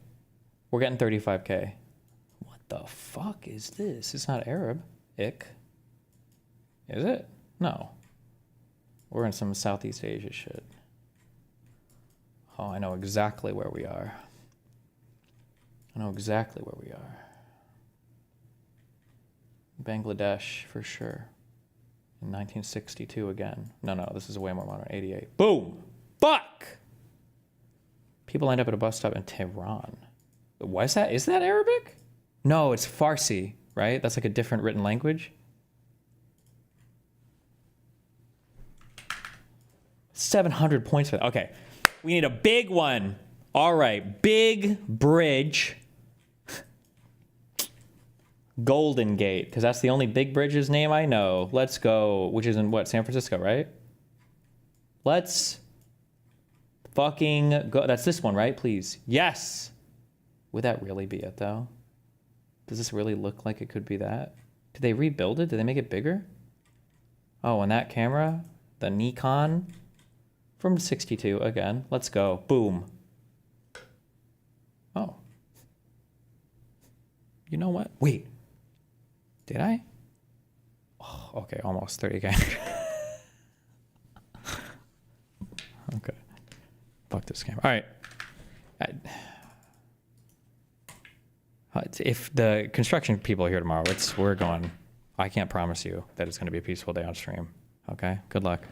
We're getting 35K. What the fuck is this? It's not Arab. Ick. Is it? No. We're in some Southeast Asia shit. Oh, I know exactly where we are. I know exactly where we are. Bangladesh, for sure. In 1962 again. No, this is way more modern. 88. Boom! Fuck! People end up at a bus stop in Tehran. Why is that? Is that Arabic? No, it's Farsi, right? That's like a different written language. 700 points for that. Okay. We need a big one. All right. Big bridge. Golden Gate, because that's the only big bridge's name I know. Let's go. Which is in what? San Francisco, right? Let's fucking go. That's this one, right? Please. Yes. Would that really be it, though? Does this really look like it could be that? Did they rebuild it? Did they make it bigger? Oh, and that camera? The Nikon? From 62 again. Let's go. Boom. Oh. You know what? Wait. Did I? Oh, okay, almost 30K. Okay. Fuck this camera. All right. If the construction people are here tomorrow, we're going. I can't promise you that it's going to be a peaceful day on stream. Okay? Good luck.